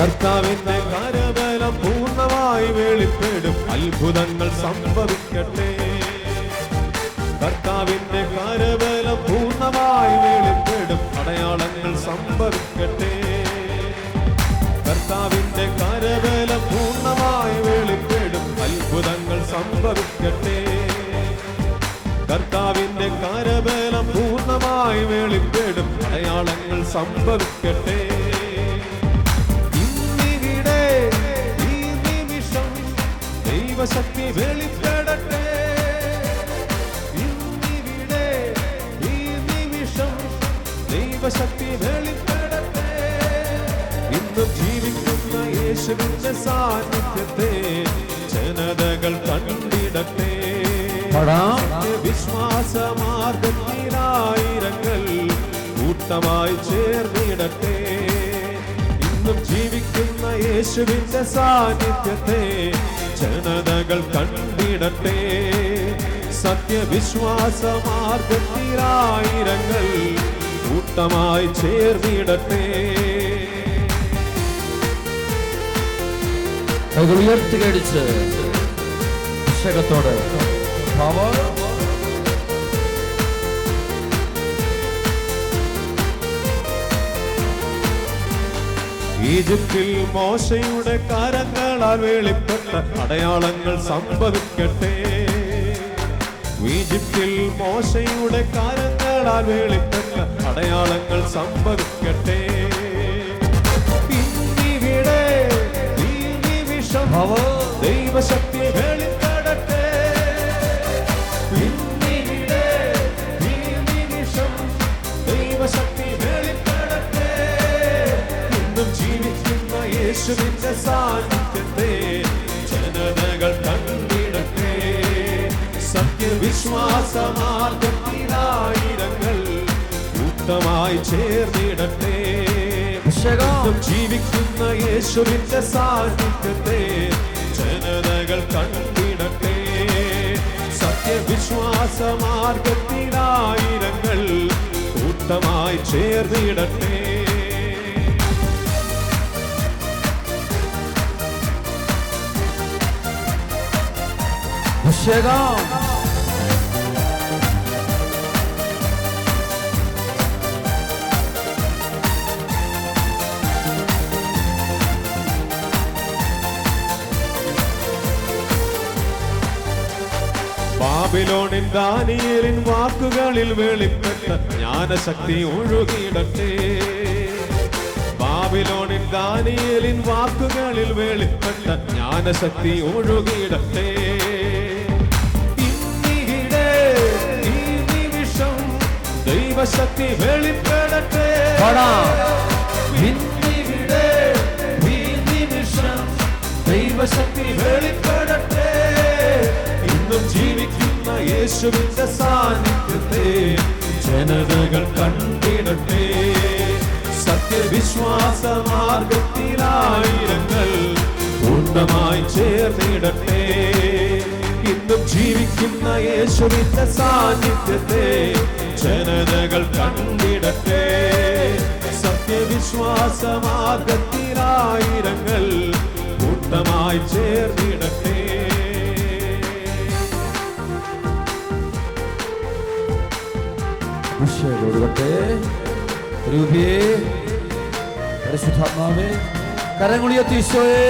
കർത്താവിന്റെ കരബലം പൂർണ്ണമായി വെളിപ്പെടും, അത്ഭുതങ്ങൾ സംഭവിക്കട്ടെ. കർത്താവിന്റെ കരബലം പൂർണ്ണമായി വെളിപ്പെടും, അടയാളങ്ങൾ സംഭവിക്കട്ടെ. കർത്താവിന്റെ കരബലം പൂർണ്ണമായി വെളിപ്പെടും, അത്ഭുതങ്ങൾ സംഭവിക്കട്ടെ. കർത്താവിന്റെ കരബലം പൂർണ്ണമായി വെളിപ്പെടും, അടയാളങ്ങൾ സംഭവിക്കട്ടെ. ഇന്നിവിടെ ഈ നിമിഷം ദൈവശക്തി വെളിപ്പെടട്ടെ. ഇന്നിവിടെ ഈ നിമിഷം ദൈവശക്തി വെളിപ്പെടട്ടെ. ഇന്നും ജീവിക്കുന്ന യേശുവിന്റെ സാന്നിധ്യത്തെ ജനതകൾ കണ്ടിടട്ടെ. വിശ്വാസമാർഗത്തിലായിരങ്ങൾ കൂട്ടമായി ചേർന്നിടട്ടെ. ഇന്നും ജീവിക്കുന്ന യേശുവിന്റെ സാന്നിധ്യത്തെ ജനതകൾ കണ്ടിടട്ടെ. സത്യവിശ്വാസമാർഗത്തിലായിരങ്ങൾ കൂട്ടമായി ചേർന്നിടട്ടെ. ഉയർത്തിക്കടിച്ച് അഭിഷേകത്തോടെ ഈജിപ്തിൽ മോശയുടെ കരങ്ങളാൽ വെളിപ്പെട്ട അടയാളങ്ങൾ സംഭവിക്കട്ടെ. ഈജിപ്തിൽ മോശയുടെ കരങ്ങളാൽ വെളിപ്പെട്ട അടയാളങ്ങൾ സംഭവിക്കട്ടെ. ഇന്നിവിടെ ഈ നിമിഷം ദൈവശക്തി വെളിപ്പെടട്ടെ. ഇന്നിവിടെ ഈ നിമിഷം ദൈവശക്തി വെളിപ്പെടട്ടെ. ഇന്നും ജീവിക്കുന്ന യേശുവിന്റെ സാന്നിധ്യത്തെ ജനതകൾ കണ്ടിടട്ടെ. സത്യവിശ്വാസമാർഗത്തിലായിരങ്ങൾ കൂട്ടമായി ചേർന്നിടട്ടെ. ജീവിക്കുന്ന യേശുവിന്റെ സാന്നിധ്യത്തെ ജനതകൾ കണ്ടിടട്ടെ. സത്യവിശ്വാസമാർഗത്തിലായിരങ്ങൾ കൂട്ടമായി ചേർന്നിടട്ടെ. ബാബിലോണിൻ ദാനിയേലിൻ വാക്കുകളിൽ വെളിപ്പെട്ട ജ്ഞാനശക്തി ഒഴുകിയിടട്ടെ. ബാബിലോണിൻ ദാനിയേലിൻ വാക്കുകളിൽ വെളിപ്പെട്ട ജ്ഞാനശക്തി ഒഴുകിയിടട്ടെ. ഇന്നിവിടെ ഈ നിമിഷം ദൈവശക്തി വെളിപ്പെടട്ടെ. ഇന്നിവിടെ ഈ നിമിഷം ദൈവശക്തി വെളിപ്പെടട്ടെ. ഇന്നും ജീവിക്കുന്ന യേശുവിന്റെ സാന്നിധ്യത്തെ ജനതകൾ കണ്ടിടട്ടെ. സത്യവിശ്വാസമാർഗത്തിലായിരങ്ങൾ പൂർണ്ണമായി ചേർന്നിടട്ടെ. ഇന്നും ജീവിക്കുന്ന യേശുവിന്റെ സാന്നിധ്യത്തെ ജനതകൾ കണ്ടിടട്ടെ. സത്യവിശ്വാസമാർഗത്തിലായിരങ്ങൾ കൂട്ടമായി ചേർന്നിടട്ടെ. പരിശുദ്ധാത്മാവേ കരങ്ങളുയർത്തി ഈശോയെ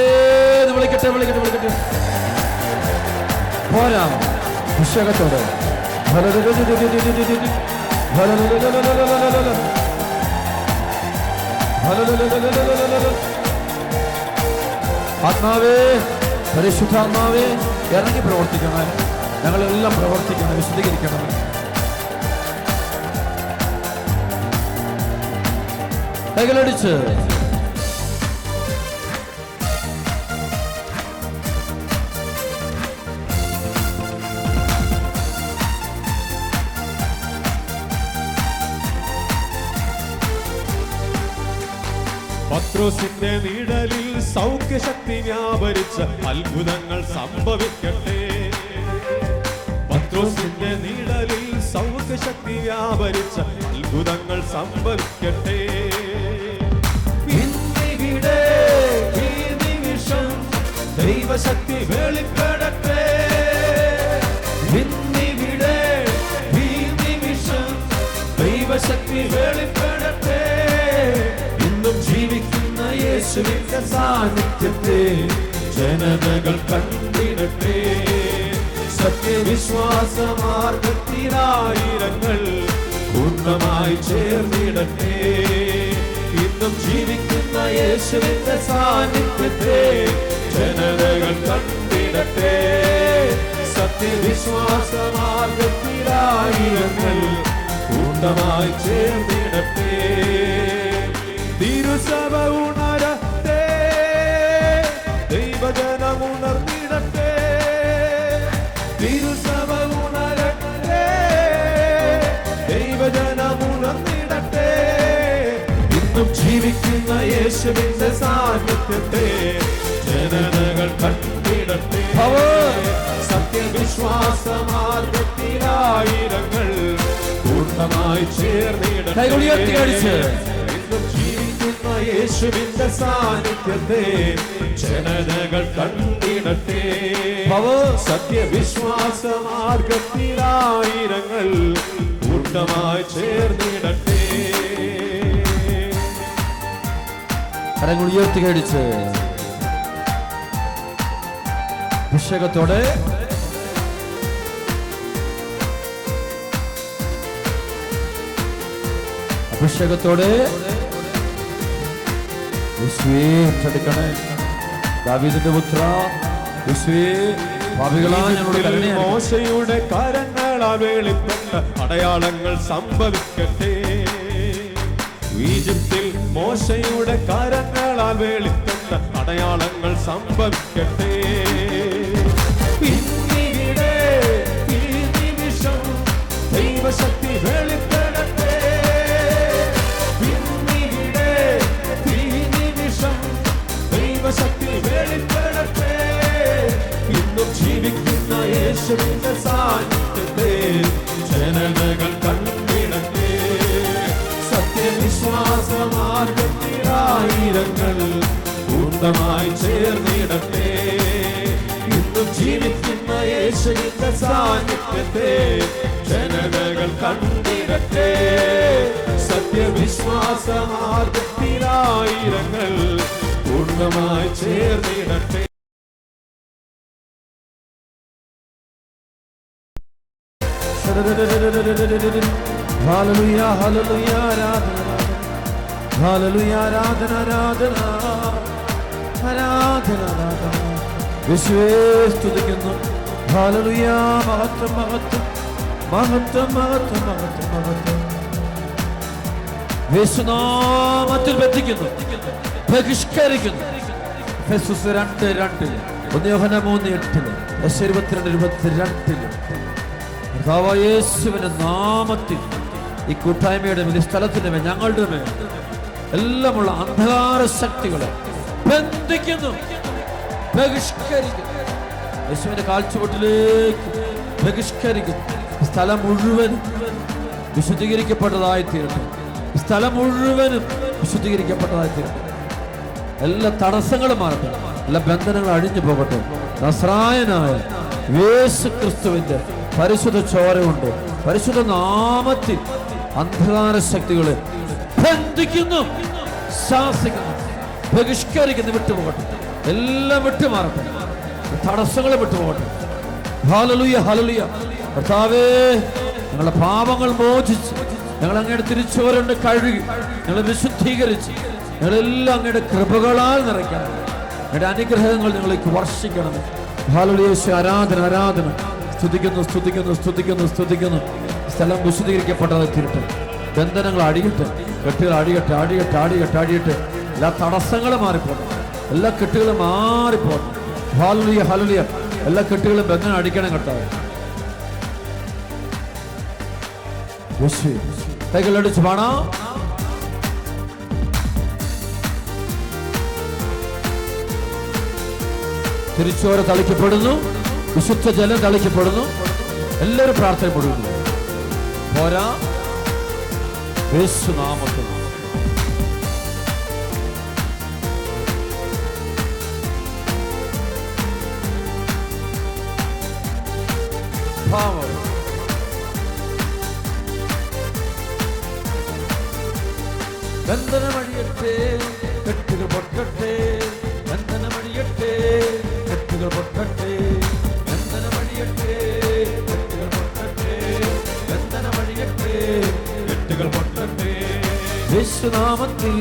വിളിക്കട്ടെ, വിളിക്കട്ടെ, വിളിക്കട്ടെ. പോരാ അഭിഷേകത്തോടെ ആത്മാവേ പരിശുദ്ധാത്മാവേ ഇറങ്ങി പ്രവർത്തിക്കണം. ഞങ്ങളെല്ലാം പ്രവർത്തിക്കണം, വിശദീകരിക്കണം. കൈകളടിച്ച് പത്രോസിന്റെ നിഴലിൽ സൗഖ്യശക്തി വ്യാപരിച്ച അത്ഭുതങ്ങൾ സംഭവിക്കട്ടെ. പത്രോസിന്റെ നിഴലിൽ സൗഖ്യശക്തി വ്യാപരിച്ച അത്ഭുതങ്ങൾ സംഭവിക്കട്ടെ. ഇന്നിവിടെ ദൈവശക്തി വെളിപ്പെടട്ടെ. ഇന്നിവിടെ ഈ നിമിഷം ദൈവശക്തി വെളിപ്പെടട്ടെ. ഇന്നും ജീവിക്കുന്ന യേശുവിന്റെ സാന്നിധ്യത്തെ ജനതകൾ കണ്ടിടട്ടെ. സത്യവിശ്വാസമാർഗത്തിലായിരങ്ങൾ പൂർണ്ണമായി ചേർന്നിടട്ടെ. ഇന്നും ജീവിക്കുന്ന യേശുവിന്റെ സാന്നിധ്യത്തെ ജനതകൾ കണ്ടിടട്ടെ. സത്യവിശ്വാസമാർഗത്തിലായിരങ്ങൾ പൂർണ്ണമായി ചേർന്നിടട്ടെ. തിരുസഭ ഉണരട്ടെ, ദൈവജനം ഉണർന്നിടട്ടെ. തിരുസഭ ഉണരട്ടെ, ദൈവജനം ഉണർന്നിടട്ടെ. ഇന്നും ജീവിക്കുന്ന യേശുവിന്റെ സാന്നിധ്യത്തെ ജനതകൾ കണ്ടിടട്ടെ. സത്യവിശ്വാസമാർഗത്തിലായിരങ്ങൾ പൂർണ്ണമായി ചേർന്നിടട്ടെ. ഇന്നും ജീവിക്കുന്ന യേശുവിന്റെ സാന്നിധ്യത്തെ ജനതകൾ കണ്ടിടട്ടെ. സത്യവിശ്വാസമാർഗത്തിലായിരങ്ങൾ പൂർണ്ണമായി ചേർന്നിടട്ടെ. കരങ്ങൾ ഉയർത്തി കഴിച്ച് അഭിഷേകത്തോടെ ഏറ്റെടുക്കണേ. ദാവീദിന്റെ പുത്ര മോശയുടെ കരങ്ങളാൽ വെളിപ്പെട്ട അടയാളങ്ങൾ സംഭവിക്കട്ടെ. ഈജിപ്തിൽ മോശയുടെ കരങ്ങളാൽ വെളിപ്പെട്ട അടയാളങ്ങൾ സംഭവിക്കട്ടെ. ഇന്നിവിടെ ഈ നിമിഷം ദൈവശക്തി വെളിപ്പെടട്ടെ. ഇന്നിവിടെ ഈ നിമിഷം ദൈവശക്തി വെളിപ്പെടട്ടെ. ഇന്നും ജീവിക്കുന്ന യേശുവിന്റെ സാന്നിധ്യത്തെ ജനതകൾ കണ്ടിടട്ടെ. സത്യവിശ്വാസമാർഗത്തിലായിരങ്ങൾ പൂർണ്ണമായി ചേർന്നിടട്ടെ. ഇന്നും ജീവിക്കുന്ന യേശുവിന്റെ സാന്നിധ്യത്തെ ജനതകൾ കണ്ടിടട്ടെ. സത്യവിശ്വാസമാർഗത്തിലായിരങ്ങൾ പൂർണ്ണമായി ചേർന്നിടട്ടെ. ഹല്ലേലൂയ ഹല്ലേലൂയ ആരാധന ഹല്ലേലൂയ ആരാധന ആരാധന ആരാധന ആരാധന യേശുവേ സ്തുതിക്കുന്നു. ഹല്ലേലൂയ മഹത്വം മഹത്വം മഹത്വം മഹത്വം മഹത്വം മഹത്വം യേശുനാമത്തിൽ ബന്ധിക്കുന്നു, ബഹിഷ്കരിക്കുന്നു. എഫെസോസ് 2:2 യോഹന്നാൻ 3:8 22:22 കർത്താവായ യേശുവിന്റെ നാമത്തിൽ ഈ കൂട്ടായ്മയുടെ മേൽ, ഈ സ്ഥലത്തിന്റെ മേൽ, ഞങ്ങളുടെ മേൽ എല്ലാമുള്ള അന്ധകാര ശക്തികളെ ബന്ധിക്കുന്നു, ബഹിഷ്കരിക്കുന്നു. യേശുവിന്റെ കാൽച്ചുവട്ടിലേക്ക് ബഹിഷ്കരിക്കുന്നു. സ്ഥലം മുഴുവനും വിശുദ്ധീകരിക്കപ്പെട്ടതായി തീരട്ടെ. സ്ഥലം മുഴുവനും വിശുദ്ധീകരിക്കപ്പെട്ടതായി തീരട്ടെ. എല്ലാ തടസ്സങ്ങളും മാറട്ടെ. എല്ലാ ബന്ധനങ്ങളും അഴിഞ്ഞു പോകട്ടെ. നസ്രായനായ യേശു ക്രിസ്തുവിന്റെ പരിശുദ്ധ ചോര കൊണ്ട്, പരിശുദ്ധ നാമത്തിൽ അന്ധകാര ശക്തികളെ ബന്ധിക്കുന്നു, ശാസിക്കുന്നു, ബഹിഷ്കരിക്കുന്നു. വിട്ടുപോകട്ടെ. എല്ലാം വിട്ടുമാറട്ടെ. തടസ്സങ്ങൾ വിട്ടുപോകട്ടെ. Hallelujah hallelujah. കർത്താവേ, ഞങ്ങളുടെ പാപങ്ങൾ മോചിച്ച് ഞങ്ങൾ അങ്ങയുടെ തിരിച്ചുവരണ്ട് കഴുകി ഞങ്ങളെ വിശുദ്ധീകരിച്ച് ഞങ്ങളെല്ലാം അങ്ങയുടെ കൃപകളാൽ നിറയ്ക്കണം. അങ്ങയുടെ അനുഗ്രഹങ്ങൾ ഞങ്ങളേക്ക് വർഷിക്കണം. ഹല്ലേലൂയ. ആരാധന ആരാധന. സ്തുതിക്കുന്നു സ്തുതിക്കുന്നു സ്തുതിക്കുന്നു സ്തുതിക്കുന്നു. സ്ഥലം വിശുദ്ധീകരിക്കപ്പെട്ടതായി തീരട്ടെ. ബന്ധനങ്ങൾ അടിയട്ടെ, കെട്ടുകൾ അടിയട്ടെ, അടിയട്ടെ അടിയട്ടെ അടിയട്ടെ. എല്ലാ തടസ്സങ്ങളും മാറിപ്പോട്ടെ. എല്ലാ കെട്ടുകളും മാറിപ്പോട്ടെ. Hallelujah hallelujah. എല്ലാ കെട്ടുകളും ബന്ധനം അടിക്കണം കർത്താവേ. കൈകളടിച്ച് പാടാം. തിരിച്ചോര തളിക്കപ്പെടുന്നു, വിശുദ്ധ ജലം തളിക്കപ്പെടുന്നു. എല്ലാവരും പ്രാർത്ഥനപ്പെടുന്നു. പോരാ, യേശുനാമത്തിൽ പൊട്ടട്ടെ, കെട്ടുകൾ പൊട്ടട്ടെ, ബന്ധനമഴിയട്ടെ, കെട്ടുകൾ പൊട്ടട്ടെ, ബന്ധനമഴിയട്ടെ, കെട്ടുകൾ പൊട്ടട്ടെ, ബന്ധനമഴിയട്ടെ, കെട്ടുകൾ പൊട്ടട്ടെ. യേശുനാമത്തിൽ,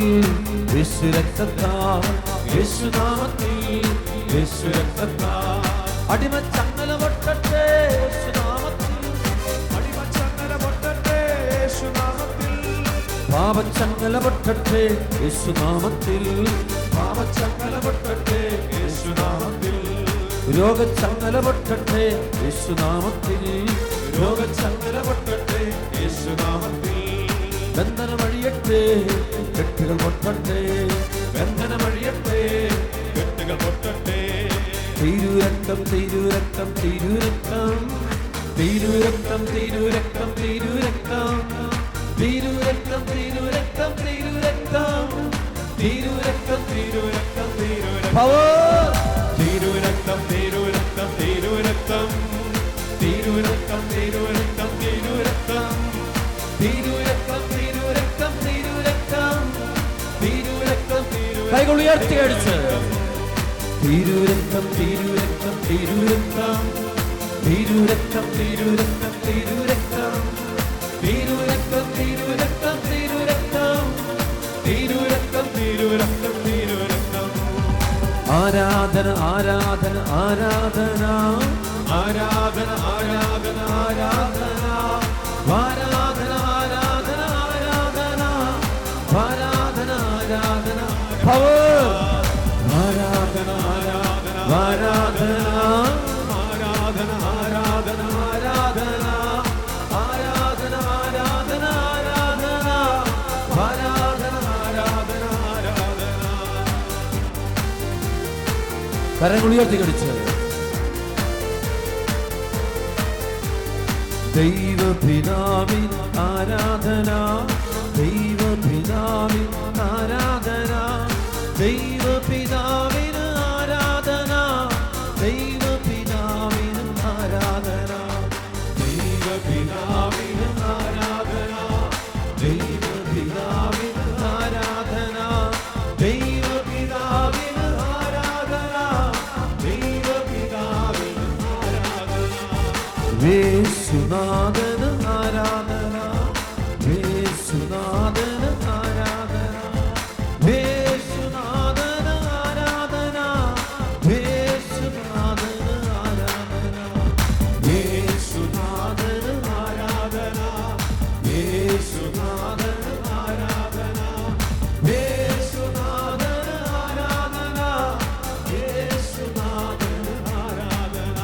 യേശു രക്തത്താൽ, യേശുനാമത്തിൽ, യേശു രക്തത്താൽ അടിമച്ചങ്ങല പൊട്ടട്ടെ, യേശുനാമത്തിൽ, അടിമച്ചങ്ങല പൊട്ടട്ടെ യേശുനാമത്തിൽ, പാപച്ചങ്ങല പൊട്ടട്ടെ, യേശുനാമത്തിൽ, പാപച്ചങ്ങല പൊട്ടട്ടെ യേശുനാമത്തിൽ, രോഗച്ചങ്ങല പൊട്ടട്ടെ, യേശുനാമത്തിൽ, രോഗച്ചങ്ങല പൊട്ടട്ടെ യേശുനാമത്തിൽ, ബന്ധനമഴിയട്ടെ, കെട്ടുകൾ പൊട്ടട്ടെ, ബന്ധനമഴിയട്ടെ, കെട്ടുകൾ പൊട്ടട്ടെ. തിരുരക്തം തിരുരക്തം തിരുരക്തം തിരുരക്തം തിരുരക്തം തിരുരക്തം തിരുരക്തം തിരുരക്തം തിരുരക്തം തിരുരക്തം തിരുരക്തം തിരുരക്തം പവർ തിരുരക്തം തിരുരക്തം തിരുരക്തം തിരുരക്തം തിരുരക്തം തിരുരക്തം തിരുരക്തം തിരുരക്തം തിരുരക്തം തിരുരക്തം തിരുരക്തം കൈകൾ ഉയർത്തി അടിച്ച് തിരുരക്തം തിരുരക്തം തിരുരക്തം തിരുരക്തം തിരുരക്തം തിരുരക്തം തിരുരക്തം തിരുരക്തം തിരുരക്തം തിരുരക്തം തിരുരക്തം തിരുരക്തം. ആരാധന ആരാധന ആരാധന ആരാധന ആരാധന ആരാധന ആരാധന ആരാധന ആരാധന ആരാധന ആരാധന പവർ ആരാധന ആരാധന ആരാധന ആരാധന ആരാധന ആരാധന ആരാധന ആരാധന ആരാധന ആരാധന ആരാധന ആരാധന. കരങ്ങൾ ഉയർത്തി കടിച്ച് ദൈവപിതാവിൻ ആരാധന ദൈവപിതാവിൻ ആരാധന ദൈവപിതാവിന് ആരാധന ദൈവപിതാവിന് ആരാധന ദൈവപിതാവിന് ആരാധന ദൈവപിതാവിന് ആരാധന ദൈവപിതാവിന് ആരാധന ദൈവപിതാവിന് ആരാധന യേശുനാഥന് ആരാധന യേശുനാഥന് ആരാധന യേശുനാഥന് ആരാധന യേശുനാഥന് ആരാധന യേശുനാഥന് ആരാധന യേശുനാഥന് ആരാധന യേശുനാഥന് ആരാധന യേശുനാഥന് ആരാധന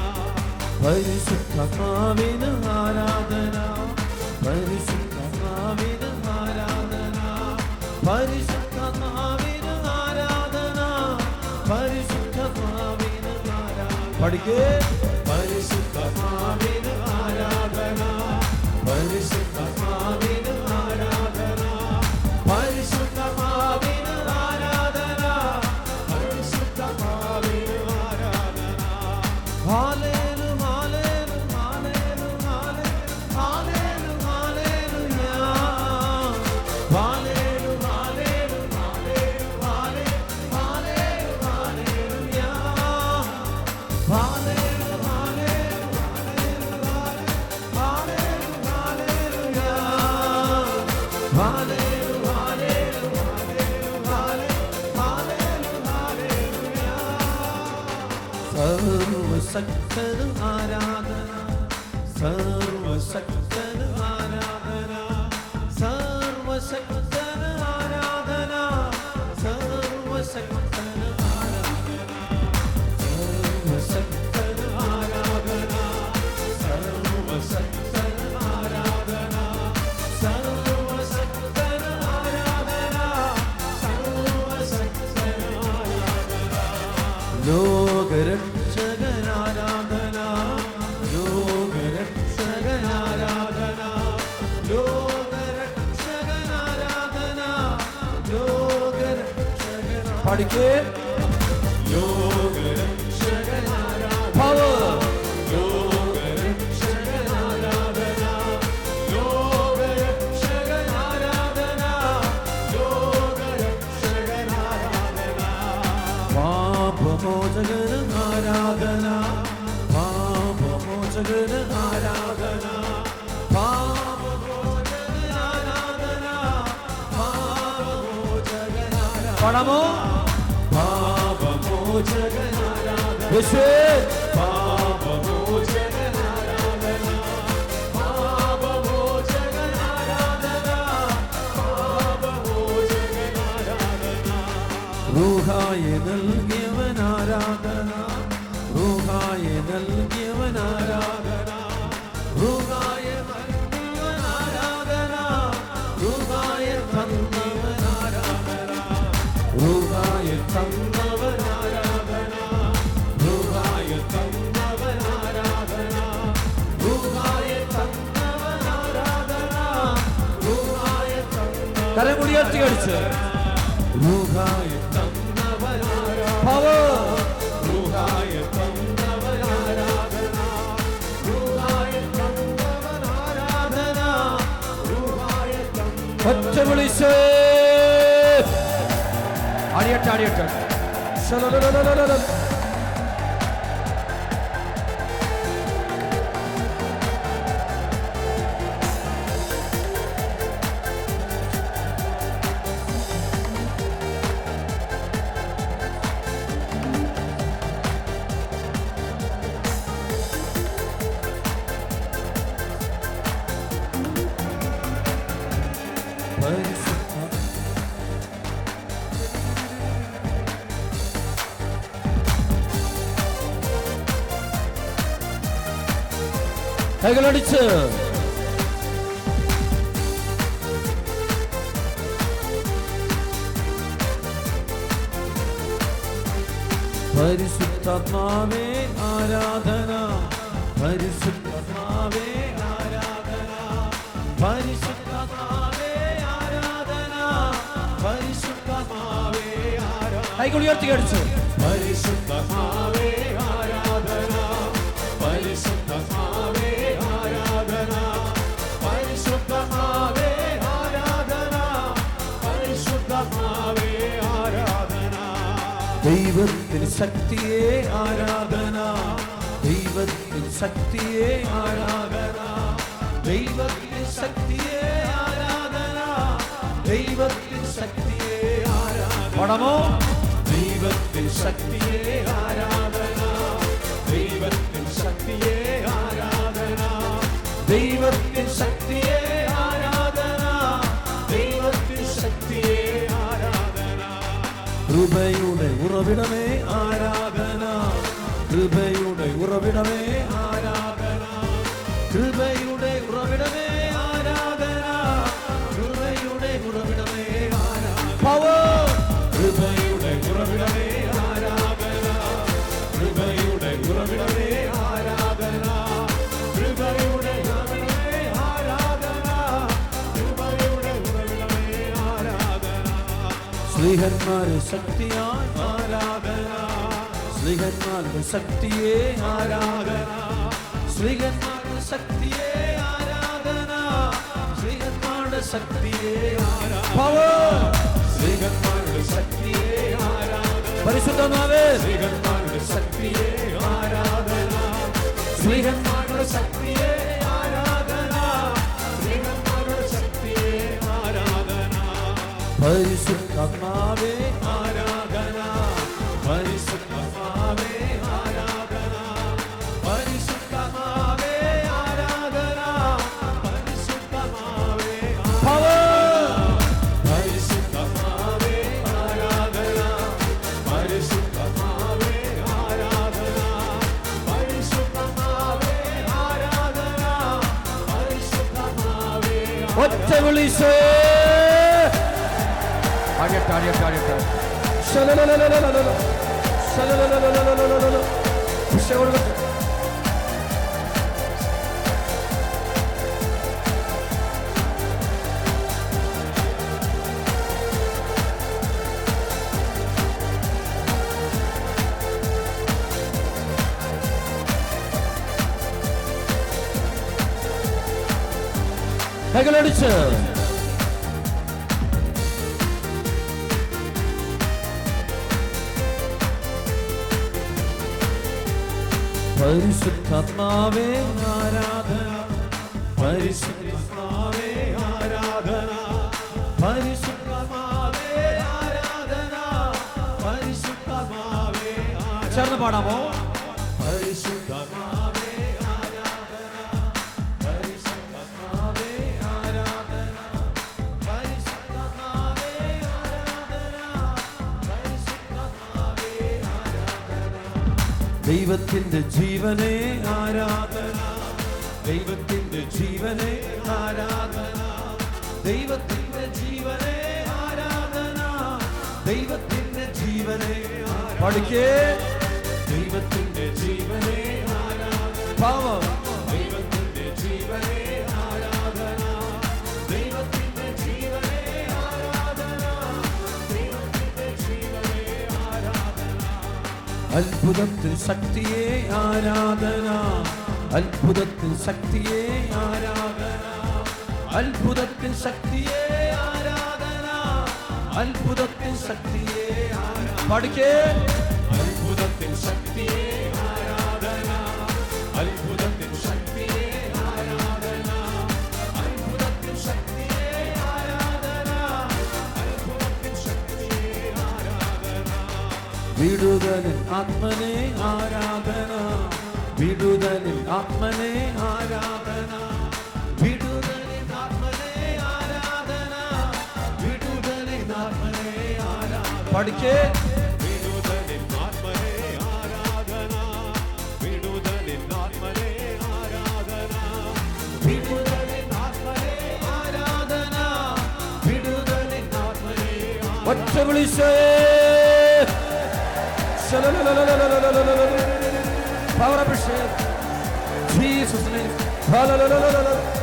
പരിശുദ്ധാത്മാവിന് ആരാധന പരിശുദ്ധാത്മാവിന് ആരാധന പരിശുദ്ധാത്മാവിന് ആരാധന പരിശുദ്ധാത്മാവിന് ആരാധന പഠിക്കേ പരിശുദ്ധാത്മാവിന് ആരാധന പരിശുദ്ധാത്മാവിന് ആരാധന പരിശുദ്ധാത്മാവിന് ആരാധന പരിശുദ്ധാത്മാവിന് ആരാധന. ഹാലേലു ഹാലേലു ഹാലേലു ഹാലേലു ഹാലേലു ഹാലേലു ഹാലേലു ഹാലേലു ഹാലേലു ഹാലേലു ഹാലേലു ഹാലേലു സർവശക്തന് ആരാധന സർവശക്തന് ആരാധന സർവശക്തന് ആരാധന സർവശക്തന് ആരാധന സർവശക്തന് ആരാധന സർവശക്തന് ആരാധന സർവശക്തന് ആരാധന സർവശക്തന് ആരാധന ലോകരക്ഷകനാരാധന ലോകരക്ഷകനാരാധന ലോകരക്ഷകനാരാധന ലോകരക്ഷകന പഠിക്കേ ലോകരക്ഷകനാരാധന പവർ ലോകരക്ഷകനാരാധന ലോകരക്ഷകനാരാധന ലോകരക്ഷകനാരാധന പാപമോചകന് ആരാധന, പാപമോചകന് ആരാധന, പാപമോചകന് ആരാധന, പാപമോചകന് ആരാധന. പാടാമോ? പാപമോചകന് ആരാധന, പാപമോചകന് ആരാധന, പാപമോചകന് ആരാധന, പാപമോചകന് ആരാധന. റൂഹായെ നൽകിയവൻ ആരാധന, റൂഹായെ നൽകിയവൻ ആരാധന, റൂഹായെ നൽകിയവൻ ആരാധന, റൂഹായെ തന്നവൻ ആരാധന, റൂഹായെ തന്നവൻ ആരാധന, റൂഹായെ തന്നവൻ ആരാധന, റൂഹായെ തന്നവൻ ആരാധന, റൂഹായെ തന്നവൻ. കരമുടിയർത്തി കടിച്ച് റൂഹായെ തന്നവൻ ആരാധന, റൂഹായെ തന്നവൻ ആരാധന, റൂഹായെ തന്നവൻ ആരാധന, റൂഹായെ തന്നവൻ. ഒറ്റ വിളിച്ച് അടിയട്ടെ അടിയട്ടെ. കൈകളടിച്ച് പരിശുദ്ധാത്മാവേ ആരാധന, പരിശുദ്ധാത്മാവേ ആരാധന, പരിശുദ്ധാത്മാവേ ആരാധന, പരിശുദ്ധാത്മാവേ ആരാധന. കൈകൾ ഉയർത്തി അടിച്ചു. പരിശുദ്ധാത്മാവേ ആരാധന, പരിശുദ്ധാത്മാവേ ആരാധന, പരിശുദ്ധാത്മാവേ ആരാധന, പരിശുദ്ധാത്മാവേ ആരാധന. ദൈവത്തിന് ശക്തിയെ ആരാധന, ദൈവത്തിന് ശക്തിയെ ആരാധന, ദൈവത്തിന് ശക്തിയെ ആരാധന, ദൈവത്തിന് ശക്തിയെ ആരാധന. പാടാമോ? ദൈവത്തിന് ശക്തിയെ ആരാധന, ദൈവത്തിന് ശക്തിയെ ആരാധന, ദൈവത്തിന് ശക്തിയെ ആരാധന, ദൈവത്തിന് ശക്തിയെ ആരാധന. കൃപയുടെ ഉറവിടമേ ആരാധന, കൃപയുടെ ഉറവിടമേ ആരാധന, കൃപയുടെ ഉറവിടമേ ആരാധന, കൃപയുടെ ഉറവിടമേ ആരാധന. പവർ. കൃപയുടെ ഉറവിടമേ ആരാധന, കൃപയുടെ ഉറവിടമേ ആരാധന, കൃപയുടെ ഉറവിടമേ ആരാധന, കൃപയുടെ ഉറവിടമേ ആരാധന. സ്ലീഹന്മാരെ ശക്തിയായി ആരാധന, സ്ലീഹന്മാരുടെ ശക്തിയെ ആരാധന, സ്ലീഹന്മാരുടെ ശക്തിയെ ആരാധന, സ്ലീഹന്മാരുടെ ശക്തിയെ ആരാധന. സ്ലീഹന്മാരുടെ ശക്തിയെ ആരാധന, പരിശുദ്ധമാവേ സ്ലീഹന്മാരുടെ ശക്തിയെ ആരാധന, സ്ലീഹന്മാരുടെ ശക്തിയെ ആരാധന, സ്ലീഹന്മാരുടെ ശക്തിയെ ആരാധന. പരിശുദ്ധാത്മാവേ ആരാധന, പരിശുദ്ധാത്മാവേ ആരാധന, പരിശുദ്ധാത്മാവേ ആരാധന, പരിശുദ്ധാത്മാവേ പരിശുദ്ധാത്മാവേ ആരാധന, പരിശുദ്ധാത്മാവേ ആരാധന, പരിശുദ്ധാത്മാവേ ആരാധന, പരിശുദ്ധാത്മാവേ. ഒറ്റ വിളിച്ച് അടിയട്ടെ അടിയട്ടെ അടിയട്ടെ. കൈകളടിച്ച് പരിശുദ്ധാത്മാവേ ആരാധന, പരിശുദ്ധാത്മാവേ ആരാധന, പരിശുദ്ധാത്മാവേ ആരാധന, പരിശുദ്ധാത്മാവേ ആരാധന. ചേർന്ന് പാടാമോ? പരിശുദ്ധാത്മാവേ ആരാധന, പരിശുദ്ധാത്മാവേ ആരാധന, പരിശുദ്ധാത്മാവേ ആരാധന, പരിശുദ്ധാത്മാവേ ആരാധന. ദൈവത്തിന്റെ ജീവനെ ആരാധന, ദൈവത്തിന്റെ ജീവനെ ആരാധന, ദൈവത്തിന്റെ ജീവനെ ആരാധന, ദൈവത്തിന്റെ ജീവനെ ആരാധന. പഠിക്കേ. ദൈവത്തിന്റെ ജീവനെ ആരാധന, പാവം ദൈവത്തിന്റെ ജീവനെ ആരാധന, ദൈവത്തിന്റെ ജീവനെ ആരാധന, ദൈവത്തിന്റെ ജീവനെ ആരാധന. അത്ഭുതത്തിൽ ശക്തിയെ ആരാധന, അത്ഭുതത്തിൽ ശക്തിയെ ആരാധന, അത്ഭുതത്തിൽ ശക്തിയെ ആരാധന, അത്ഭുതത്തിൽ ശക്തിയെ ആരാധന. പഠിക്കേ. അത്ഭുതത്തിൻ ശക്തിയെ ആരാധന, അത്ഭുതത്തിൻ ശക്തിയെ ആരാധന, അത്ഭുതത്തിൻ ശക്തിയെ ആരാധന, അത്ഭുതത്തിൻ ശക്തിയെ ആരാധന. വിടുതലിൻ ആത്മനെ ആരാധന, വിടുതലിൻ ആത്മനെ ആരാധന, വിടുതലിൻ ആത്മനെ ആരാധന, വിടുതലിൻ ആത്മനെ ആരാധന. പഠിക്കേ. വിടുതലിൻ ആത്മനെ ആരാധന, വിടുതലിൻ ആത്മനെ ആരാധന, വിടുതലിൻ ആത്മനെ ആരാധന, വിടുതലിൻ ആത്മനെ ആരാധന. ഒറ്റ വിളിച്ചേ. പവർ അഭിഷേകം ജീസസ് നെയിം. ഹല്ലേലൂയ ഹല്ലേലൂയ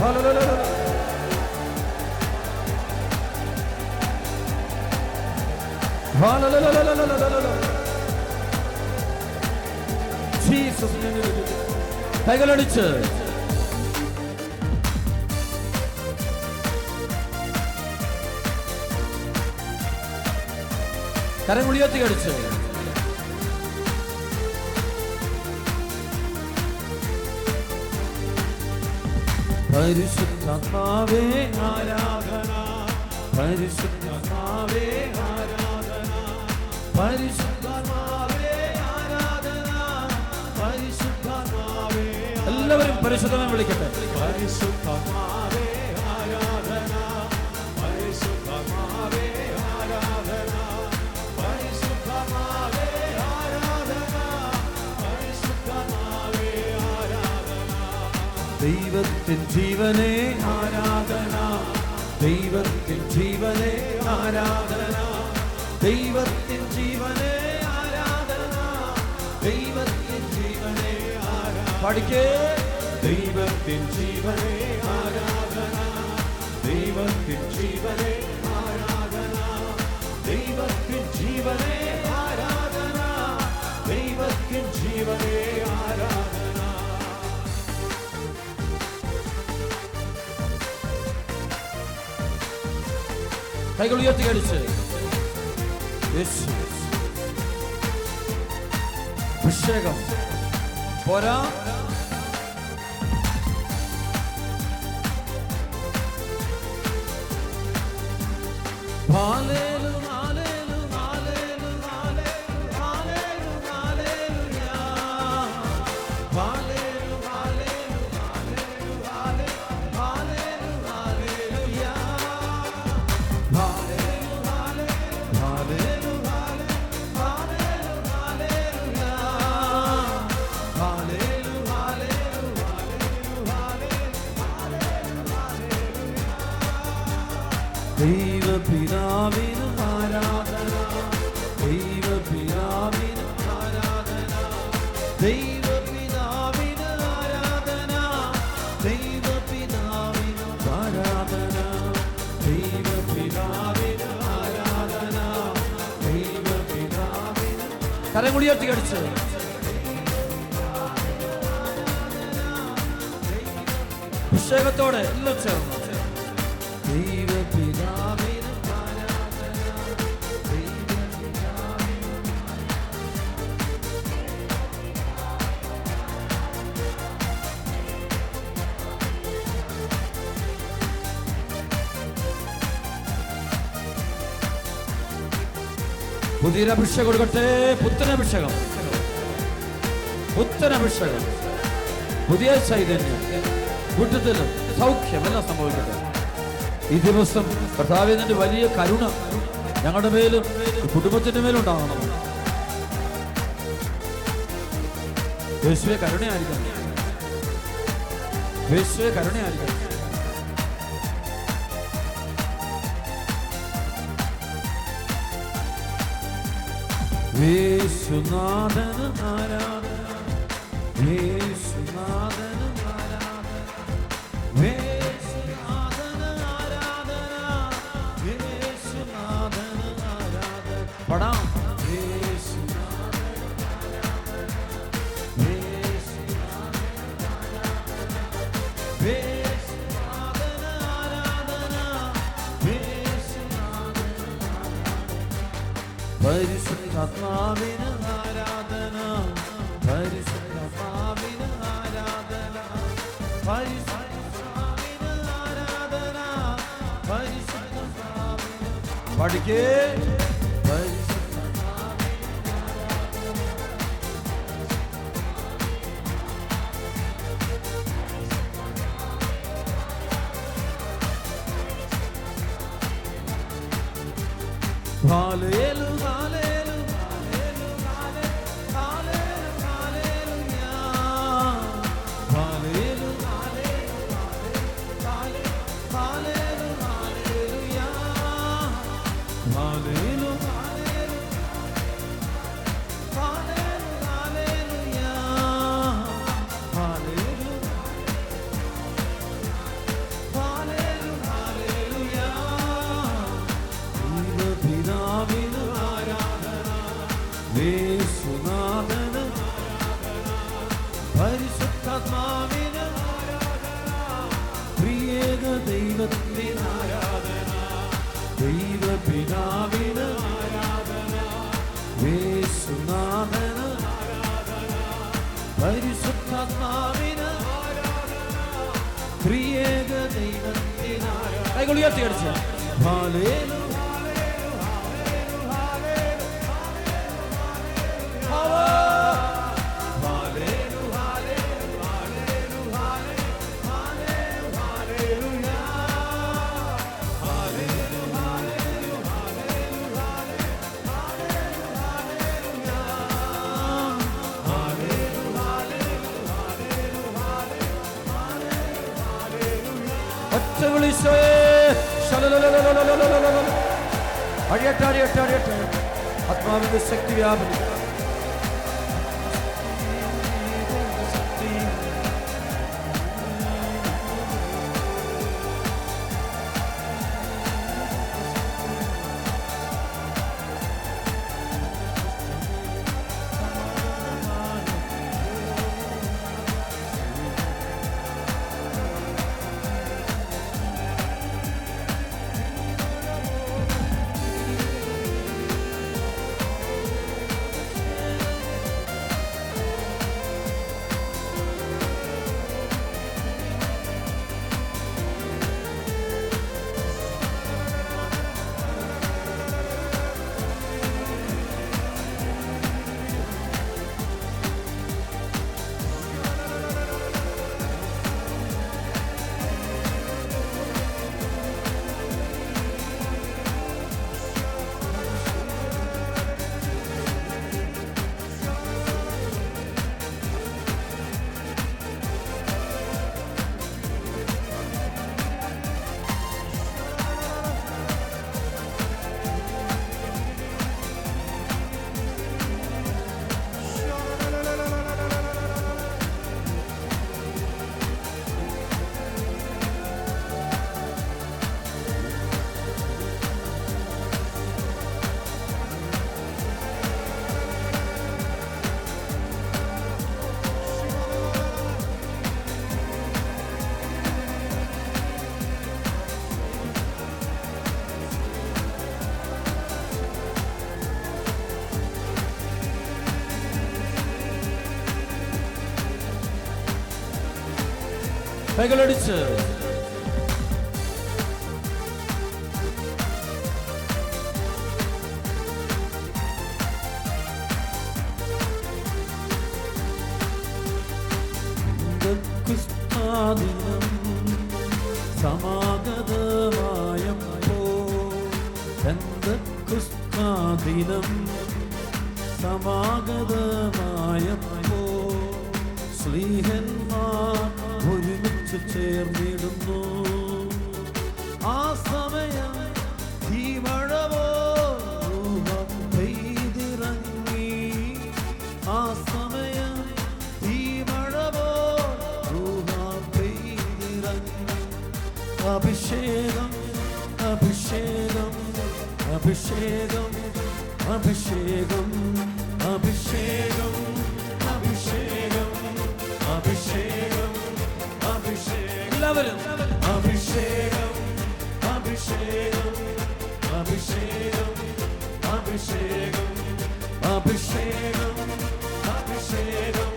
ഹല്ലേലൂയ ജീസസ് നെയിം. കൈകളടിച്ച് കരം ഉയർത്തി കടിച്ച് പരിശുദ്ധാത്മാവേ ആരാധന, പരിശുദ്ധാത്മാവേ ആരാധന, പരിശുദ്ധാത്മാവേ ആരാധന, പരിശുദ്ധാത്മാവേ എല്ലാവരും പരിശുദ്ധമായി വിളിക്കട്ടെ. പരിശുദ്ധാത്മാവേ ആരാധന, പരിശുദ്ധാത്മാവേ ആരാധന, പരിശുദ്ധാത്മാവേ ആരാധന, പരിശുദ്ധാത്മാവേ ആരാധന. ദൈവത്തിൻ ജീവനെ ആരാധന, ദൈവത്തിൻ ജീവനെ ആരാധന, ദൈവത്തിൻ ജീവനെ ആരാധന, ദൈവത്തിൻ ജീവനെ ആരാധന. പഠിക്കേ. ദൈവത്തിൻ ജീവനെ ആരാധന, ദൈവത്തിൻ ജീവനെ ആരാധന, ദൈവത്തിൻ ജീവനെ ആരാധന, ദൈവത്തിൻ ജീവനെ ആരാധന. കൈകൾ ഉയർത്തി കടിച്ച് യേശു. അഭിഷേകം പോരാ. Hallelujah, hallelujah, hallelujah, hallelujah, hallelujah. Hallelujah, hallelujah, hallelujah, hallelujah. Hallelujah, hallelujah, hallelujah, hallelujah. ദൈവപിതാവിന് ആരാധന, ദൈവപിതാവിന് ആരാധന, ദൈവപിതാവിന് ആരാധന, ദൈവപിതാവിന് ആരാധന, ദൈവപിതാവിന് ആരാധന, ദൈവപിതാവിന്. കരം കൂടി ഉയർത്തി കടിച്ച് അഭിഷേകത്തോടെ എല്ലാം ചേർന്ന് ദൈവപിതാവിന് ആരാധന, ദൈവപിതാവിന്. പുതിയൊരു അഭിഷേകം കൊടുക്കട്ടെ. പുത്തനഭിഷേകം, പുത്തനഭിഷേകം, പുതിയ ചൈതന്യം, വീട്ടിലും സൗഖ്യം എല്ലാം സംഭവിക്കട്ടെ. ഈ ദിവസം കർത്താവേ നിന്റെ വലിയ കരുണ ഞങ്ങളുടെ മേലും കുടുംബത്തിന്റെ മേലും ഉണ്ടാകണം. യേശുവേ കരുണയായിരിക്കണം, യേശുവേ കരുണയായിരിക്കണം. യേശുനാഥന് ആരാധന, യേശുനാഥന് ആരാധന, യേശുനാഥന് ആരാധന, യേശുനാഥന് ആരാധന. പടാം. പരിശുദ്ധാത്മാവിന് ആരാധന, പരിശുദ്ധാത്മാവിന് ആരാധന, പരിശുദ്ധാത്മാവിന് ആരാധന, പരിശുദ്ധാത്മാവിന്. പഠിക്കേ. Hallelujah, hallelujah, hallelujah, hallelujah, hallelujah, യേശുനാഥന് പരിശുദ്ധാത്മാവിന് പ്രിയേക ദൈവത്തിന് ആരാധന, ദൈവപിതാവിന് ആരാധന, യേശുനാഥന് പരിശുദ്ധാത്മാവിന് പ്രിയേക ദൈവത്തിന് ആരാധന. കൈകൾ ഉയർത്തി അടിച്ചു. ഹല്ലേലൂയ. ആത്മാവിന്റെ ശക്തി വ്യാപരിക്കും. കൈകളടിച്ച് പെന്തക്കോസ്താദിനം സമാഗതമായപ്പോ പെന്തക്കോസ്താദിനം സമാഗതമായപ്പോ സ്ലീഹന്മാർ ഒരുമിച്ച് ചേർന്നിടുന്നു. ആ സമയം തീമഴവോ പെയ്തിറങ്ങി. ആ സമയം തീമഴവോ പെയ്തിറങ്ങി. അഭിഷേകം അഭിഷേകം അഭിഷേകം അഭിഷേകം അഭിഷേകം അഭിഷേകം അഭിഷേകം അഭിഷേകം എല്ലാവരും അഭിഷേകം അഭിഷേകം അഭിഷേകം അഭിഷേകം അഭിഷേകം അഭിഷേകം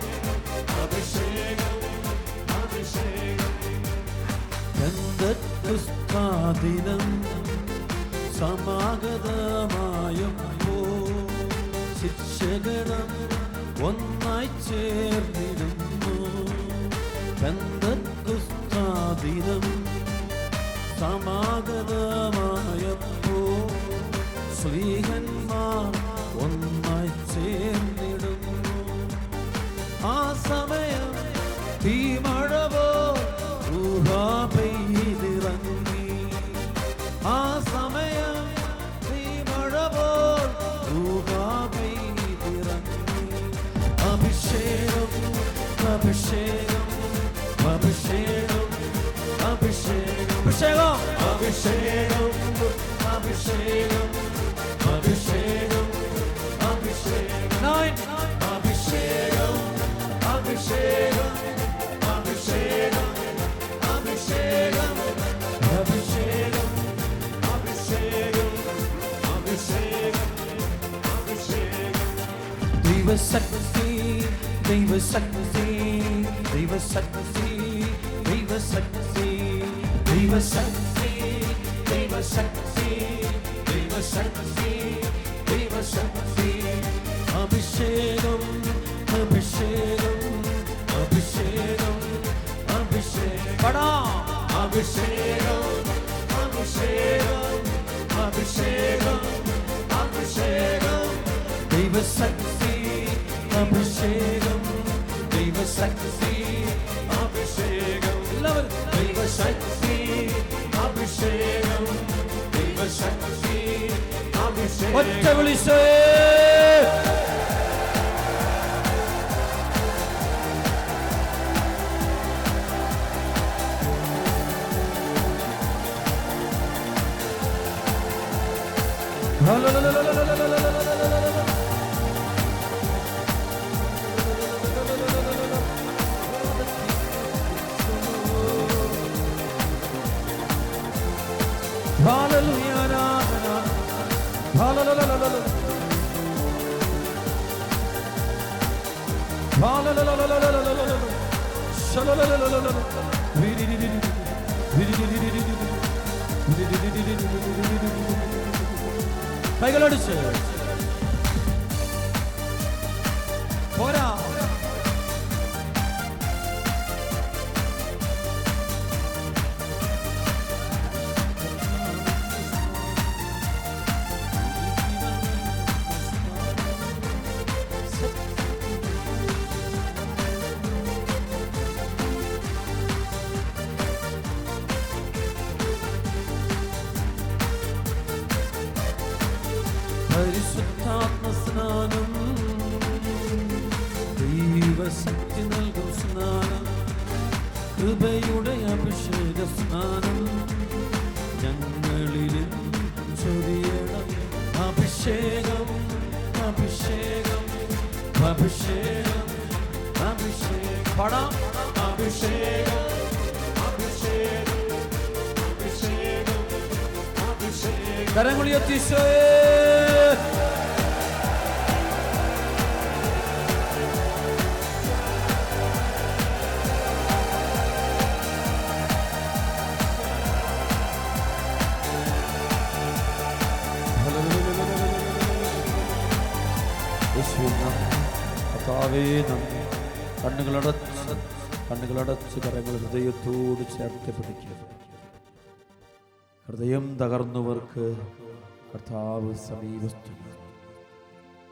അഭിഷേകം അഭിഷേകം പെന്തക്കോസ്താദിനം സമാഗതമായപ്പോ ശിക്ഷകണം ഒന്നായി ചേർന്നിടുന്നു. പെന്തക്കോസ്താദിനം സമാഗതമായപ്പോ സ്ലീഹന്മാർ ഒന്നായി ചേർന്നിടുന്നു. ആ സമയം തീമഴവോ പെയ്തിറങ്ങി. ആ സമയം തീമഴവോ പെയ്തിറങ്ങി. അഭിഷേകം അഭിഷേകം അഭിഷേകം അഭിഷേകം അഭിഷേകം അഭിഷേകം അഭിഷേകം അഭിഷേകം അഭിഷേകം അഭിഷേകം അഭിഷേകം അഭിഷേകം അഭിഷേകം അഭിഷേകം അഭിഷേകം അഭിഷേകം അഭിഷേകം ദൈവശക്തി ദൈവശക്തി ദൈവശക്തി ദൈവശക്തി ദൈവശക്തി ദൈവശക്തി ദൈവശക്തി ദൈവശക്തി അഭിഷേകം അഭിഷേകം അഭിഷേകം അഭിഷേകം അഭിഷേകം അഭിഷേകം അഭിഷേകം അഭിഷേകം ദൈവശക്തി അഭിഷേകം ദൈവശക്തി അഭിഷേകം എല്ലാവരും ദൈവശക്തി അഭിഷേകം ദൈവശക്തി അഭിഷേകം ഒറ്റ വിളിച്ചേ കൈകളടിച്ച് പോരാ. പരിശുദ്ധാത്മസ്നാനം ദൈവശക്തി നൽകും സ്നാനം കൃപയുടെ അഭിഷേക സ്നാനം ഞങ്ങളിലും ചൊരിയണം. അഭിഷേകം അഭിഷേകം അഭിഷേകം അഭിഷേകം പടാം അഭിഷേകം അഭിഷേകം അഭിഷേകം അഭിഷേകം കരങ്ങളുയർത്തിശേ കണ്ണുകളടച്ച് കണ്ണുകളടച്ച് കരങ്ങൾ ഹൃദയത്തോട് ചേർത്ത് പിടിക്കുക. ഹൃദയം തകർന്നവർക്ക് കർത്താവ് സമീപസ്ഥനാണ്.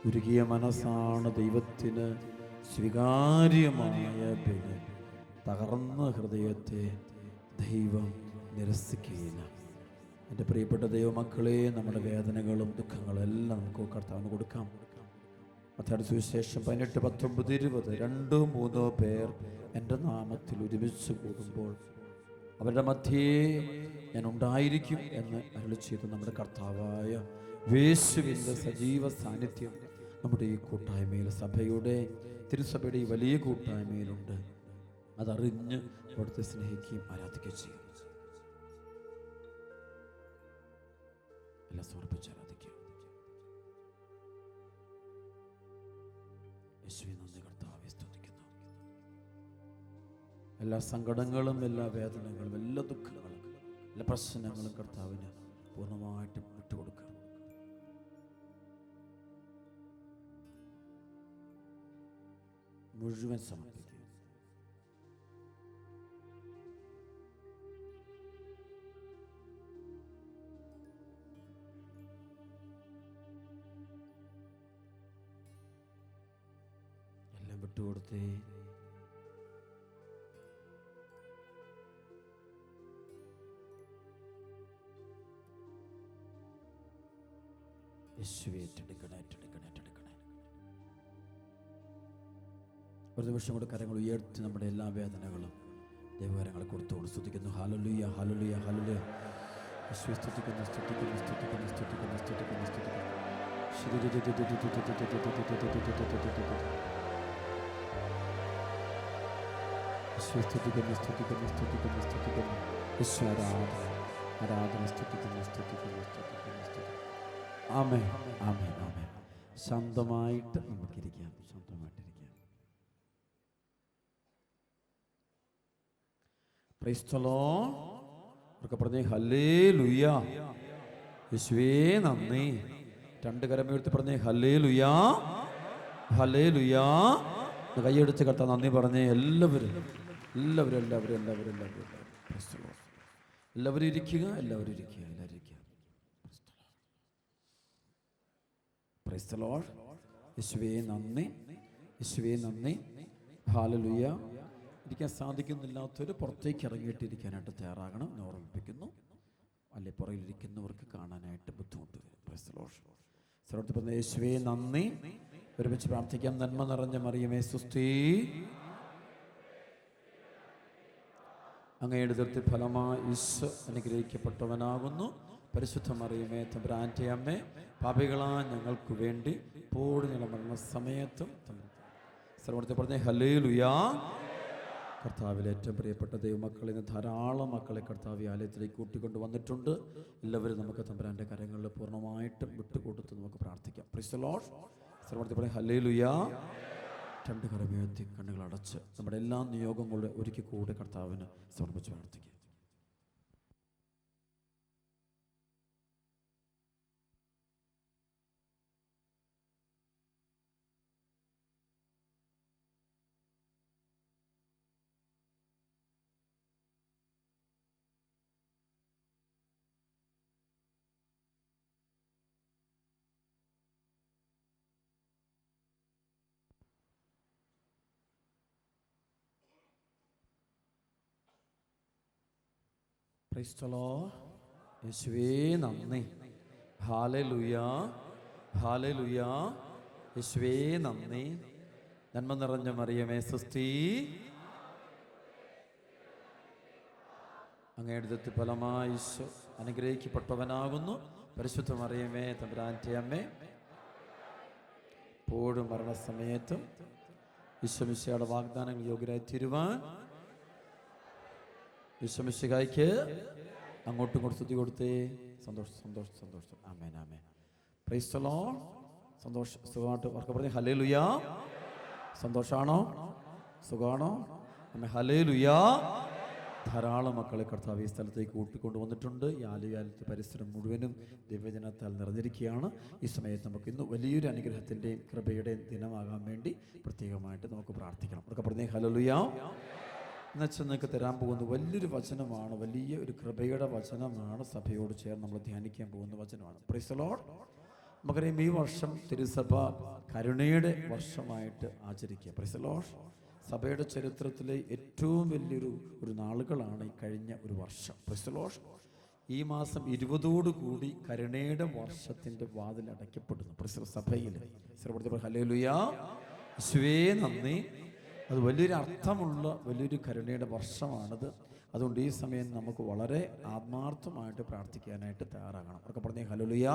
ഉരുകിയ മനസ്സാണ് ദൈവത്തിന് സ്വീകാര്യമായ ബലി. തകർന്ന ഹൃദയത്തെ ദൈവം നിരസിക്കുകയില്ല. എൻ്റെ പ്രിയപ്പെട്ട ദൈവമക്കളെ, നമ്മുടെ വേദനകളും ദുഃഖങ്ങളും എല്ലാം നമുക്ക് കർത്താവിന് കൊടുക്കാം. മത്തായിയുടെ സുവിശേഷം 18, 19, 20 2, 3 പേർ എൻ്റെ നാമത്തിൽ ഒരുമിച്ച് കൂടുമ്പോൾ അവരുടെ മധ്യേ ഞാൻ ഉണ്ടായിരിക്കും എന്ന് അരുളി ചെയ്ത നമ്മുടെ കർത്താവായ യേശുവിൻ്റെ സജീവ സാന്നിധ്യം നമ്മുടെ ഈ കൂട്ടായ്മയിൽ, സഭയുടെ തിരുസഭയുടെ ഈ വലിയ കൂട്ടായ്മയിലുണ്ട്. അതറിഞ്ഞ് അവിടുത്തെ സ്നേഹിക്കുകയും ആരാധിക്കുകയും ചെയ്യും. എല്ലാം സമർപ്പിച്ച് ആരാധിക്കുക. യേശുവേ നന്ദി, കർത്താവേ സ്തുതിക്കുന്നു. എല്ലാ സങ്കടങ്ങളും, എല്ലാ വേദനകളും, എല്ലാ ദുഃഖങ്ങളും, എല്ലാ പ്രശ്നങ്ങളും കർത്താവിന് പൂർണ്ണമായിട്ടും വിട്ടുകൊടുക്കുക. മുഴുവൻ സമർപ്പിക്കുക. എല്ലാം വിട്ടുകൊടുത്തേ. യേശുവേ ഏറ്റെടുക്കണേ, ഏറ്റെടുക്കണേ, ഏറ്റെടുക്കണേ. ഒരു നിമിഷം കൂടെ കരങ്ങൾ ഉയർത്തി നമ്മുടെ എല്ലാ വേദനകളും ദൈവകരങ്ങളെ കൊടുത്തോട് സ്തുതിക്കുന്നു. ഹല്ലേലൂയ, ഹല്ലേലൂയ, ഹല്ലേലൂയ. യേശുവേ സ്തുതിക്കുന്നു, സ്തുതിക്കുന്നു, സ്തുതിക്കുന്നു, സ്തുതിക്കുന്നു, സ്തുതിക്കുന്നു, സ്തുതിക്കുന്നു. യേശുവേ സ്തുതിക്കുന്നു, സ്തുതിക്കുന്നു, സ്തുതിക്കുന്നു, സ്തുതിക്കുന്നു. യേശു ആരാധന, ആരാധന, സ്തുതിക്കുന്നു, സ്തുതിക്കുന്നു, സ്തുതിക്കുന്നു, സ്തുതിക്കുന്നു. ആമേൻ, ആമേൻ, ആമേൻ. ശാന്തമായിട്ട് നമുക്കിരിക്കാം, ശാന്തമായിട്ടിരിക്കാം. Praise the Lord. അവർക്ക് പറഞ്ഞേ ഹല്ലേലൂയ. യേശുവേ നന്ദി. രണ്ട് കരമുയർത്തി പറഞ്ഞേ ഹല്ലേലൂയ, ഹല്ലേലൂയ. കൈയടിച്ച് കർത്താവ് നന്ദി പറഞ്ഞേ. എല്ലാവരും എല്ലാവരും എല്ലാവരും എല്ലാവരും എല്ലാവരും പ്രൈസ് ദി ലോർഡ്. എല്ലാവരും ഇരിക്കുക, എല്ലാവരും ഇരിക്കുക, എല്ലാവരും ഇരിക്കുക. Price the Lord. യേശുവേ നന്ദി, യേശുവേ നന്ദി. ഹല്ലേലൂയ. ഇരിക്കാൻ സാധിക്കുന്നില്ലാത്തവർ പുറത്തേക്ക് ഇറങ്ങിയിട്ടിരിക്കാനായിട്ട് തയ്യാറാകണം എന്ന് ഓർമ്മിപ്പിക്കുന്നു. അല്ലെ പുറകിലിരിക്കുന്നവർക്ക് കാണാനായിട്ട് ബുദ്ധിമുട്ട് വരും. Price the Lord. സർവ്വത്തിൽ പറഞ്ഞ യേശുവേ നന്ദി. ഒരുമിച്ച് പ്രാർത്ഥിക്കാം. നന്മ നിറഞ്ഞ മറിയമേ സുസ്തി, അങ്ങയുടെ ദൃഷ്ടി ഫലമായി ഈശോ അനുഗ്രഹിക്കപ്പെട്ടവനാകുന്നു. പരിശുദ്ധ മറിയമേ തമ്പുരാന്റെ അമ്മേ, പാപികളാ ഞങ്ങൾക്ക് വേണ്ടി ഇപ്പോഴും ഞങ്ങളുടെ മരണസമയത്തും സർവ്വത്തിൽ പറഞ്ഞ ഹല്ലേലൂയ. കർത്താവിലെ ഏറ്റവും പ്രിയപ്പെട്ട ദൈവമക്കളിൽ നിന്ന് ധാരാളം മക്കളെ കർത്താവ് ആലയത്തിലേക്ക് കൂട്ടിക്കൊണ്ട് വന്നിട്ടുണ്ട്. എല്ലാവരും നമുക്ക് തമ്പുരാന്റെ കരങ്ങളിൽ പൂർണ്ണമായിട്ടും വിട്ടുകൊടുത്ത് നമുക്ക് പ്രാർത്ഥിക്കാം. Price the Lord. സർവ്വത്തിൽ പറഞ്ഞ ഹല്ലേലൂയ. രണ്ട് കരമുയർത്തി കണ്ണുകൾ അടച്ച് നമ്മുടെ എല്ലാ നിയോഗങ്ങളും ഒരിക്കൽ കൂടെ കർത്താവിന് സമർപ്പിച്ച് പ്രാർത്ഥിക്കാം. Price the Lord. യേശുവേ നന്ദി. ഹല്ലേലൂയ, ഹല്ലേലൂയ. യേശുവേ നന്ദി. നന്മ നിറഞ്ഞ മറിയമേ സുസ്തി, അങ്ങയുടെ ദൃഷ്ടി ഫലമായി ഈശോ അനുഗ്രഹിക്കപ്പെട്ടവനാകുന്നു. പരിശുദ്ധ മറിയമേ തമ്പുരാന്റെ അമ്മേ, എപ്പോഴും മരണസമയത്തും ഈശോ മിശിഹായുടെ വാഗ്ദാനങ്ങൾ യോഗ്യരായി തീരുവാൻ ഈശോ മിശിഹായ്ക്ക് അങ്ങോട്ടും ഇങ്ങോട്ടും സ്തുതി കൊടുത്തേ. സന്തോഷം, സന്തോഷം, സന്തോഷം. ആമേൻ, ആമേൻ. Praise the Lord. സന്തോഷം. സുഖമായിട്ട് അവർക്ക് പറഞ്ഞേ ഹല്ലേലൂയ. സന്തോഷമാണോ? സുഖമാണോ? ആമേൻ, ഹല്ലേലൂയ. ധാരാളം മക്കളെ കർത്താവ് ഈ സ്ഥലത്തേക്ക് കൂട്ടിക്കൊണ്ട് വന്നിട്ടുണ്ട്. ഈ ആലയത്തെ പരിസരം മുഴുവനും ദിവ്യജനത്താൽ നിറഞ്ഞിരിക്കുകയാണ്. ഈ സമയത്ത് നമുക്ക് ഇന്ന് വലിയൊരു അനുഗ്രഹത്തിൻ്റെയും കൃപയുടെയും ദിനമാകാൻ വേണ്ടി പ്രത്യേകമായിട്ട് നമുക്ക് പ്രാർത്ഥിക്കണം. അവർക്ക് പറഞ്ഞേ ഹല്ലേലൂയ. എന്നുവെച്ചാൽ നിങ്ങൾക്ക് തരാൻ പോകുന്ന വലിയൊരു വചനമാണ്, വലിയ ഒരു കൃപയുടെ വചനമാണ്. സഭയോട് ചേർന്ന് നമ്മൾ ധ്യാനിക്കാൻ പോകുന്ന വചനമാണ്. Price the Lord. നമുക്കറിയാം ഈ വർഷം തിരുസഭ കരുണയുടെ വർഷമായിട്ട് ആചരിക്കുക. Price the Lord. സഭയുടെ ചരിത്രത്തിലെ ഏറ്റവും വലിയൊരു നാളുകളാണ് ഈ കഴിഞ്ഞ ഒരു വർഷം. Price the Lord. ഈ മാസം 20 കൂടി കരുണയുടെ വർഷത്തിൻ്റെ വാതിൽ അടയ്ക്കപ്പെടുന്നു. പ്രൈസ് സഭയിൽ ഹല്ലേലൂയ, യേശുവേ നന്ദി. അത് വലിയൊരു അർത്ഥമുള്ള വലിയൊരു കരുണയുടെ വർഷമാണിത്. അതുകൊണ്ട് ഈ സമയം നമുക്ക് വളരെ ആത്മാർത്ഥമായിട്ട് പ്രാർത്ഥിക്കാനായിട്ട് തയ്യാറാകണം. അവർക്ക് പറഞ്ഞേ ഹല്ലേലൂയ.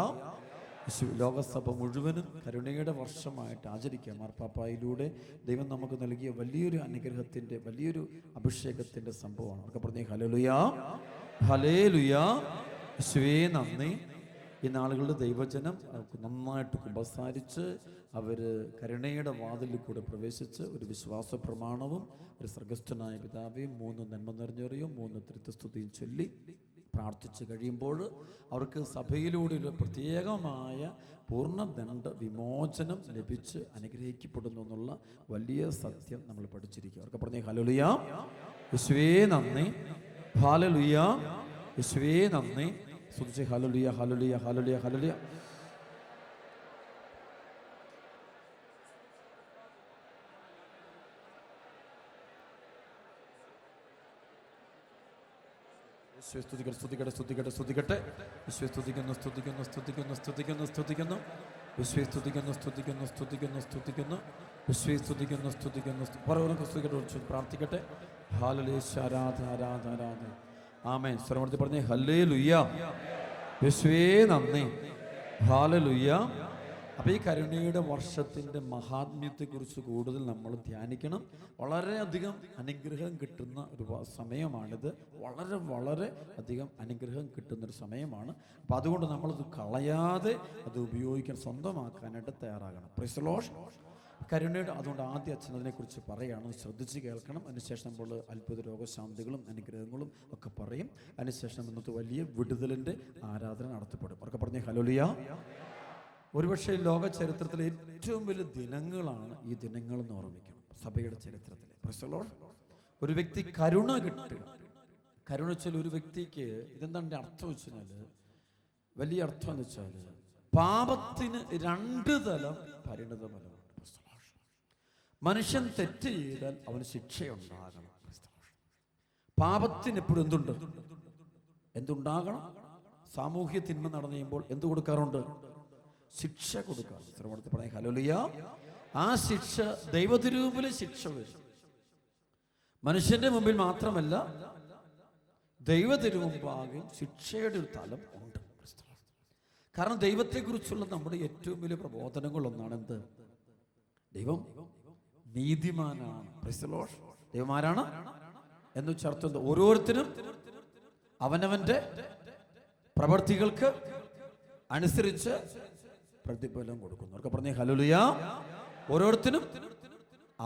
ലോകസഭ മുഴുവനും കരുണയുടെ വർഷമായിട്ട് ആചരിക്കുക. മാർപ്പാപ്പായിലൂടെ ദൈവം നമുക്ക് നൽകിയ വലിയൊരു അനുഗ്രഹത്തിൻ്റെ വലിയൊരു അഭിഷേകത്തിൻ്റെ സംഭവമാണ്. അവർക്ക് പറഞ്ഞേ ഹല്ലേലൂയ, ഹല്ലേലൂയ, യേശുവേ നന്ദി. ഈ നാളുകളുടെ ദൈവജനം നന്നായിട്ട് കുമ്പസാരിച്ച് അവർ കരുണയുടെ വാതിലിൽ കൂടെ പ്രവേശിച്ച് ഒരു വിശ്വാസ പ്രമാണവും ഒരു സ്വർഗ്ഗസ്ഥനായ പിതാവേയും 3 നന്മ നിറഞ്ഞറിയും 3 ത്രിത്വസ്തുതിയും ചൊല്ലി പ്രാർത്ഥിച്ച് കഴിയുമ്പോൾ അവർക്ക് സഭയിലൂടെ ഒരു പ്രത്യേകമായ പൂർണ്ണദണ്ഡ വിമോചനം ലഭിച്ച് അനുഗ്രഹിക്കപ്പെടുന്നു എന്നുള്ള വലിയ സത്യം നമ്മൾ പഠിച്ചിരിക്കുക. അവർക്ക് പറഞ്ഞേ ഹല്ലേലൂയ, യേശുവേ നന്ദി, ഹല്ലേലൂയ, യേശുവേ നന്ദി. സ്തുതിച്ച് ഹല്ലേലൂയ, ഹല്ലേലൂയ, ഹല്ലേലൂയ, ഹല്ലേലൂയ. സ്തുതിക്കട്ടെ, സ്തുതിക്കട്ടെ, സ്തുതിക്കട്ടെ, സ്തുതിക്കട്ടെ. യേശുവേ സ്തുതിക്കുന്നു, സ്തുതിക്കുന്നു, സ്തുതിക്കുന്നു, സ്തുതിക്കുന്നു, സ്തുതിക്കുന്നു. യേശുവേ സ്തുതിക്കുന്നു, സ്തുതിക്കുന്നു, സ്തുതിക്കുന്നു, സ്തുതിക്കുന്നു. യേശുവേ സ്തുതിക്കുന്നു, സ്തുതിക്കുന്നു. പറവർക്ക് സ്തുതിക്കട്ടെ, പ്രാർത്ഥിക്കട്ടെ. ഹല്ലേലൂയ, ആരാധന, ആരാധന, ആരാധന. ആമേൻ. സ്വരമെടുത്ത് പറഞ്ഞേ ഹല്ലേലൂയ, യേശുവേ നന്ദി, ഹല്ലേലൂയ. അപ്പോൾ ഈ കരുണയുടെ വർഷത്തിൻ്റെ മഹാത്മ്യത്തെക്കുറിച്ച് കൂടുതൽ നമ്മൾ ധ്യാനിക്കണം. വളരെയധികം അനുഗ്രഹം കിട്ടുന്ന ഒരു സമയമാണിത്. വളരെ വളരെ അധികം അനുഗ്രഹം കിട്ടുന്നൊരു സമയമാണ്. അപ്പോൾ അതുകൊണ്ട് നമ്മളത് കളയാതെ അത് ഉപയോഗിക്കാൻ, സ്വന്തമാക്കാനായിട്ട് തയ്യാറാകണം. Price the Lord. കരുണയുടെ അതുകൊണ്ട് ആദ്യം അച്ഛൻ അതിനെക്കുറിച്ച് പറയുകയാണ്, ശ്രദ്ധിച്ച് കേൾക്കണം. അതിനുശേഷം നമ്മൾ അത്ഭുത രോഗശാന്തികളും അനുഗ്രഹങ്ങളും ഒക്കെ പറയും. അതിനുശേഷം ഇന്നത്തെ വലിയ വിടുതലിൻ്റെ ആരാധന നടത്തപ്പെടും. അവർക്ക് പറഞ്ഞേ ഹല്ലേലൂയ. ഒരുപക്ഷെ ലോക ചരിത്രത്തിലെ ഏറ്റവും വലിയ ദിനങ്ങളാണ് ഈ ദിനങ്ങളെന്ന് ഓർമ്മിക്കണം. സഭയുടെ ചരിത്രത്തിൽ പ്രൈസ് ദി ലോർഡ്. ഒരു വ്യക്തി കരുണ കിട്ടുക. കരുണ വെച്ചാൽ ഒരു വ്യക്തിക്ക് ഇതെന്താണ് അർത്ഥം വെച്ചാൽ, വലിയ അർത്ഥം എന്ന് വെച്ചാൽ പാപത്തിന് 2 തലം പരിണതഫലമുണ്ട്. മനുഷ്യൻ തെറ്റ് ചെയ്താൽ അവന് ശിക്ഷയുണ്ടാകണം. പാപത്തിന് എപ്പോഴും എന്തുണ്ടാകണം? സാമൂഹ്യ തിന്മ നടന്നു കഴിയുമ്പോൾ എന്ത് കൊടുക്കാറുണ്ട്? ശിക്ഷ കൊടുക്കാറ്. ശ്രമത്തിൽ പറയാം ഹല്ലേലൂയ. ആ ശിക്ഷ ദൈവത്തിരുമുമ്പിൽ ശിക്ഷ വരും. മനുഷ്യന്റെ മുമ്പിൽ മാത്രമല്ല, ദൈവത്തിരുമുമ്പാകെ ശിക്ഷയുടെ ഒരു തലം ഉണ്ട്. കാരണം ദൈവത്തെക്കുറിച്ചുള്ള നമ്മുടെ ഏറ്റവും വലിയ പ്രബോധനങ്ങളൊന്നാണ് എന്ത്? ദൈവം നീതിമാനാണ്. Price the Lord. ദൈവം ആരാണ് എന്ന് ചേർത്ത് ഓരോരുത്തരും അവനവന്റെ പ്രവർത്തികൾക്ക് അനുസരിച്ച് പ്രതിഫലം കൊടുക്കുന്നു. അവർക്ക് പറഞ്ഞേ ഹല്ലേലൂയ. ഓരോരുത്തരും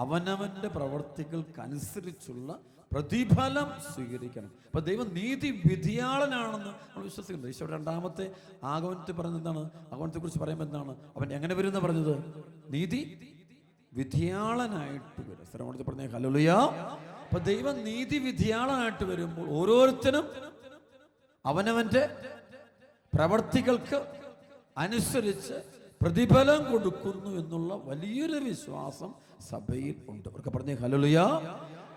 അവനവന്റെ പ്രവർത്തികൾക്കനുസരിച്ചുള്ള പ്രതിഫലം സ്വീകരിക്കണം. അപ്പൊ ദൈവം നീതി വിധിയാളനാണെന്ന് നമ്മൾ വിശ്വസിക്കുന്നത്. ഈശോ 2ാമത്തെ ആഗമനത്തിൽ പറഞ്ഞത് എന്താണ്? ആഗമനത്തെ കുറിച്ച് പറയുമ്പോൾ എന്താണ്? അവൻ എങ്ങനെ വരുന്ന പറഞ്ഞത്? നീതി വിധിയാളനായിട്ട് വരും. സ്ഥലം പറഞ്ഞേ ഹല്ലേലൂയ. അപ്പൊ ദൈവം നീതി വിധിയാളനായിട്ട് വരുമ്പോൾ ഓരോരുത്തരും അവനവന്റെ പ്രവർത്തികൾക്ക് അനുസരിച്ച് പ്രതിഫലം കൊടുക്കുന്നു എന്നുള്ള വലിയൊരു വിശ്വാസം സഭയിൽ ഉണ്ട്. അവർക്ക് പറഞ്ഞേ ഹല്ലേലൂയ.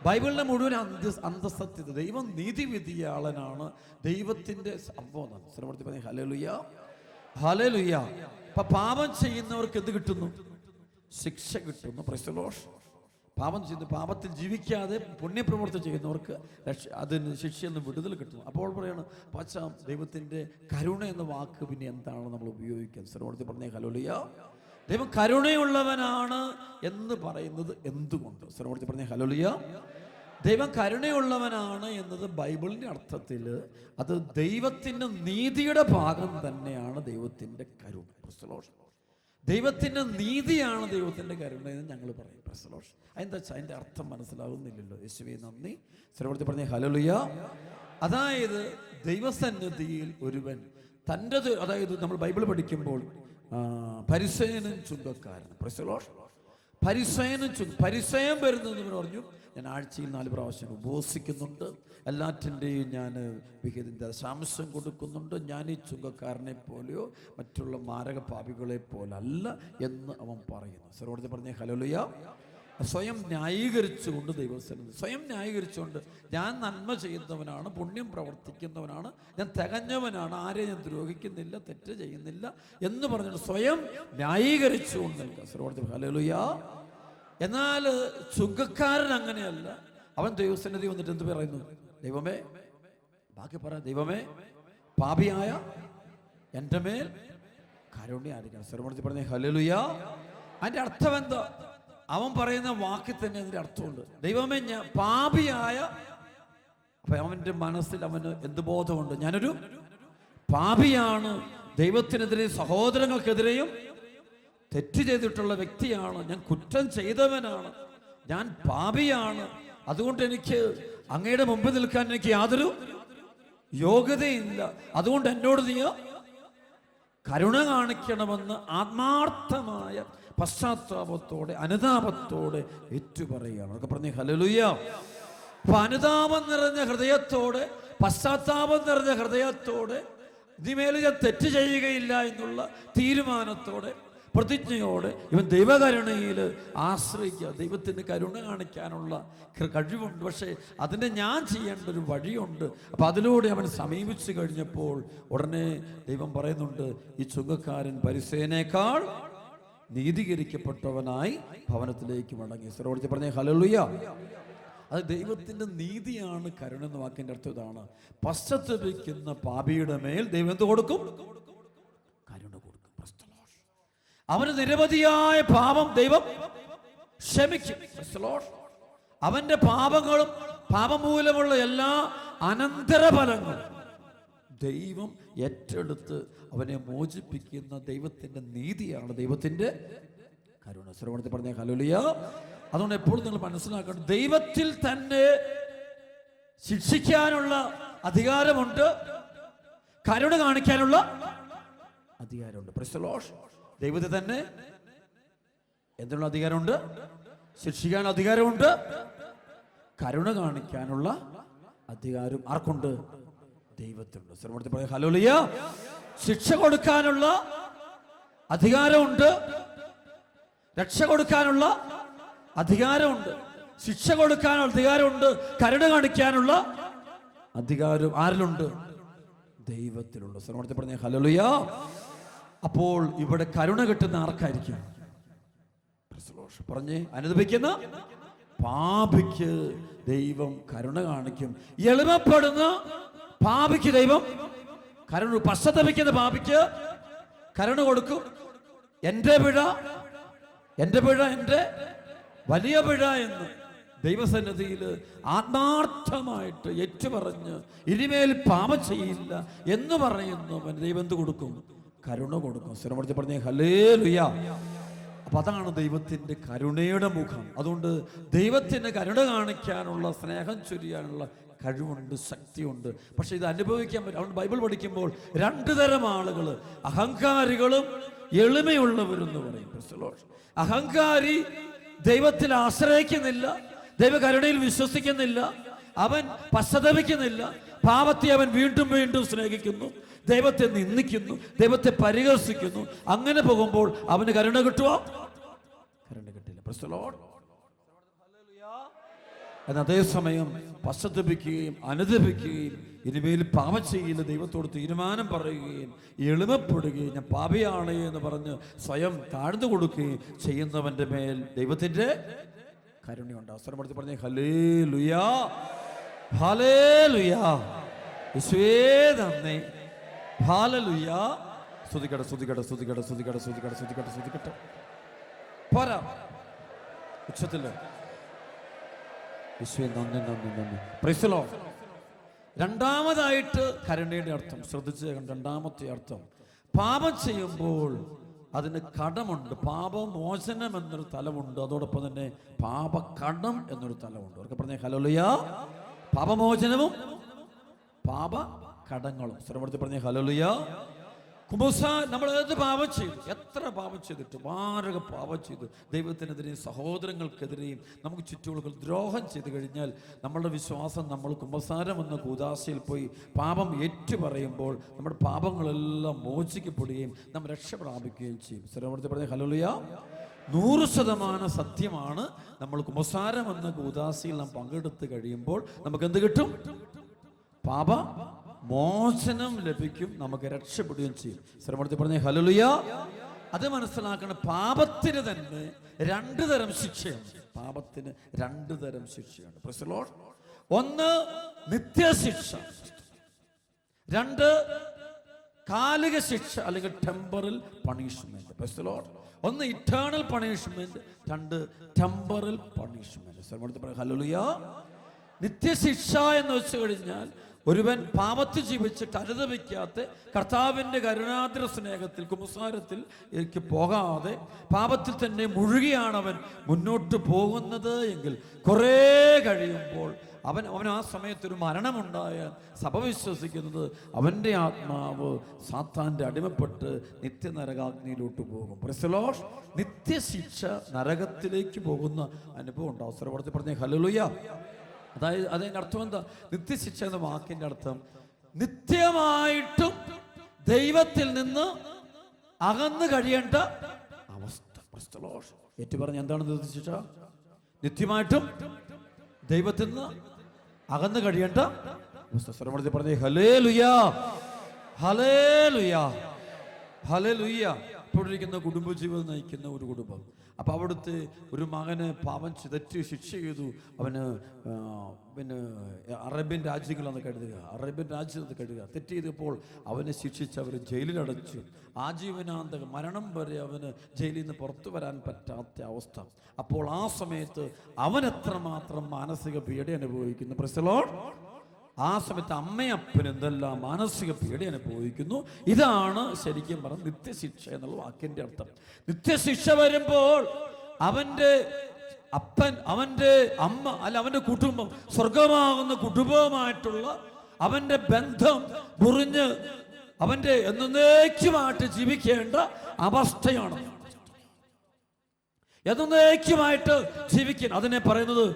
ബൈബിളിലെ മുഴുവൻ അന്തസത്യത ദൈവം നീതിവിധിയാളനാണ്. ദൈവത്തിന്റെ സംഭവം. ശ്രമത്തിൽ പറഞ്ഞേ ഹല്ലേലൂയ, ഹല്ലേലൂയ. അപ്പൊ പാപം ചെയ്യുന്നവർക്ക് എന്ത് കിട്ടുന്നു? ശിക്ഷ കിട്ടുന്നു. Price the Lord. പാപം ചെയ്ത് പാപത്തിൽ ജീവിക്കാതെ പുണ്യപ്രവൃത്തി ചെയ്യുന്നവർക്ക് അതിന് ശിക്ഷയിൽ നിന്ന് വിടുതൽ കിട്ടുന്നു. അപ്പോൾ പറയാണ് പച്ച ദൈവത്തിൻ്റെ കരുണ എന്ന വാക്ക് പിന്നെ എന്താണ് നമ്മൾ ഉപയോഗിക്കാൻ? സർവ്വത്തിൽ പറഞ്ഞേ ഹല്ലേലൂയ. ദൈവം കരുണയുള്ളവനാണ് എന്ന് പറയുന്നത് എന്തുകൊണ്ട്? സർവ്വത്തിൽ പറഞ്ഞേ ഹല്ലേലൂയ. ദൈവം കരുണയുള്ളവനാണ് എന്നത് ബൈബിളിൻ്റെ അർത്ഥത്തിൽ അത് ദൈവത്തിൻ്റെ നീതിയുടെ ഭാഗം തന്നെയാണ്. ദൈവത്തിൻ്റെ കരുണ, പ്രൈസ് ദി ലോർഡ്. ദൈവത്തിൻ്റെ നീതിയാണ് ദൈവത്തിൻ്റെ കരുണ എന്ന് ഞങ്ങൾ പറയും. Price the Lord. അതെന്താ വെച്ചാൽ അതിൻ്റെ അർത്ഥം മനസ്സിലാകുന്നില്ലല്ലോ. യേശുവേ നന്ദി. ശ്രവണത്തിൽ പറഞ്ഞ ഹല്ലേലൂയ. അതായത് ദൈവസന്നിധിയിൽ ഒരുവൻ തൻ്റെ, അതായത് നമ്മൾ ബൈബിൾ പഠിക്കുമ്പോൾ പരിസേയനും ചുങ്കക്കാരനും, പ്രൈസ് ദി ലോർഡ്, പരിസയം വരുന്നതെന്ന് പറഞ്ഞു. ഞാൻ ആഴ്ചയിൽ 4 പ്രാവശ്യം ഉപവസിക്കുന്നുണ്ട്, എല്ലാറ്റിൻ്റെയും ഞാൻ ദശാംശം കൊടുക്കുന്നുണ്ട്. ഞാൻ ഈ ചുങ്കക്കാരനെ പോലെയോ മറ്റുള്ള മാരക പാപികളെ പോലല്ല എന്ന് അവൻ പറയുന്നു. സരോടത്തെ പറഞ്ഞേ ഹല്ലേലൂയ. സ്വയം ന്യായീകരിച്ചുകൊണ്ട് ദൈവസന്നിധി സ്വയം ന്യായീകരിച്ചുകൊണ്ട് ഞാൻ നന്മ ചെയ്യുന്നവനാണ്, പുണ്യം പ്രവർത്തിക്കുന്നവനാണ്, ഞാൻ തികഞ്ഞവനാണ്, ആരെയും ഞാൻ ദ്രോഹിക്കുന്നില്ല, തെറ്റ് ചെയ്യുന്നില്ല എന്ന് പറഞ്ഞിട്ട് സ്വയം ന്യായീകരിച്ചുകൊണ്ട് നിൽക്കുക. സരോടത്തെ ഹല്ലേലൂയ. എന്നാൽ ചുങ്കക്കാരൻ അങ്ങനെയല്ല. അവൻ ദൈവസന്നിധി വന്നിട്ട് എന്ത് പറയുന്നു? ദൈവമേ, ബാക്കി പറ, ദൈവമേ പാപിയായ എൻ്റെ മേൽ കാരുണ്യമായിരിക്കണം. സ്വരമൂർത്തി പറഞ്ഞേ ഹല്ലേലൂയ. അതിൻ്റെ അർത്ഥം എന്താ? അവൻ പറയുന്ന വാക്കിൽ തന്നെ അതിൻ്റെ അർത്ഥമുണ്ട്. ദൈവമേ, ഞാൻ പാപിയായ, അപ്പൊ അവൻ്റെ മനസ്സിൽ അവന് എന്ത് ബോധമുണ്ട്? ഞാനൊരു പാപിയാണ്, ദൈവത്തിനെതിരെയും സഹോദരങ്ങൾക്കെതിരെയും തെറ്റ് ചെയ്തിട്ടുള്ള വ്യക്തിയാണ്, ഞാൻ കുറ്റം ചെയ്തവനാണ്, ഞാൻ പാപിയാണ്, അതുകൊണ്ട് എനിക്ക് അങ്ങയുടെ മുമ്പിൽ നിൽക്കാൻ എനിക്ക് യാതൊരു യോഗ്യതയില്ല, അതുകൊണ്ട് എന്നോട് നീ കരുണ കാണിക്കണമെന്ന് ആത്മാർത്ഥമായ പശ്ചാത്താപത്തോടെ അനുതാപത്തോടെ ഏറ്റുപറയുകയാണ്. അതൊക്കെ പറഞ്ഞേ ഹല്ലേലൂയ. അപ്പൊ അനുതാപം നിറഞ്ഞ ഹൃദയത്തോടെ, പശ്ചാത്താപം നിറഞ്ഞ ഹൃദയത്തോടെ, ഇതിമേൽ ഞാൻ തെറ്റ് ചെയ്യുകയില്ല എന്നുള്ള തീരുമാനത്തോടെ, പ്രതിജ്ഞയോടെ ഇവൻ ദൈവകരുണയിൽ ആശ്രയിക്കുക. ദൈവത്തിന് കരുണ കാണിക്കാനുള്ള കഴിവുണ്ട്, പക്ഷേ അതിനെ ഞാൻ ചെയ്യേണ്ട ഒരു വഴിയുണ്ട്. അപ്പം അതിലൂടെ അവൻ സമീപിച്ചു കഴിഞ്ഞപ്പോൾ ഉടനെ ദൈവം പറയുന്നുണ്ട്, ഈ ചുങ്കക്കാരൻ പരിസേനേക്കാൾ നീതീകരിക്കപ്പെട്ടവനായി ഭവനത്തിലേക്ക് മടങ്ങി. സരോടത്തി പറഞ്ഞേ ഹല്ലേലൂയ. അത് ദൈവത്തിൻ്റെ നീതിയാണ് കരുണ എന്ന വാക്കിൻ്റെ അർത്ഥം ഇതാണ്. പശ്ചാത്തപിക്കുന്ന പാപിയുടെ മേൽ ദൈവം എന്ത് കൊടുക്കും? കരുണ കൊടുക്കും. അവന് നിരവധിയായ പാപം ദൈവം ക്ഷമിക്കും. അവന്റെ പാപങ്ങളും പാപം മൂലമുള്ള എല്ലാ അനന്തരഫലങ്ങളും ദൈവം ഏറ്റെടുത്ത് അവനെ മോചിപ്പിക്കുന്ന ദൈവത്തിന്റെ നീതിയാണ്, ദൈവത്തിന്റെ കരുണ. ശ്രവണത്തിൽ പറഞ്ഞ ഹല്ലേലൂയ. അതുകൊണ്ട് എപ്പോഴും നിങ്ങൾ മനസ്സിലാക്കണം, ദൈവത്തിൽ തന്നെ ശിക്ഷിക്കാനുള്ള അധികാരമുണ്ട്, കരുണ കാണിക്കാനുള്ള അധികാരമുണ്ട്. Price the Lord. ദൈവത്തിൽ തന്നെ എന്തിനുള്ള അധികാരമുണ്ട്? ശിക്ഷിക്കാനുള്ള അധികാരമുണ്ട്, കരുണ കാണിക്കാനുള്ള അധികാരം ആർക്കുണ്ട്? ദൈവത്തിനുണ്ട്. ശ്രമത്തിൽ പറയാം ഹല്ലേലൂയ. ശിക്ഷ കൊടുക്കാനുള്ള അധികാരമുണ്ട്, രക്ഷ കൊടുക്കാനുള്ള അധികാരമുണ്ട്. ശിക്ഷ കൊടുക്കാനുള്ള അധികാരമുണ്ട്, കരുണ കാണിക്കാനുള്ള അധികാരം ആരിലുണ്ട്? ദൈവത്തിലുണ്ട്. ശ്രമത്തിൽ പറഞ്ഞ ഹല്ലേലൂയ. അപ്പോൾ ഇവിടെ കരുണ കിട്ടുന്ന ആർക്കായിരിക്കും? പറഞ്ഞേ, അനുദപിക്കുന്ന പാപിക്ക് ദൈവം കരുണ കാണിക്കും. എളിമപ്പെടുന്ന പാപിക്ക് ദൈവം കരുണ, പശ്ചാത്തപിക്കുന്ന പാപിക്ക് കരുണ കൊടുക്കും. എൻ്റെ പിഴ എൻ്റെ വലിയ പിഴ എന്ന് ദൈവസന്നിധിയിൽ ആത്മാർത്ഥമായിട്ട് ഏറ്റുപറഞ്ഞ് ഇനിമേൽ പാപം ചെയ്യില്ല എന്ന് പറയുന്നവൻ ദൈവം എന്ത് കൊടുക്കും? കരുണ കൊടുക്കും. സ്വരമടിച്ച് പറഞ്ഞേ ഹല്ലേലൂയ. അപ്പൊ അതാണ് ദൈവത്തിന്റെ കരുണയുടെ മുഖം. അതുകൊണ്ട് ദൈവത്തിന് കരുണ കാണിക്കാനുള്ള, സ്നേഹം ചൊരിയാനുള്ള കഴിവുണ്ട്, ശക്തിയുണ്ട്. പക്ഷെ ഇത് അനുഭവിക്കാൻ പറ്റും. അതുകൊണ്ട് ബൈബിൾ പഠിക്കുമ്പോൾ 2 തരം ആളുകൾ, അഹങ്കാരികളും എളിമയുള്ളവരും എന്ന് പറയും. അഹങ്കാരി ദൈവത്തിൽ ആശ്രയിക്കുന്നില്ല, ദൈവകരുണയിൽ വിശ്വസിക്കുന്നില്ല, അവൻ പശ്ചാത്തപിക്കുന്നില്ല, പാപത്തെ അവൻ വീണ്ടും വീണ്ടും സ്നേഹിക്കുന്നു, ദൈവത്തെ നിന്ദിക്കുന്നു, ദൈവത്തെ പരിഹസിക്കുന്നു. അങ്ങനെ പോകുമ്പോൾ അവന് കരുണ കിട്ടുമോ? കരുണ കിട്ടില്ല. എന്നാൽ അതേസമയം പശ്ചാത്തപിക്കുകയും അനുദപിക്കുകയും ഇനിമേൽ പാപം ചെയ്യില്ല ദൈവത്തോട് തീരുമാനം പറയുകയും എളിമപ്പെടുകയും ഞാൻ പാപിയാണ് എന്ന് പറഞ്ഞ് സ്വയം താഴ്ന്നു കൊടുക്കുകയും ചെയ്യുന്നവന്റെ മേൽ ദൈവത്തിന്റെ കരുണയുണ്ട്. അവസരപ്പെടുത്തി പറഞ്ഞേ ഹല്ലേലൂയ, ഹല്ലേലൂയ, യേശുവേ നന്ദി, ഹല്ലേലൂയ. സ്തുതിക്കട്ടെ, സ്തുതിക്കട്ടെ, സ്തുതിക്കട്ടെ, സ്തുതിക്കട്ടെ, സ്തുതിക്കട്ടെ, സ്തുതിക്കട്ടെ, സ്തുതിക്കട്ടെ. പോരാ, ഉച്ചത്തില് യേശുവേ നന്ദി, നന്ദി, നന്ദി. Price the Lord. രണ്ടാമതായിട്ട് കരുണയുടെ അർത്ഥം ശ്രദ്ധിച്ച്, രണ്ടാമത്തെ അർത്ഥം, പാപം ചെയ്യുമ്പോൾ അതിന് കടമുണ്ട്. പാപമോചനം എന്നൊരു തലമുണ്ട്, അതോടൊപ്പം തന്നെ പാപകടം എന്നൊരു തലമുണ്ട്. അവർക്ക് പറഞ്ഞേ ഹല്ലേലൂയ. പാപമോചനവും പാപകടങ്ങളും. സ്വരപ്പെടുത്തി പറഞ്ഞേ ഹല്ലേലൂയ. നമ്മൾ ഏത് പാപം ചെയ്തു, എത്ര പാപം ചെയ്തിട്ട്, മാരക പാപം ചെയ്തു, ദൈവത്തിനെതിരെയും സഹോദരങ്ങൾക്കെതിരെയും നമുക്ക് ചുറ്റുമുള്ള ദ്രോഹം ചെയ്തു കഴിഞ്ഞാൽ നമ്മളുടെ വിശ്വാസം, നമ്മൾ കുമ്പസാരം എന്ന കൂദാശയിൽ പോയി പാപം ഏറ്റുപറയുമ്പോൾ നമ്മുടെ പാപങ്ങളെല്ലാം മോചിക്കപ്പെടുകയും നമ്മൾ രക്ഷ പ്രാപിക്കുകയും ചെയ്യും. സ്ഥിരപ്പെടുത്തി പറഞ്ഞ ഹല്ലേലൂയ. 100% സത്യമാണ്. നമ്മൾ കുമ്പസാരം എന്ന കൂദാശയിൽ നാം പങ്കെടുത്ത് കഴിയുമ്പോൾ നമുക്ക് എന്ത് കിട്ടും? പാപ മോചനം ലഭിക്കും, നമുക്ക് രക്ഷപ്പെടുകയും ചെയ്യും. ശ്രമത്തിൽ പറഞ്ഞ ഹല്ലേലൂയ. അത് മനസ്സിലാക്കണം. പാപത്തിന് തന്നെ 2 തരം ശിക്ഷയുണ്ട്. പാപത്തിന് 2 തരം ശിക്ഷയുണ്ട്. Price the Lord. ഒന്ന് നിത്യശിക്ഷ, 2 കാലിക ശിക്ഷ അല്ലെങ്കിൽ temporal punishment. Price the Lord. ഒന്ന് ഇറ്റേണൽ പണിഷ്മെന്റ്, 2 ടെമ്പറൽ പണിഷ്മെന്റ്. ശ്രമത്തിൽ പറഞ്ഞ ഹല്ലേലൂയ. നിത്യശിക്ഷ എന്ന് വെച്ച് കഴിഞ്ഞാൽ ഒരുവൻ പാപത്തിൽ ജീവിച്ചിട്ട് അനുദപിക്കാത്ത കർത്താവിൻ്റെ കരുണാദ്ര സ്നേഹത്തിൽ കുമ്പസാരത്തിൽ പോകാതെ പാപത്തിൽ തന്നെ മുഴുകിയാണ് അവൻ മുന്നോട്ട് പോകുന്നത് എങ്കിൽ കുറേ കഴിയുമ്പോൾ അവൻ ആ സമയത്തൊരു മരണമുണ്ടായാൽ സഭ വിശ്വസിക്കുന്നത് അവൻ്റെ ആത്മാവ് സാത്താൻ്റെ അടിമപ്പെട്ട് നിത്യനരകാഗ്നിയിലോട്ട് പോകും. Price the Lord. നിത്യശിക്ഷ, നരകത്തിലേക്ക് പോകുന്ന അനുഭവം ഉണ്ടാവും. അവസരപ്പെടുത്തി പറഞ്ഞ ഹല്ലേലൂയ. അതായത് അതിൻ്റെ അർത്ഥം എന്താ? നിത്യശിക്ഷ എന്ന വാക്കിന്റെ അർത്ഥം നിത്യമായിട്ടും ദൈവത്തിൽ നിന്ന് അകന്നു കഴിയേണ്ട അവസ്ഥ. ഏറ്റു പറഞ്ഞ എന്താണ് നിത്യശിക്ഷ? നിത്യമായിട്ടും ദൈവത്തിൽ നിന്ന് അകന്നു കഴിയേണ്ട അവസ്ഥ. സ്വരമെടുത്ത് പറഞ്ഞേ ഹല്ലേലൂയ, ഹല്ലേലൂയ, ഹല്ലേലൂയ. ഇപ്പോൾ ഇരിക്കുന്ന കുടുംബജീവിതം നയിക്കുന്ന ഒരു കുടുംബം, അപ്പോൾ അവിടുത്തെ ഒരു മകന് പാപം തെറ്റ് ശിക്ഷ ചെയ്തു. അവന് പിന്നെ അറേബ്യൻ രാജ്യങ്ങളെന്ന് കരുതുക, തെറ്റ് ചെയ്തപ്പോൾ അവനെ ശിക്ഷിച്ച് അവർ ജയിലിലടച്ചു. ആജീവനാന്ത മരണം വരെ അവന് ജയിലിൽ നിന്ന് പുറത്തു വരാൻ പറ്റാത്ത അവസ്ഥ. അപ്പോൾ ആ സമയത്ത് അവൻ എത്രമാത്രം മാനസിക പീഡ അനുഭവിക്കുന്നു. Price the Lord. ആ സമയത്ത് അമ്മയപ്പന് എന്തെല്ലാം മാനസിക പീഡ അനുഭവിക്കുന്നു. ഇതാണ് ശരിക്കും പറഞ്ഞ നിത്യശിക്ഷ എന്നുള്ള വാക്കിന്റെ അർത്ഥം. നിത്യശിക്ഷ വരുമ്പോൾ അവന്റെ അപ്പൻ, അവന്റെ അമ്മ, അല്ല അവന്റെ കുടുംബം, സ്വർഗമാകുന്ന കുടുംബവുമായിട്ടുള്ള അവന്റെ ബന്ധം മുറിഞ്ഞ് അവന്റെ എന്നേക്കുമായിട്ട് ജീവിക്കേണ്ട അവസ്ഥയാണ്. എന്നേക്കുമായിട്ട് ജീവിക്കാൻ അതിനെ പറയുന്നത്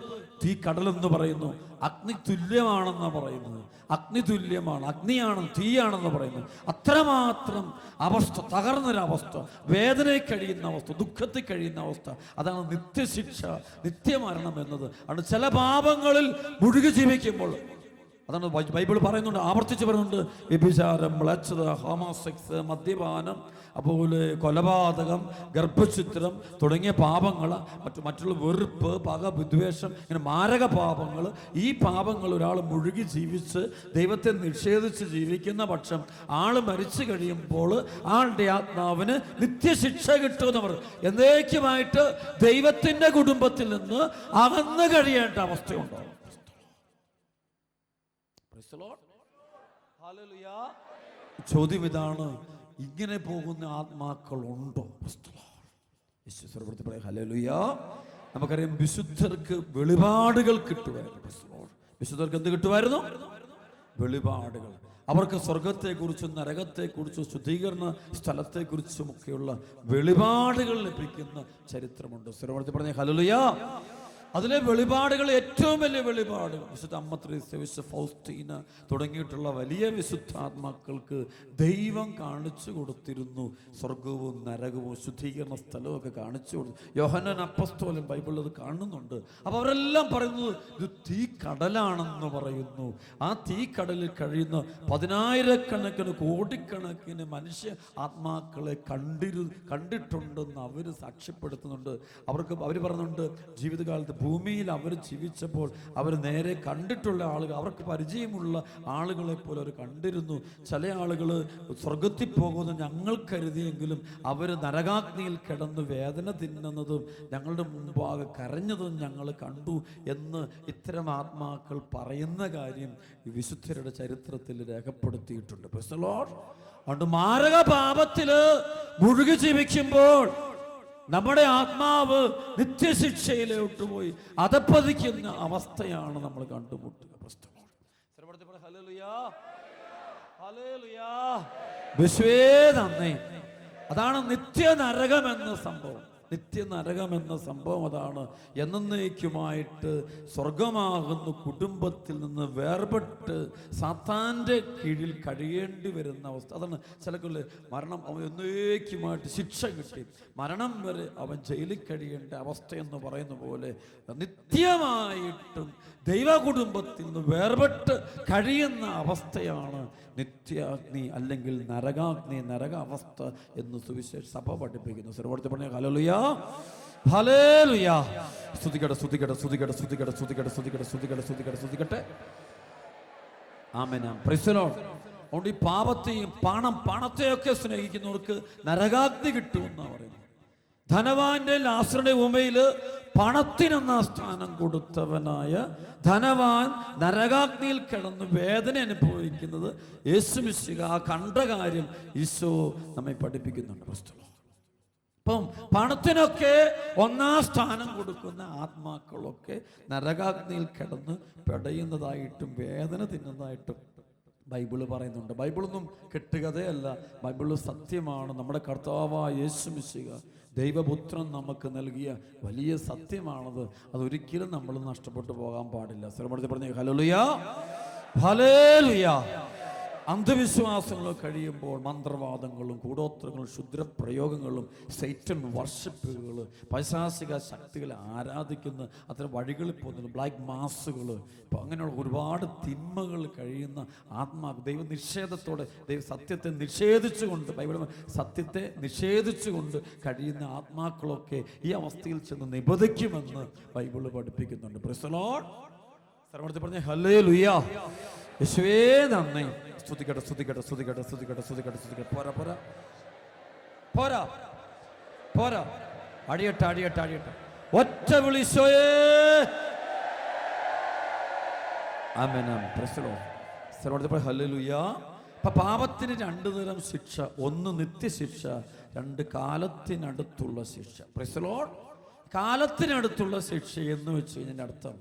തീ കടലെന്ന് പറയുന്നു. അഗ്നി തുല്യമാണെന്ന് പറയുന്നത്. അഗ്നി തുല്യമാണ്, അഗ്നിയാണ്, തീയാണെന്ന് പറയുന്നത്. അത്രമാത്രം അവസ്ഥ, തകർന്നൊരവസ്ഥ, വേദനയിൽ കഴിയുന്ന അവസ്ഥ, ദുഃഖത്തിൽ കഴിയുന്ന അവസ്ഥ. അതാണ് നിത്യശിക്ഷ, നിത്യമരണം എന്നത്. ആണ് ചില പാപങ്ങളിൽ മുഴുകി ജീവിക്കുമ്പോൾ. അതാണ് ബൈബിൾ പറയുന്നുണ്ട്, ആവർത്തിച്ച് പറയുന്നുണ്ട്. വ്യഭിചാരം, മ്ലേച്ഛത, ഹോമോസെക്സ്, മദ്യപാനം, അതുപോലെ കൊലപാതകം, ഗർഭഛിദ്രം തുടങ്ങിയ പാപങ്ങൾ, മറ്റുള്ള വെറുപ്പ്, പക, വിദ്വേഷം, ഇങ്ങനെ മാരക പാപങ്ങൾ. ഈ പാപങ്ങൾ ഒരാൾ മുഴുകി ജീവിച്ച് ദൈവത്തെ നിഷേധിച്ച് ജീവിക്കുന്ന പക്ഷം ആൾ മരിച്ചു കഴിയുമ്പോൾ ആളുടെ ആത്മാവിന് നിത്യശിക്ഷ കിട്ടുമെന്നവർ എന്നേക്കുമായിട്ട് ദൈവത്തിൻ്റെ കുടുംബത്തിൽ നിന്ന് അകന്നു കഴിയേണ്ട അവസ്ഥയുണ്ടാവും. ചോദ്യം ഇതാണ്, ഇങ്ങനെ പോകുന്ന ആത്മാക്കളുണ്ടോ? ഹല്ലേലൂയ. നമുക്കറിയാം വിശുദ്ധർക്ക് വെളിപാടുകൾ കിട്ടുമായിരുന്നു. വിശുദ്ധർക്ക് എന്ത് കിട്ടുമായിരുന്നു? വെളിപാടുകൾ. അവർക്ക് സ്വർഗത്തെക്കുറിച്ചും നരകത്തെക്കുറിച്ചും ശുദ്ധീകരണ സ്ഥലത്തെക്കുറിച്ചും ഒക്കെയുള്ള വെളിപാടുകൾ ലഭിക്കുന്ന ചരിത്രമുണ്ട്. സ്വരത്തിൽ പറഞ്ഞ ഹല്ലേലൂയ. അതിലെ വെളിപാടുകൾ, ഏറ്റവും വലിയ വെളിപാടുകൾ വിശുദ്ധ അമ്മ ത്രേസ്യ, വിശുദ്ധ ഫൗസ്റ്റീന തുടങ്ങിയിട്ടുള്ള വലിയ വിശുദ്ധാത്മാക്കൾക്ക് ദൈവം കാണിച്ചു കൊടുത്തിരുന്നു. സ്വർഗവും നരകവും ശുദ്ധീകരണ സ്ഥലവും ഒക്കെ കാണിച്ചു കൊടുത്തു. യോഹന്നാൻ അപ്പസ്തോലൻ ബൈബിളിൽ അത് കാണുന്നുണ്ട്. അപ്പോൾ അവരെല്ലാം പറയുന്നത് ഇത് തീ കടലാണെന്ന് പറയുന്നു. ആ തീ കടലിൽ കഴിയുന്ന 10,000-കണക്കിന് കോടിക്കണക്കിന് മനുഷ്യ ആത്മാക്കളെ കണ്ടിട്ടുണ്ടെന്ന് അവർ സാക്ഷ്യപ്പെടുത്തുന്നുണ്ട്. അവർ പറയുന്നുണ്ട്, ജീവിതകാലത്ത് ഭൂമിയിൽ അവർ ജീവിച്ചപ്പോൾ അവർ നേരെ കണ്ടിട്ടുള്ള ആളുകൾ, അവർക്ക് പരിചയമുള്ള ആളുകളെ പോലെ അവർ കണ്ടിരുന്നു. ചില ആളുകൾ സ്വർഗത്തിൽ പോകുന്ന ഞങ്ങൾ കരുതിയെങ്കിലും അവർ നരകാഗ്നിയിൽ കിടന്ന് വേദന തിന്നുന്നതും ഞങ്ങളുടെ മുമ്പാകെ കരഞ്ഞതും ഞങ്ങൾ കണ്ടു എന്ന് ഇത്തരം ആത്മാക്കൾ പറയുന്ന കാര്യം ഈ വിശുദ്ധരുടെ ചരിത്രത്തിൽ രേഖപ്പെടുത്തിയിട്ടുണ്ട്. Price the Lord. അതുകൊണ്ട് മാരക പാപത്തില് മുഴുകി ജീവിക്കുമ്പോൾ നമ്മുടെ ആത്മാവ് നിത്യശിക്ഷയിലോട്ട് പോയി അതപ്പതിക്കുന്ന അവസ്ഥയാണ് നമ്മൾ കണ്ടുമുട്ടുക. യേശുവേ നന്ദി. അതാണ് നിത്യ നരകം എന്ന സംഭവം. നിത്യ നരകം എന്ന സംഭവം അതാണ്. എന്നേക്കുമായിട്ട് സ്വർഗമാകുന്ന കുടുംബത്തിൽ നിന്ന് വേർപെട്ട് സാത്താൻ്റെ കീഴിൽ കഴിയേണ്ടി വരുന്ന അവസ്ഥ. അതാണ് ചിലക്കുള്ള മരണം. അവൻ എന്നേക്കുമായിട്ട് ശിക്ഷ കിട്ടി മരണം വരെ അവൻ ജയിലിൽ കഴിയേണ്ട അവസ്ഥയെന്ന് പറയുന്ന പോലെ നിത്യമായിട്ടും ദൈവ കുടുംബത്തിൽ നിന്ന് വേർപെട്ട് കഴിയുന്ന അവസ്ഥയാണ് നിത്യാഗ്നി അല്ലെങ്കിൽ നരകാഗ്നി, നരകാവസ്ഥ എന്ന് സുവിശേഷ സഭ പഠിപ്പിക്കുന്നു. സർവ്വത്തെ പറഞ്ഞ ഹല്ലേലൂയ, ഹല്ലേലൂയ. സ്തുതിക്കട്ടെ, സ്തുതിക്കട്ടെ, സ്തുതിക്കട്ടെ, സ്തുതിക്കട്ടെ, സ്തുതിക്കട്ടെ, സ്തുതിക്കട്ടെ, സ്തുതിക്കട്ടെ, സ്തുതിക്കട്ടെ, സ്തുതിക്കട്ടെ. ആമേൻ. Praise the Lord. അതുകൊണ്ട് ഈ പാപത്തെയും പണത്തെയൊക്കെ സ്നേഹിക്കുന്നവർക്ക് നരകാഗ്നി കിട്ടുമെന്നാണ് പറയുന്നത്. ധനവാന്റെ ലാസറുടെ ഉമയിൽ പണത്തിനെന്ന സ്ഥാനം കൊടുത്തവനായ ധനവാൻ നരകാഗ്നിയിൽ കിടന്ന് വേദന അനുഭവിക്കുന്നത് യേശു മിശിഹ കണ്ട കാര്യം ഈശോ നമ്മെ പഠിപ്പിക്കുന്നുണ്ട്. അപ്പം പണത്തിനൊക്കെ ഒന്നാം സ്ഥാനം കൊടുക്കുന്ന ആത്മാക്കളൊക്കെ നരകാഗ്നിയിൽ കിടന്ന് പെടയുന്നതായിട്ടും വേദന തിന്നുന്നതായിട്ടും ബൈബിള് പറയുന്നുണ്ട്. ബൈബിളൊന്നും കെട്ടുകഥയല്ല, ബൈബിള് സത്യമാണ്. നമ്മുടെ കർത്താവായ യേശു മിശിഹ ദൈവപുത്രൻ നമുക്ക് നൽകിയ വലിയ സത്യമാണത്. അതൊരിക്കലും നമ്മൾ നഷ്ടപ്പെട്ടു പോകാൻ പാടില്ല. ശ്രമത്തിൽ പറഞ്ഞ ഹല്ലേലൂയ, ഹല്ലേലൂയ. അന്ധവിശ്വാസങ്ങൾ കഴിയുമ്പോൾ മന്ത്രവാദങ്ങളും കൂടോത്രങ്ങളും ക്ഷുദ്രപ്രയോഗങ്ങളും സൈറ്റൻ വർഷിപ്പുകൾ, പൈശാചിക ശക്തികളെ ആരാധിക്കുന്ന അത്തരം വഴികളിൽ പോകുന്ന ബ്ലാക്ക് മാസുകൾ, ഇപ്പോൾ അങ്ങനെയുള്ള ഒരുപാട് തിന്മകൾ കഴിയുന്ന ദൈവ നിഷേധത്തോടെ ദൈവ സത്യത്തെ നിഷേധിച്ചുകൊണ്ട്, ബൈബിൾ സത്യത്തെ നിഷേധിച്ചുകൊണ്ട് കഴിയുന്ന ആത്മാക്കളൊക്കെ ഈ അവസ്ഥയിൽ ചെന്ന് നിബന്ധിക്കുമെന്ന് ബൈബിള് പഠിപ്പിക്കുന്നുണ്ട്. Praise the Lord. സർവ്വത്തിൽ പറഞ്ഞ ഹല്ലേലൂയ, യേശുവേ നന്ദി. സ്തുതിക്കട്ടെ, സ്തുതിക്കട്ടെ, സ്തുതിക്കട്ടെ, സ്തുതിക്കട്ടെ, സ്തുതിക്കട്ടെ, സ്തുതിക്കട്ടെ. പോരാ പോരാ പോരാ പോരാ. അടിയട്ടെ, അടിയട്ടെ, അടിയട്ടെ. ഒറ്റ വിളിശോയേ. ആമേൻ. Praise the Lord. സർവ്വത്തിൽ പറഞ്ഞ ഹല്ലേലൂയ. അപ്പൊ പാപത്തിന് രണ്ട് തരം ശിക്ഷ. ഒന്ന് നിത്യശിക്ഷ, രണ്ട് കാലത്തിനടുത്തുള്ള ശിക്ഷ. Price the Lord. കാലത്തിനടുത്തുള്ള ശിക്ഷ എന്ന് വെച്ച് കഴിഞ്ഞതിൻ്റെ അർത്ഥം,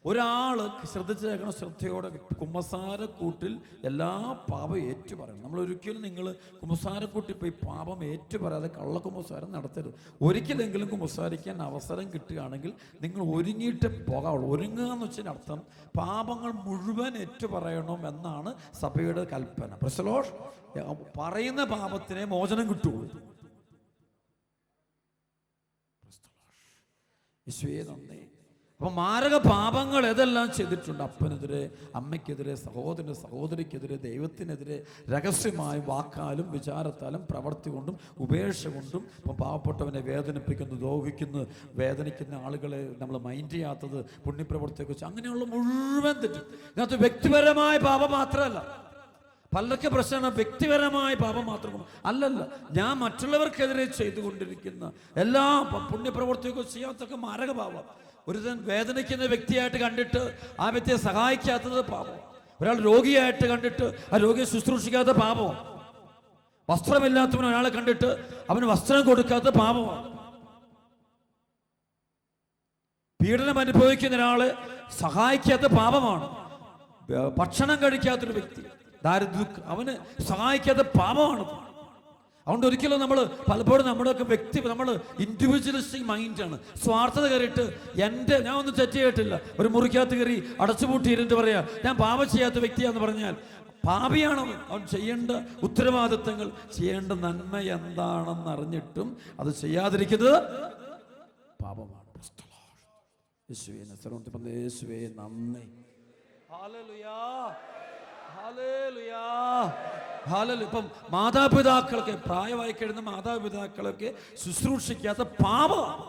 ഒരാള് ശ്രദ്ധിച്ചേക്കണം, ശ്രദ്ധയോടെ കുമ്പസാരക്കൂട്ടിൽ എല്ലാ പാപം ഏറ്റു പറയണം. നമ്മൾ ഒരിക്കലും നിങ്ങൾ കുമ്പസാരക്കൂട്ടിൽ പോയി പാപം ഏറ്റു പറയാതെ കള്ള കുമ്പസാരം നടത്തരുത്. ഒരിക്കലെങ്കിലും കുമ്പസാരിക്കാൻ അവസരം കിട്ടുകയാണെങ്കിൽ നിങ്ങൾ ഒരുങ്ങിയിട്ട് പോകാവുള്ളൂ. ഒരുങ്ങുക എന്ന് വെച്ചതിന് അർത്ഥം പാപങ്ങൾ മുഴുവൻ ഏറ്റു പറയണം എന്നാണ് സഭയുടെ കൽപ്പന. Price the Lord. പറയുന്ന പാപത്തിനെ മോചനം കിട്ടുള്ളൂ. യേശുവേ നന്ദി. അപ്പൊ മാരക പാപങ്ങൾ ഏതെല്ലാം ചെയ്തിട്ടുണ്ട്? അപ്പനെതിരെ, അമ്മയ്ക്കെതിരെ, സഹോദരന് സഹോദരിക്കെതിരെ, ദൈവത്തിനെതിരെ രഹസ്യമായി വാക്കാലും വിചാരത്താലും പ്രവർത്തി കൊണ്ടും ഉപേക്ഷ കൊണ്ടും ഇപ്പം പാവപ്പെട്ടവനെ വേദനിപ്പിക്കുന്നു, ദ്രോഹിക്കുന്നു, വേദനിക്കുന്ന ആളുകളെ നമ്മൾ മൈൻഡ് ചെയ്യാത്തത്, പുണ്യപ്രവർത്തിയെക്കുറിച്ച്, അങ്ങനെയുള്ള മുഴുവൻ തെറ്റും. ഇതിനകത്ത് വ്യക്തിപരമായ പാപം മാത്രമല്ല. പലർക്ക് പ്രശ്നമാണ് വ്യക്തിപരമായ പാപം മാത്രം അല്ലല്ല, ഞാൻ മറ്റുള്ളവർക്കെതിരെ ചെയ്തുകൊണ്ടിരിക്കുന്ന എല്ലാ പുണ്യപ്രവർത്തിയെക്കുറിച്ച് ചെയ്യാത്തൊക്കെ മാരക പാപം. ഒരുതൻ വേദനിക്കുന്ന വ്യക്തിയായിട്ട് കണ്ടിട്ട് ആ വ്യക്തിയെ സഹായിക്കാത്തത് പാപം. ഒരാൾ രോഗിയായിട്ട് കണ്ടിട്ട് ആ രോഗിയെ ശുശ്രൂഷിക്കാത്ത പാപമാണ്. വസ്ത്രമില്ലാത്തവൻ ഒരാളെ കണ്ടിട്ട് അവന് വസ്ത്രം കൊടുക്കാത്ത പാപമാണ്. പീഡനം അനുഭവിക്കുന്ന ഒരാളെ സഹായിക്കാത്ത പാപമാണ്. ഭക്ഷണം കഴിക്കാത്തൊരു വ്യക്തി, ദാരിദ്ര്യം, അവന് സഹായിക്കാത്ത പാപമാണ്. അതുകൊണ്ട് ഒരിക്കലും നമ്മൾ പലപ്പോഴും നമ്മുടെയൊക്കെ നമ്മൾ ഇൻഡിവിജ്വലിസ്റ്റിക് മൈൻഡാണ്. സ്വാർത്ഥത കയറിയിട്ട് ഞാൻ ഒന്നും തെറ്റ് ചെയ്തിട്ടില്ല, ഒരു മുറിക്കകത്ത് കയറി അടച്ചുപൂട്ടിയിരുന്നിട്ട് പറയാ ഞാൻ പാപം ചെയ്യാത്ത വ്യക്തിയാന്ന് പറഞ്ഞാൽ പാപിയാണ് അവൻ. ചെയ്യേണ്ട ഉത്തരവാദിത്തങ്ങൾ, ചെയ്യേണ്ട നന്മ എന്താണെന്ന് അറിഞ്ഞിട്ടും അത് ചെയ്യാതിരിക്കുന്നത് പാപമാണ്. യേശുവേ നന്ദി. ഇപ്പം മാതാപിതാക്കളൊക്കെ, പ്രായമായി കഴിയുന്ന മാതാപിതാക്കളൊക്കെ ശുശ്രൂഷിക്കാത്ത പാപമാണ്.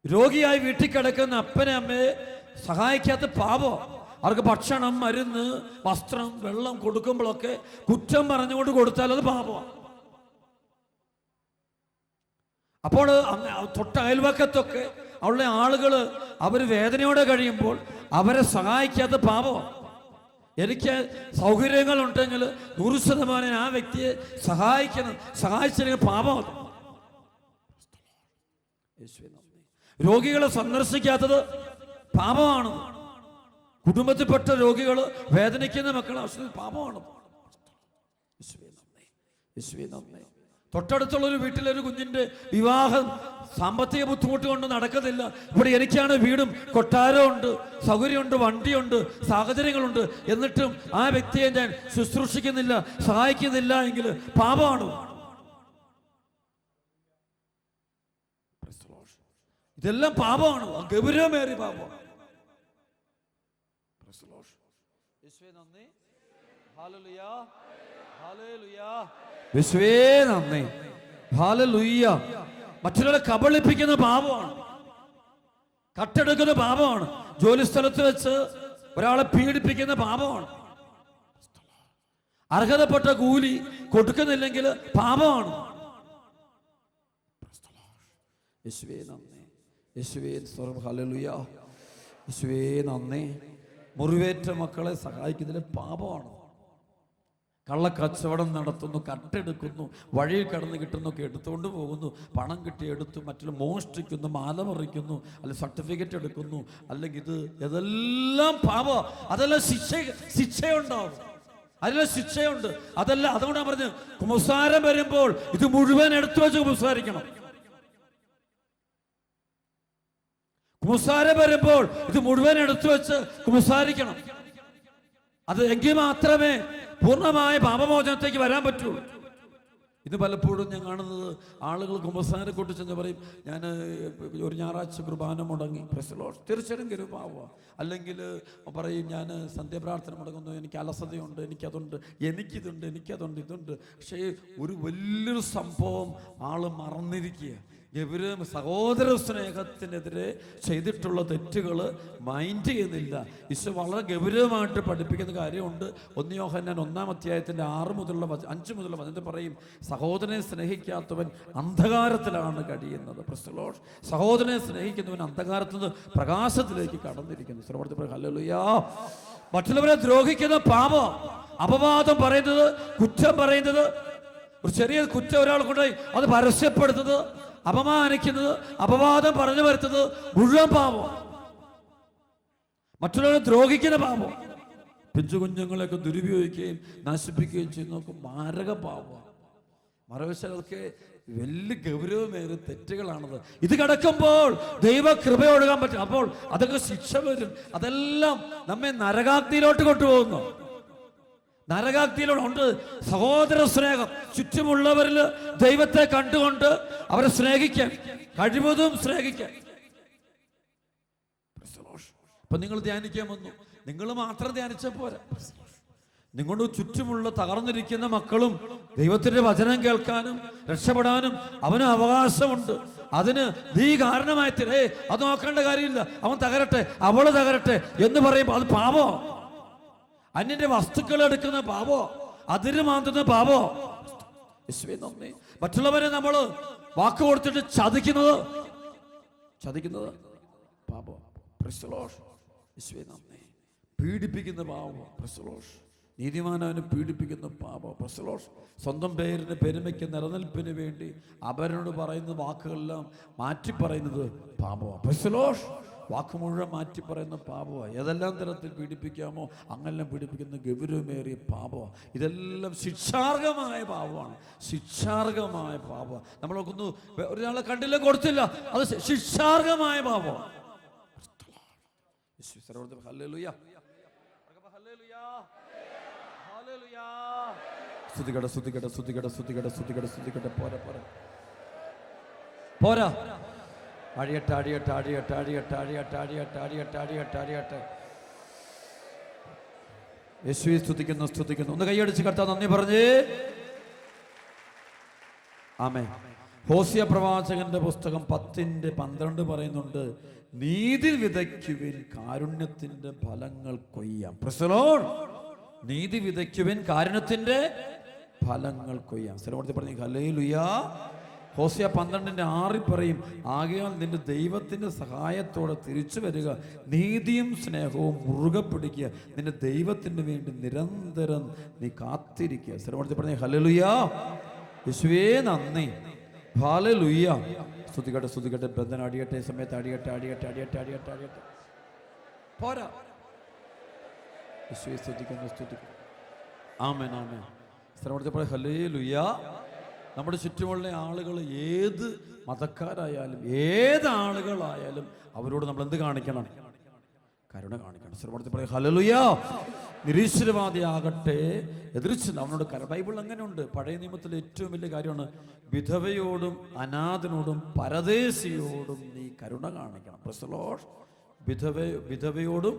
രോഗിയായി വീട്ടിൽ കിടക്കുന്ന അപ്പനെ അമ്മയെ സഹായിക്കാത്ത പാപമാണ്. അവർക്ക് ഭക്ഷണം, മരുന്ന്, വസ്ത്രം, വെള്ളം കൊടുക്കുമ്പോഴൊക്കെ കുറ്റം പറഞ്ഞുകൊണ്ട് കൊടുത്താൽ അത് പാപമാണ്. അപ്പോൾ തൊട്ട അയൽവക്കത്തൊക്കെ ഉള്ള ആളുകൾ അവർ വേദനയോടെ കഴിയുമ്പോൾ അവരെ സഹായിക്കാത്ത പാപമാണ്. എനിക്ക് സൗകര്യങ്ങളുണ്ടെങ്കിൽ 100% ആ വ്യക്തിയെ സഹായിച്ചില്ലെങ്കിൽ പാപമാണ്. രോഗികളെ സന്ദർശിക്കാത്തത് പാപമാണ്. കുടുംബത്തിൽപ്പെട്ട രോഗികൾ, വേദനിക്കുന്ന മക്കൾ ആവശ്യത്തിൽ പാപമാണ്. തൊട്ടടുത്തുള്ള ഒരു വീട്ടിലൊരു കുഞ്ഞിന്റെ വിവാഹം സാമ്പത്തിക ബുദ്ധിമുട്ട് കൊണ്ട് നടക്കത്തില്ല. ഇവിടെ എനിക്കാണ് വീടും കൊട്ടാരവും ഉണ്ട്, സൗകര്യമുണ്ട്, വണ്ടിയുണ്ട്, സാഹചര്യങ്ങളുണ്ട്. എന്നിട്ടും ആ വ്യക്തിയെ ഞാൻ ശുശ്രൂഷിക്കുന്നില്ല, സഹായിക്കുന്നില്ല എങ്കിൽ പാപമാണ്. ഇതെല്ലാം പാപമാണ്, ഗൗരവമേറിയ പാപമാണ്. മറ്റുള്ളവരെ കബളിപ്പിക്കുന്ന പാപമാണ്, കട്ടെടുക്കുന്ന പാപമാണ്, ജോലി സ്ഥലത്ത് വെച്ച് ഒരാളെ പീഡിപ്പിക്കുന്ന പാപമാണ്, അർഹതപ്പെട്ട കൂലി കൊടുക്കുന്നില്ലെങ്കിൽ പാപമാണ്. യേശുവേ നന്ദി, യേശുവേ സ്തോത്രം, ഹല്ലേലൂയ, യേശുവേ നന്ദി. മുറിവേറ്റ മക്കളെ സഹായിക്കുന്നതിൽ പാപമാണ്. കള്ളക്കച്ചവടം നടത്തുന്നു, കട്ടെടുക്കുന്നു, വഴിയിൽ കടന്ന് കിട്ടുന്നൊക്കെ എടുത്തുകൊണ്ട് പോകുന്നു, പണം കിട്ടി എടുത്തു, മറ്റുള്ള മോഷ്ടിക്കുന്നു, മാല മറിക്കുന്നു, അല്ലെ സർട്ടിഫിക്കറ്റ് എടുക്കുന്നു, അല്ലെങ്കിൽ ഇതെല്ലാം പാപം. അതെല്ലാം ശിക്ഷയുണ്ടാവും, അതിലെല്ലാം ശിക്ഷയുണ്ട്. അതല്ല, അതുകൊണ്ടാണ് പറഞ്ഞ് കുമ്പസാരം വരുമ്പോൾ ഇത് മുഴുവൻ എടുത്തു വെച്ച് കുമ്പസാരിക്കണം. കുമ്പസാരം വരുമ്പോൾ ഇത് മുഴുവൻ എടുത്തു വെച്ച് കുമ്പസാരിക്കണം. അത് എങ്കിൽ മാത്രമേ പൂർണ്ണമായ പാപമോചനത്തേക്ക് വരാൻ പറ്റുള്ളൂ. ഇത് പലപ്പോഴും ഞാൻ കാണുന്നത്, ആളുകൾ കുമ്പസാരെ കൂട്ടി ചെന്ന് പറയും, ഞാൻ ഒരു ഞായറാഴ്ച കുർബാന മുടങ്ങി, തീർച്ചയായിട്ടും ഗരുപാവുക. അല്ലെങ്കിൽ പറയും, ഞാൻ സന്ധ്യാപ്രാർത്ഥന മുടങ്ങുന്നു, എനിക്ക് അലസതയുണ്ട്, എനിക്കതുണ്ട്, ഇതുണ്ട്. പക്ഷേ ഒരു വലിയൊരു സംഭവം ആള് മറന്നിരിക്കുക. ഇവര് സഹോദര സ്നേഹത്തിനെതിരെ ചെയ്തിട്ടുള്ള തെറ്റുകൾ മൈൻഡ് ചെയ്യുന്നില്ല. ഈശോ വളരെ ഗൗരവമായിട്ട് പഠിപ്പിക്കുന്ന കാര്യമുണ്ട്. 1 യോഹന്നാൻ 1-ാം അധ്യായത്തിൻ്റെ 5 മുതലുള്ള വചനത്തിൽ പറയും, സഹോദരനെ സ്നേഹിക്കാത്തവൻ അന്ധകാരത്തിലാണ് കഴിയുന്നത്. സഹോദരനെ സ്നേഹിക്കുന്നവൻ അന്ധകാരത്തിൽ നിന്ന് പ്രകാശത്തിലേക്ക് കടന്നിരിക്കുന്നു. ഹല്ലേലൂയ. മറ്റുള്ളവരെ ദ്രോഹിക്കുന്ന പാപം, അപവാദം പറയുന്നത്, കുറ്റം പറയുന്നത്, ഒരു ചെറിയ കുറ്റം ഒരാൾ കൊണ്ടുപോയി അത് പരസ്യപ്പെടുത്തുന്നത്, അപമാനിക്കുന്നത്, അപവാദം പറഞ്ഞു വരുത്തുന്നത് മുഴുവൻ പാപം. മറ്റുള്ളവരെ ദ്രോഹിക്കുന്ന പാപം, പിഞ്ചു കുഞ്ഞുങ്ങളെയൊക്കെ ദുരുപയോഗിക്കുകയും നശിപ്പിക്കുകയും ചെയ്യുന്നതൊക്കെ മാരക പാപം. മറുവശാലൊക്കെ വലിയ ഗൗരവമേറിയ തെറ്റുകളാണത്. ഇത് കിടക്കുമ്പോൾ ദൈവ കൃപ ഒഴുകാൻ പറ്റും. അപ്പോൾ അതൊക്കെ ശിക്ഷ വരും. അതെല്ലാം നമ്മെ നരകാഗ്നിയിലോട്ട് കൊണ്ടുപോകുന്നു. നരകാഗ്നിയിലുണ്ട് സഹോദര സ്നേഹം. ചുറ്റുമുള്ളവരിൽ ദൈവത്തെ കണ്ടുകൊണ്ട് അവരെ സ്നേഹിക്കാൻ, കഴിവതും സ്നേഹിക്കാൻ. അപ്പൊ നിങ്ങൾ ധ്യാനിക്കാൻ വന്നു, നിങ്ങൾ മാത്രം ധ്യാനിച്ചാൽ പോരാ. നിങ്ങളുടെ ചുറ്റുമുള്ള തകർന്നിരിക്കുന്ന മക്കളും ദൈവത്തിന്റെ വചനം കേൾക്കാനും രക്ഷപ്പെടാനും അവന് അവകാശമുണ്ട്. അതിന് നീ കാരണമായി തീരേ, അത് നോക്കേണ്ട കാര്യമില്ല. അവൻ തകരട്ടെ, അവള് തകരട്ടെ എന്ന് പറയുമ്പോൾ അത് പാപോ. അന്യന്റെ വസ്തുക്കൾ എടുക്കുന്ന പാപോ, അതിര് മാന്തുന്ന പാപോ. മറ്റുള്ളവരെ നമ്മൾ വാക്ക് കൊടുത്തിട്ട് ചതിക്കുന്നത് പാപോ. പീഡിപ്പിക്കുന്ന പാപോ. നീതിമാനവനെ പീഡിപ്പിക്കുന്ന പാപം. സ്വന്തം പേരിന് പെരുമയ്ക്ക് നിലനിൽപ്പിന് വേണ്ടി അവരോട് പറയുന്ന വാക്കുകളെല്ലാം മാറ്റി പറയുന്നത് പാപമാണ്. വാക്ക് മുഴുവൻ മാറ്റി പറയുന്ന പാപമാണ്. ഏതെല്ലാം തരത്തിൽ പീഡിപ്പിക്കാമോ അങ്ങെല്ലാം പീഡിപ്പിക്കുന്ന ഗൗരവമേറിയ പാപമാണ്. ഇതെല്ലാം ശിക്ഷാർഹമായ പാപമാണ്. ശിക്ഷാർഹമായ പാപമാണ്. നമ്മളൊക്കൊന്നു ഒരാളെ കണ്ടില്ല, കൊടുത്തില്ല, അത് ശിക്ഷാർഹമായ പാപമാണ്. പോരാ. അടിയട്ടെ. യേശുവെ സ്തുതിക്കുന്നു. ഒന്ന് കൈയടിച്ച് കർത്താവ് നന്ദി പറഞ്ഞേ. ആമേൻ. ഹോസിയ പ്രവാചകന്റെ പുസ്തകം 10:12 പറയുന്നുണ്ട്, നീതി വിതയ്ക്കുവിൻ, കാരുണ്യത്തിന്റെ ഫലങ്ങൾ കൊയ്യാം. നീതി വിതയ്ക്കുവിൻ, കാരുണ്യത്തിന്റെ ഫലങ്ങൾ കൊയ്യാം. സ്ഥലപ്പെടുത്തി പറഞ്ഞു ഹല്ലേലൂയ. ഹോസിയ 12:6 പറയും, ആകയാൽ നിന്റെ ദൈവത്തിന്റെ സഹായത്തോടെ തിരിച്ചു വരിക, നീതിയും സ്നേഹവും മുറുകെ പിടിക്കുക, നിന്റെ ദൈവത്തിന് വേണ്ടി നിരന്തരം നീ കാത്തിരിക്കുക. സ്ഥലപ്പെടുത്തി പറഞ്ഞു ഹല്ലേലൂയ. യേശുവേ നന്ദി. ഹല്ലേലൂയ. സ്തുതിക്കട്ടെ. ബന്ധന അടിയട്ടെ, സമയത്ത് അടിയട്ടെ. പോരാ. യേശുവേ സ്തുതിക്കുന്നു, സ്തുതിക്കുന്നു. ആമേൻ, ആമേൻ. സ്ഥലപ്പെടുത്തപ്പോൾ ഹല്ലേലൂയ. നമ്മുടെ ചുറ്റുമുള്ള ആളുകൾ ഏത് മതക്കാരായാലും ഏത് ആളുകളായാലും അവരോട് നമ്മൾ എന്ത് കാണിക്കണം? കരുണ കാണിക്കണം. സ്ഥലപ്പെടുത്തപ്പോൾ ഹല്ലേലൂയ. നിരീശ്വരവാദിയാകട്ടെ എതിർച്ച് അവനോട് ബൈബിൾ അങ്ങനെയുണ്ട്. പഴയ നിയമത്തിലെ ഏറ്റവും വലിയ കാര്യമാണ് വിധവയോടും അനാഥനോടും പരദേശിയോടും നീ കരുണ കാണിക്കണം. Praise the Lord. വിധവയോടും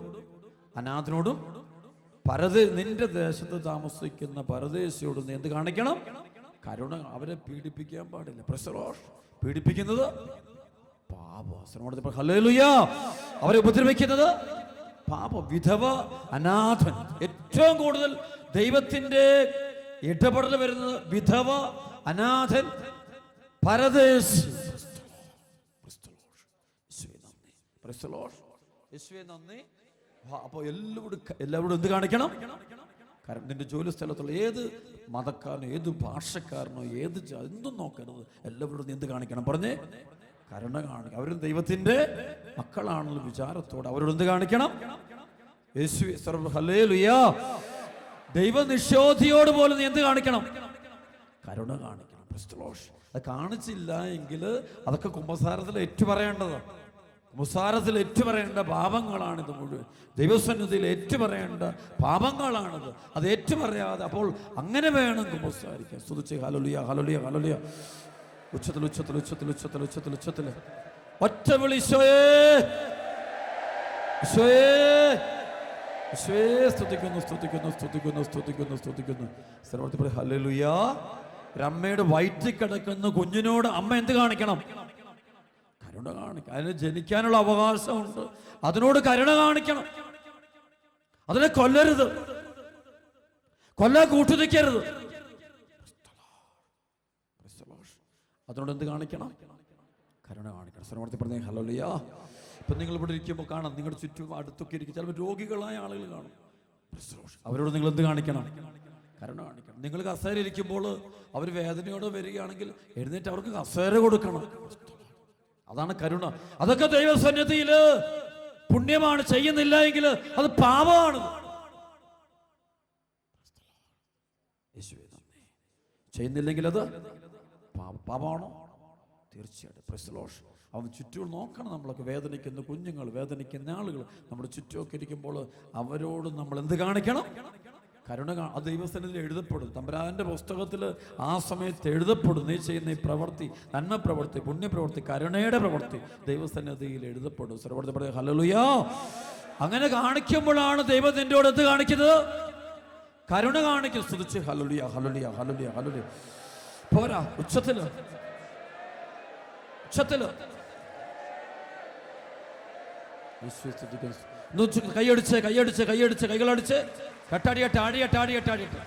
അനാഥനോടും നിന്റെ ദേശത്ത് താമസിക്കുന്ന പരദേശിയോടും നീ എന്ത് കാണിക്കണം? കരുണ. അവരെ പീഡിപ്പിക്കാൻ പാടില്ല. Price the Lord. പീഡിപ്പിക്കുന്നത് പാപം. ഹല്ലേലൂയ. അവരെ ഉപദ്രവിക്കുന്നത് പാപം. വിധവ, അനാഥൻ. ഏറ്റവും കൂടുതൽ ദൈവത്തിന്റെ ഇടപെടൽ വരുന്നത് വിധവ, അനാഥൻ, പരദേശി. അപ്പൊ എല്ലാവരോടും എന്ത് കാണിക്കണം? കാരണം നിന്റെ ജോലി സ്ഥലത്തുള്ള ഏത് മതക്കാരനോ ഏത് ഭാഷക്കാരനോ ഏത് എന്തും നോക്കരുത്. എല്ലാവരോടും നീ എന്ത് കാണിക്കണം? പറഞ്ഞേ, കരുണ കാണിക്കണം. അവരും ദൈവത്തിന്റെ മക്കളാണെന്നുള്ള വിചാരത്തോടെ അവരോട് എന്ത് കാണിക്കണം? ഹല്ലേലൂയ. ദൈവനിഷേധിയോട് പോലും നീ എന്ത് കാണിക്കണം? കരുണ കാണിക്കണം. അത് കാണിച്ചില്ല എങ്കിൽ അതൊക്കെ കുമ്പസാരത്തിൽ ഏറ്റുപറയേണ്ടതാണ്. കുമ്പസാരത്തിൽ ഏറ്റുപറയേണ്ട പാപങ്ങളാണിത് മുഴുവൻ. ദൈവസന്നിധിയിൽ ഏറ്റുപറയേണ്ട പാപങ്ങളാണിത്. അത് ഏറ്റുപറയാതെ അപ്പോൾ അങ്ങനെ വേണം കുമ്പസാരിക്കാൻ. സ്തുതിച്ച് ഹല്ലേലൂയ, ഹല്ലേലൂയ, ഹല്ലേലൂയ. ഉച്ചത്തിൽ ഉച്ചത്തിൽ ഉച്ചത്തിൽ ഉച്ചത്തിൽ ഉച്ചത്തിൽ ഉച്ചത്തിൽ ഒറ്റ വിളി. ഈശോയേ, ഈശോയേ, ഈശോയേ. സ്തുതിക്കുന്നു, സ്തുതിക്കുന്നു, സ്തുതിക്കുന്നു, സ്തുതിക്കുന്നു, സ്തുതിക്കുന്നു. സർവ്വത്തിൽ ഹല്ലേലൂയ. ഒരമ്മയുടെ വയറ്റിൽ കിടക്കുന്ന കുഞ്ഞിനോട് അമ്മ എന്ത് കാണിക്കണം? കരുണ കാണിക്കണം. അതിന് ജനിക്കാനുള്ള അവകാശമുണ്ട്. അതിനോട് കരുണ കാണിക്കണം. അതിനെ കൊല്ലരുത്, കൊല്ലാൻ കൂട്ടുനിൽക്കരുത്. അതിനോട് എന്ത് കാണിക്കണം? കരുണ കാണിക്കണം. ശ്രമത്തിൽ പറഞ്ഞ ഹല്ലേലൂയ. ഇപ്പം നിങ്ങൾ ഇവിടെ ഇരിക്കുമ്പോൾ കാണാം, നിങ്ങളുടെ ചുറ്റും അടുത്തൊക്കെ ഇരിക്കും ചിലപ്പോൾ രോഗികളായ ആളുകൾ കാണും. അവരോട് നിങ്ങൾ എന്ത് കാണിക്കണം? കരുണ കാണിക്കണം. നിങ്ങൾ കസേര ഇരിക്കുമ്പോൾ അവർ വേദനയോടെ വരികയാണെങ്കിൽ എഴുന്നേറ്റ് അവർക്ക് കസേര കൊടുക്കണം. അതാണ് കരുണ. അതൊക്കെ ദൈവസന്നിധിയിൽ പുണ്യമാണ്. ചെയ്യുന്നില്ല എങ്കിൽ അത് പാപമാണ്. യേശുവേ നന്ദി. ചെയ്യുന്നില്ലെങ്കിൽ അത് പാപമാണോ? തീർച്ചയായിട്ടും. Price the Lord. അവൻ ചുറ്റും നോക്കണം. നമ്മളൊക്കെ വേദനിക്കുന്ന കുഞ്ഞുങ്ങൾ, വേദനിക്കുന്ന ആളുകൾ നമ്മുടെ ചുറ്റുമൊക്കെ ഇരിക്കുമ്പോൾ അവരോട് നമ്മൾ എന്ത് കാണിക്കണം? കരുണ. അത് ദൈവസന്നിധിയിൽ എഴുതപ്പെടും. തമ്പുരാന്റെ പുസ്തകത്തിൽ ആ സമയത്ത് എഴുതപ്പെടും. നീ ചെയ്യുന്ന ഈ പ്രവൃത്തി, നന്മ പ്രവൃത്തി, പുണ്യപ്രവൃത്തി, കരുണയുടെ പ്രവൃത്തി ദൈവസന്നിധിയിൽ എഴുതപ്പെടും. സർവ്വ ഹല്ലേലൂയ. അങ്ങനെ കാണിക്കുമ്പോഴാണ് ദൈവം നിന്നോട് എന്ത് കാണിക്കുന്നത്? കരുണ കാണിക്കും. സ്തുതിച്ച് ഹല്ലേലൂയ, ഹല്ലേലൂയ, ഹല്ലേലൂയ, ഹല്ലേലൂയ. പോരാ, ഉച്ചത്തില് ഉച്ചത്തില് കൈയടിച്ച് കൈയടിച്ച് കൈയടിച്ച് കൈകളടിച്ച് കെട്ടാടിയട്ടെ, ആടിയട്ടെ, ആടിയട്ടെ, ആടിയട്ടെ.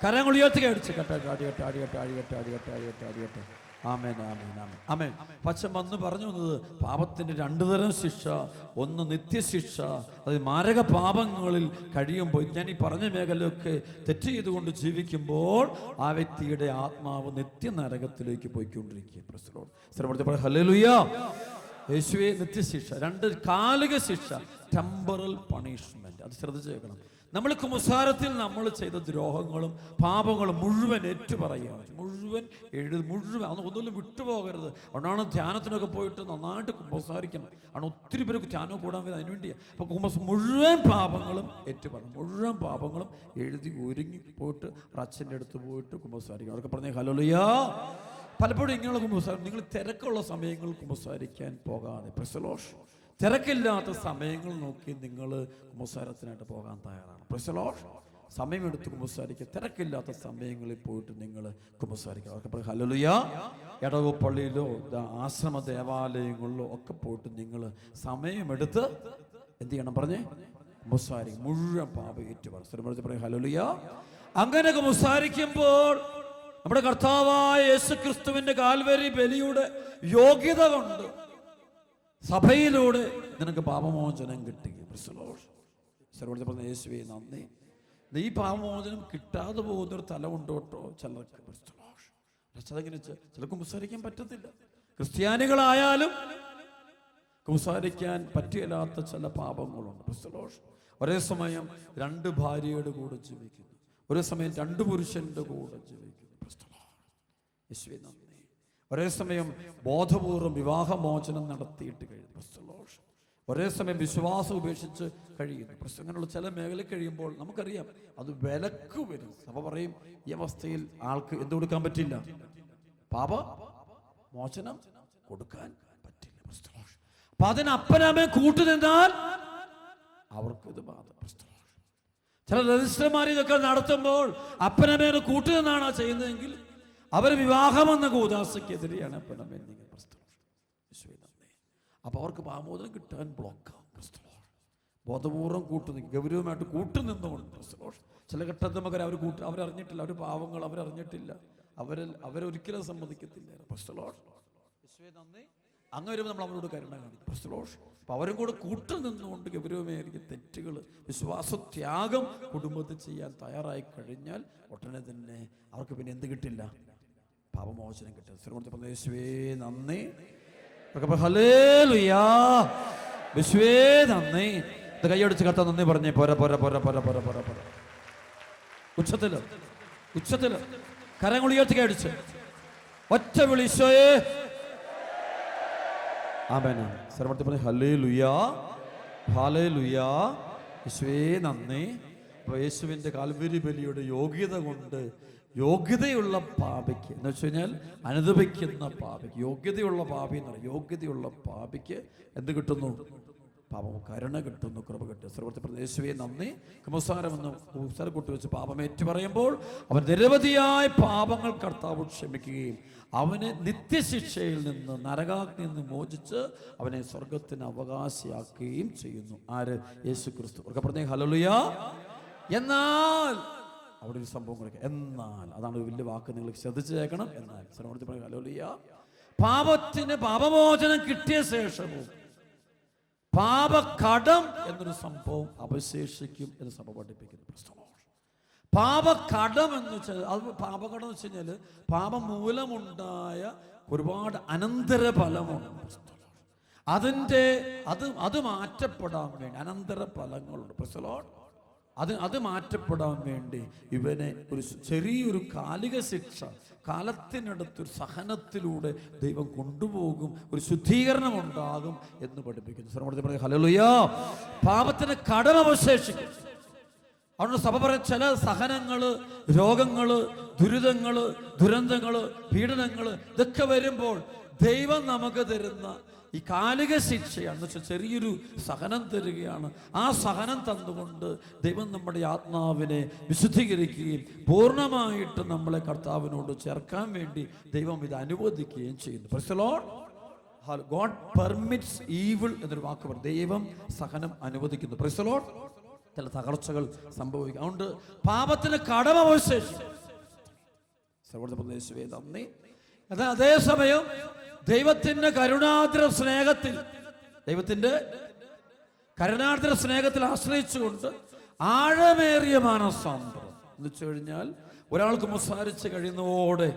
കരങ്ങൾ ഉയർത്തി അടിച്ച് കെട്ടാടി, ആടിയട്ടെ, ആടിയട്ടെ, ആടിയട്ടെ, ആടിയട്ടെ, ആടിയട്ടെ, ആടിയട്ടെ. ആമേൻ, ആമേൻ, ആമേൻ, ആമേൻ. പച്ചൻ വന്ന് പറഞ്ഞു വന്നത് പാപത്തിന്റെ രണ്ടു തരം ശിക്ഷ. ഒന്ന് നിത്യശിക്ഷ, അത് മാരക പാപങ്ങളിൽ കഴിയുമ്പോൾ, ഞാൻ ഈ പറഞ്ഞ മേഖലയൊക്കെ തെറ്റ് ചെയ്തുകൊണ്ട് ജീവിക്കുമ്പോൾ ആ വ്യക്തിയുടെ ആത്മാവ് നിത്യനരകത്തിലേക്ക് പോയിക്കൊണ്ടിരിക്കുക. ഹല്ലേലൂയ. യേശുവേ നിത്യശിക്ഷ. രണ്ട് കാലിക ശിക്ഷ, ടെമ്പറൽ പണിഷ്മെന്റ്. അത് ശ്രദ്ധിച്ചേക്കണം. നമ്മൾ കുമ്പസാരത്തിൽ നമ്മൾ ചെയ്ത ദ്രോഹങ്ങളും പാപങ്ങളും മുഴുവൻ ഏറ്റുപറയുകയാണ്. മുഴുവൻ മുഴുവൻ ഒന്നുമില്ല, വിട്ടുപോകരുത്. അതുകൊണ്ടാണ് ധ്യാനത്തിനൊക്കെ പോയിട്ട് നന്നായിട്ട് കുമ്പസാരിക്കണം. ആണ് ഒത്തിരി പേർക്ക് ധ്യാനം കൂടാൻ വരുന്നത് അതിന് വേണ്ടിയാണ്. അപ്പോൾ മുഴുവൻ പാപങ്ങളും ഏറ്റുപറയും. മുഴുവൻ പാപങ്ങളും എഴുതി ഒരുങ്ങി പോയിട്ട് അച്ഛൻ്റെ അടുത്ത് പോയിട്ട് കുമ്പസാരിക്കണം. അവർക്ക് പറഞ്ഞ ഹല്ലേലൂയ. പലപ്പോഴും ഇങ്ങനെയുള്ള കുമ്പസാരം നിങ്ങൾ തിരക്കുള്ള സമയങ്ങളിൽ കുമ്പസാരിക്കാൻ പോകാതെ, പ്രൈസ് ദി ലോർഡ്, തിരക്കില്ലാത്ത സമയങ്ങൾ നോക്കി നിങ്ങൾ കുമ്പസാരത്തിനായിട്ട് പോകാൻ തയ്യാറാണ്. Price the Lord. സമയമെടുത്ത് കുമ്പസാരിക്കുക. തിരക്കില്ലാത്ത സമയങ്ങളിൽ പോയിട്ട് നിങ്ങൾ കുമ്പസാരിക്കുക. അവർക്ക് ഹല്ലേലൂയ. ഇടവ പള്ളിയിലോ ആശ്രമ ദേവാലയങ്ങളിലോ ഒക്കെ പോയിട്ട് നിങ്ങൾ സമയമെടുത്ത് എന്ത് ചെയ്യണം? പറഞ്ഞേ, കുമ്പസാരിക്കും. മുഴുവൻ പാപം ഏറ്റുപറയും. ഹല്ലേലൂയ. അങ്ങനെ കുമ്പസാരിക്കുമ്പോൾ നമ്മുടെ കർത്താവായ യേശുക്രിസ്തുവിന്റെ കാൽവരി ബലിയുടെ യോഗ്യത കൊണ്ട് സഭയിലൂടെ നിനക്ക് പാപമോചനം കിട്ടി. സർവ്വത്തിൽ പറഞ്ഞ യേശുവേ നന്ദി. ഈ പാപമോചനം കിട്ടാതെ പോകുന്നൊരു തലമുണ്ട് കേട്ടോ ചിലർക്ക്. അതെങ്ങനെ ചില കുമ്പസാരിക്കാൻ പറ്റത്തില്ല. ക്രിസ്ത്യാനികളായാലും കുമ്പസാരിക്കാൻ പറ്റില്ലാത്ത ചില പാപങ്ങളുണ്ട്. ഒരേ സമയം 2 ഭാര്യയുടെ കൂടെ ജീവിക്കുന്നു, ഒരേ സമയം 2 പുരുഷന്റെ കൂടെ ജീവിക്കുന്നു. യേശുവേ നന്ദി. ഒരേ സമയം ബോധപൂർവം വിവാഹമോചനം നടത്തിയിട്ട് കഴിയുന്നു. ഒരേ സമയം വിശ്വാസം ഉപേക്ഷിച്ച് കഴിയുന്നു. അങ്ങനെയുള്ള ചില മേഖല കഴിയുമ്പോൾ നമുക്കറിയാം അത് വിലക്ക് വരും. സഭ പറയും ഈ അവസ്ഥയിൽ ആൾക്ക് എന്ത് കൊടുക്കാൻ പറ്റില്ല? പാപ മോചനം കൊടുക്കാൻ പറ്റില്ല. അപ്പൊ അതിന് അപ്പനമ്മയെ കൂട്ടുനിന്നാൽ അവർക്ക് ഇത് ബാധ. ചില രജിസ്റ്റർമാർ ഇതൊക്കെ നടത്തുമ്പോൾ അപ്പനമ്മയെ കൂട്ടുനിന്നാണ് ചെയ്യുന്നതെങ്കിൽ അവർ വിവാഹമെന്ന കൂദാശയ്ക്കെതിരെയാണ് അപ്പനമ്മ. അപ്പൊ അവർക്ക് പാമോദനം കിട്ടാൻ ബ്ലോക്കാവും. ബോധപൂർവം ഗൗരവമായിട്ട് കൂട്ടുനിന്നുകൊണ്ട് ചില ഘട്ടത്തിൽ നമുക്ക് അവരറിഞ്ഞിട്ടില്ല, അവർ പാവങ്ങൾ, അവരറിഞ്ഞിട്ടില്ല, അവരൊരിക്കലും സമ്മതിക്കത്തില്ല. അങ്ങ് വരുമ്പോൾ നമ്മൾ അവരോട് കരുണ കാണിക്കും. അപ്പൊ അവരും കൂടെ കൂട്ടുനിന്നുകൊണ്ട് ഗൗരവമേറിയ തെറ്റുകൾ, വിശ്വാസത്യാഗം കുടുംബത്തിൽ ചെയ്യാൻ തയ്യാറായി കഴിഞ്ഞാൽ ഉടനെ തന്നെ അവർക്ക് പിന്നെ എന്ത് കിട്ടില്ല? പാപമോചനം കിട്ടും. ശ്രീമൂർത്തി യേശുവേ നന്ദി, ഹല്ലേലൂയാ, യേശുവേ നന്ദി. ഇത് കൈയടിച്ച് കർത്താവ് നന്ദി പറഞ്ഞേ. പോരാ പോരാ പോരാ പോരാ പോരാ പോരാ പോരാ. ഉച്ചത്തില് കരങ്ങൾ ഉയർത്തി കൈയടിച്ച് ഒറ്റ വിളി ഈശോയേ. ആമേൻ. സർവ്വത്തിൽ പറഞ്ഞേ ഹല്ലേലൂയാ, ഹല്ലേലൂയാ, യേശുവേ നന്ദി. അപ്പോൾ യേശുവിൻ്റെ കാൽവരി ബലിയുടെ യോഗ്യത കൊണ്ട് യോഗ്യതയുള്ള പാപിക്ക് എന്ന് വെച്ച് കഴിഞ്ഞാൽ അനുദപിക്കുന്ന പാപിക്ക്, യോഗ്യതയുള്ള പാപി എന്ന് പറയും. യോഗ്യതയുള്ള പാപിക്ക് എന്ത് കിട്ടുന്നു? പാപം കരുണ കിട്ടുന്നു, കൃപ കിട്ടും. സർവ്വത്തിൽ യേശുവേ നന്ദി. കുമ്പസാരമെന്ന് കുമ്പസാരം കൂട്ടി പാപമേറ്റു പറയുമ്പോൾ അവൻ നിരവധിയായ പാപങ്ങൾ കർത്താവ് ക്ഷമിക്കുകയും അവനെ നിത്യശിക്ഷയിൽ നിന്ന്, നരകാഗ്നിയിൽ നിന്ന് മോചിച്ച് അവനെ സ്വർഗത്തിന് അവകാശിയാക്കുകയും ചെയ്യുന്നു. ആര്? യേശു ക്രിസ്തു. ഒക്കെ പറഞ്ഞേ ഹല്ലേലൂയാ. എന്നാൽ അവിടെ ഒരു സംഭവം, എന്നാൽ അതാണ് ഒരു വലിയ വാക്ക്, നിങ്ങൾ ശ്രദ്ധിച്ചു കേൾക്കണം. എന്നാൽ സർവ്വത്തിൽ പറയുക ഹല്ലേലൂയാ. പാപത്തിന് പാപമോചനം കിട്ടിയ ശേഷവും പാപകടം എന്നൊരു സംഭവം അവശേഷിക്കും എന്ന് സഭ പഠിപ്പിക്കുന്നു. പാപകടം എന്ന് വെച്ചാൽ പാപകടം എന്ന് വെച്ച് കഴിഞ്ഞാൽ പാപം മൂലമുണ്ടായ ഒരുപാട് അനന്തര ഫലമുണ്ട്. അത് മാറ്റപ്പെടാൻ വേണ്ടി അനന്തര ഫലങ്ങളുണ്ട്. അത് മാറ്റപ്പെടാൻ വേണ്ടി ഇവനെ ഒരു ചെറിയൊരു കാലിക ശിക്ഷ, കാലത്തിനടുത്തൊരു സഹനത്തിലൂടെ ദൈവം കൊണ്ടുപോകും, ഒരു ശുദ്ധീകരണം ഉണ്ടാകും എന്ന് പഠിപ്പിക്കുന്നു. സർവ്വത്തിൽ പറയുക ഹല്ലേലൂയാ. പാപത്തിന് കടം അവശേഷിക്കും. അതുകൊണ്ട് സഭ പറയും ചില സഹനങ്ങള്, രോഗങ്ങള്, ദുരിതങ്ങള്, ദുരന്തങ്ങള്, പീഡനങ്ങള് ഇതൊക്കെ വരുമ്പോൾ ദൈവം നമുക്ക് തരുന്ന ഈ കാലിക ശിക്ഷയാണെന്ന് വെച്ചാൽ ചെറിയൊരു സഹനം തരികയാണ്. ആ സഹനം തന്നുകൊണ്ട് ദൈവം നമ്മുടെ ആത്മാവിനെ വിശുദ്ധീകരിക്കുകയും പൂർണ്ണമായിട്ട് നമ്മളെ കർത്താവിനോട് ചേർക്കാൻ വേണ്ടി ദൈവം ഇത് അനുവദിക്കുകയും ചെയ്യുന്നു. Price the Lord. God permits evil എന്നൊരു വാക്ക് പറയും. ദൈവം സഹനം അനുവദിക്കുന്നു. Price the Lord. ചില തകർച്ചകൾ സംഭവിക്കും. അതുകൊണ്ട് പാപത്തിന് കടം അവശേഷിക്കും. സർവ്വ നന്ദി. അതേസമയം ദൈവത്തിന്റെ കരുണാദ്ര സ്നേഹത്തിൽ ആശ്രയിച്ചുകൊണ്ട് ആഴമേറിയ മാനസാന്തരം എന്ന് വെച്ച് കഴിഞ്ഞാൽ ഒരാൾക്ക് കുമ്പസാരിച്ച് കഴിയുന്നതോടെ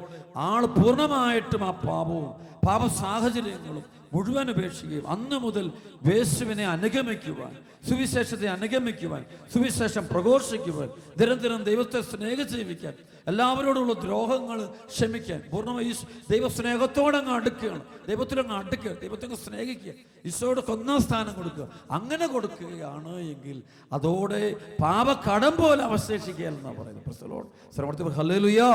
ആൾ പൂർണ്ണമായിട്ടും ആ പാപവും പാപ സാഹചര്യങ്ങളും മുഴുവൻ ഉപേക്ഷിക്കുകയും അന്ന് മുതൽ യേശുവിനെ അനുഗമിക്കുവാൻ, സുവിശേഷത്തെ അനുഗമിക്കുവാൻ, സുവിശേഷം പ്രഘോഷിക്കുവാൻ, നിരന്തരം ദൈവത്തെ സ്നേഹിച്ച് ജീവിക്കാൻ, എല്ലാവരോടുള്ള ദ്രോഹങ്ങൾ ക്ഷമിക്കാൻ, പൂർണ്ണമായി ദൈവസ്നേഹത്തോടങ്ങ് അടുക്കുകയാണ്. ദൈവത്തിലങ്ങ് അടുക്കുക, ദൈവത്തെ സ്നേഹിക്കുക, ഈശോയോട് ഒന്നാം സ്ഥാനം കൊടുക്കുക. അങ്ങനെ കൊടുക്കുകയാണ് എങ്കിൽ അതോടെ പാപക്കടം പോലെ അവശേഷിക്കുക എന്നാണ് പറയുന്നത്. Praise the Lord. സർവ്വത്തിൽ ഹല്ലേലൂയാ.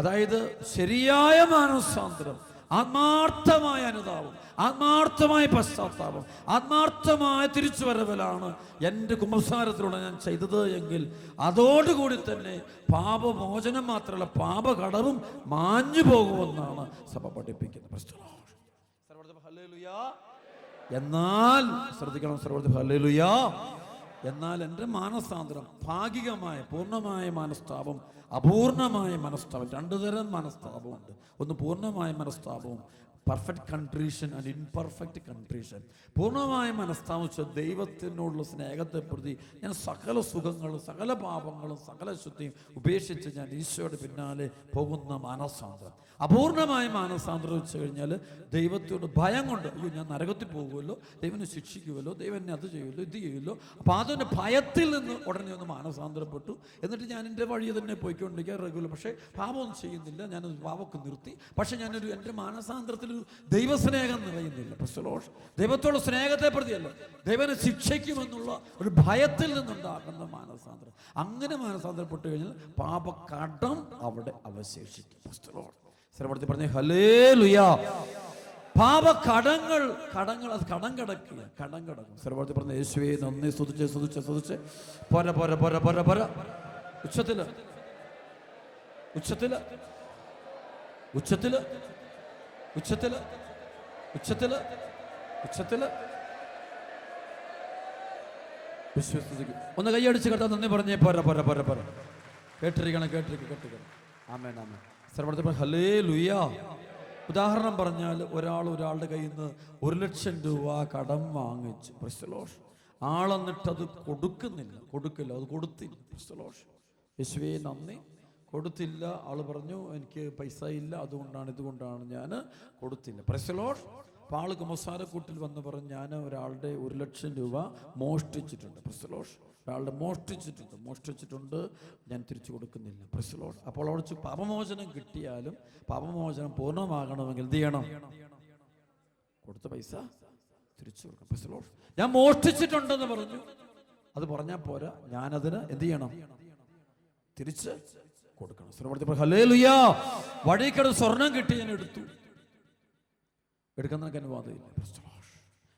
അതായത് ശരിയായ മാനസാന്തരം, ആത്മാർത്ഥമായ അനുതാപം, ആത്മാർത്ഥമായ പശ്ചാത്താപം, ആത്മാർത്ഥമായ തിരിച്ചുവരവലാണ് എൻ്റെ കുമ്പസാരത്തിലൂടെ ഞാൻ ചെയ്തത് എങ്കിൽ അതോടുകൂടി തന്നെ പാപമോചനം മാത്രമല്ല പാപകടവും മാഞ്ഞു പോകുമെന്നാണ് സഭ പഠിപ്പിക്കുന്നത്. എന്നാൽ ശ്രദ്ധിക്കണം, സർവ്വത്തിൽ ഹല്ലേലൂയാ. എന്നാൽ എൻ്റെ മാനസാന്തരം ഭാഗികമായ പൂർണ്ണമായ മനസ്താപം, അപൂർണമായ മനസ്താപം, 2 തരം മനസ്താപമുണ്ട്. ഒന്ന് പൂർണ്ണമായ മനസ്താപവും perfect contrition and imperfect contrition. പൂർണ്ണമായ മനസ്താമസിച്ച ദൈവത്തിനോടുള്ള സ്നേഹത്തെ പ്രതി ഞാൻ സകല സുഖങ്ങളും സകല പാപങ്ങളും സകല ശുദ്ധിയും ഉപേക്ഷിച്ച് ഞാൻ ഈശോയുടെ പിന്നാലെ പോകുന്ന മാനസാന്തരം. അപൂർണമായ മാനസാന്തരം വെച്ച് കഴിഞ്ഞാൽ ദൈവത്തോട് ഭയം കൊണ്ട്, അയ്യോ ഞാൻ നരകത്തിൽ പോകുമല്ലോ, ദൈവനെ ശിക്ഷിക്കുമല്ലോ, ദൈവം എന്നെ അത് ചെയ്യുമല്ലോ ഇത് ചെയ്യുമല്ലോ. അപ്പോൾ അതിൻ്റെ ഭയത്തിൽ നിന്ന് ഉടനെ ഒന്ന് മാനസാന്തരപ്പെട്ടു. എന്നിട്ട് ഞാൻ എൻ്റെ വഴി തന്നെ പോയിക്കൊണ്ടിരിക്കുക റെഗുലർ. പക്ഷേ പാപമൊന്നും ചെയ്യുന്നില്ല, ഞാനത് പാപമൊക്കെ നിർത്തി. പക്ഷേ എൻ്റെ മാനസാന്തരത്തിൽ ദൈവസ്നേഹം നിറയുന്നില്ല. ദൈവത്തോട് സ്നേഹത്തെ പ്രതിയല്ല, ദൈവനെ ശിക്ഷിക്കുമെന്നുള്ള ഒരു ഭയത്തിൽ നിന്നുണ്ടാകുന്ന മാനസാന്തരം. അങ്ങനെ മാനസാന്തരപ്പെട്ട് കഴിഞ്ഞാൽ പാപകടം അവിടെ അവശേഷിക്കും. സ്ഥലപ്പെടുത്തി പറഞ്ഞേ ഹല്ലേലൂയ. പാപകടങ്ങൾ അത് കടം കിടക്കും. സ്ഥലപ്പെടുത്തി പറഞ്ഞ യേശുവേ നന്ദി. സ്തുതിച്ച് പോര ഉച്ചത്തില് വിശ്വസിക്കും. ഒന്ന് കൈയടിച്ച് കേട്ടാ നന്ദി പറഞ്ഞേ. പോര കേട്ടിരിക്കണം. ആമേൻ. സർവ്വ ഹല്ലേലൂയ. ഉദാഹരണം പറഞ്ഞാൽ ഒരാളുടെ കയ്യിൽ നിന്ന് 1,00,000 രൂപ കടം വാങ്ങിച്ചു. ആളെന്നിട്ടത് കൊടുക്കില്ല, അത് കൊടുത്തില്ല. യേശുവേ നന്ദി. കൊടുത്തില്ല. ആൾ പറഞ്ഞു എനിക്ക് പൈസ ഇല്ല, ഇതുകൊണ്ടാണ് ഞാൻ കൊടുത്തില്ല. അപ്പോൾ ആൾ കുമ്പസാരക്കൂട്ടിൽ വന്ന് പറഞ്ഞു ഞാൻ ഒരാളുടെ 1,00,000 രൂപ മോഷ്ടിച്ചിട്ടുണ്ട്. ഒരാളുടെ മോഷ്ടിച്ചിട്ടുണ്ട്, ഞാൻ തിരിച്ചു കൊടുക്കുന്നില്ല. അപ്പോൾ അവിടെ പാപമോചനം കിട്ടിയാലും പാപമോചനം പൂർണ്ണമാകണമെങ്കിൽ എന്ത് ചെയ്യണം? കൊടുത്ത പൈസ തിരിച്ചു കൊടുക്കണം. ഞാൻ മോഷ്ടിച്ചിട്ടുണ്ടെന്ന് പറഞ്ഞു, അത് പറഞ്ഞാൽ പോരാ, ഞാനതിന് എന്ത് ചെയ്യണം? തിരിച്ച് കൊടുക്കണം. ഹല്ലേലൂയ. വഴിക്കട സ്വർണം കിട്ടി, ഞാൻ എടുക്കാൻ നിനക്ക് അനുവാദമില്ല.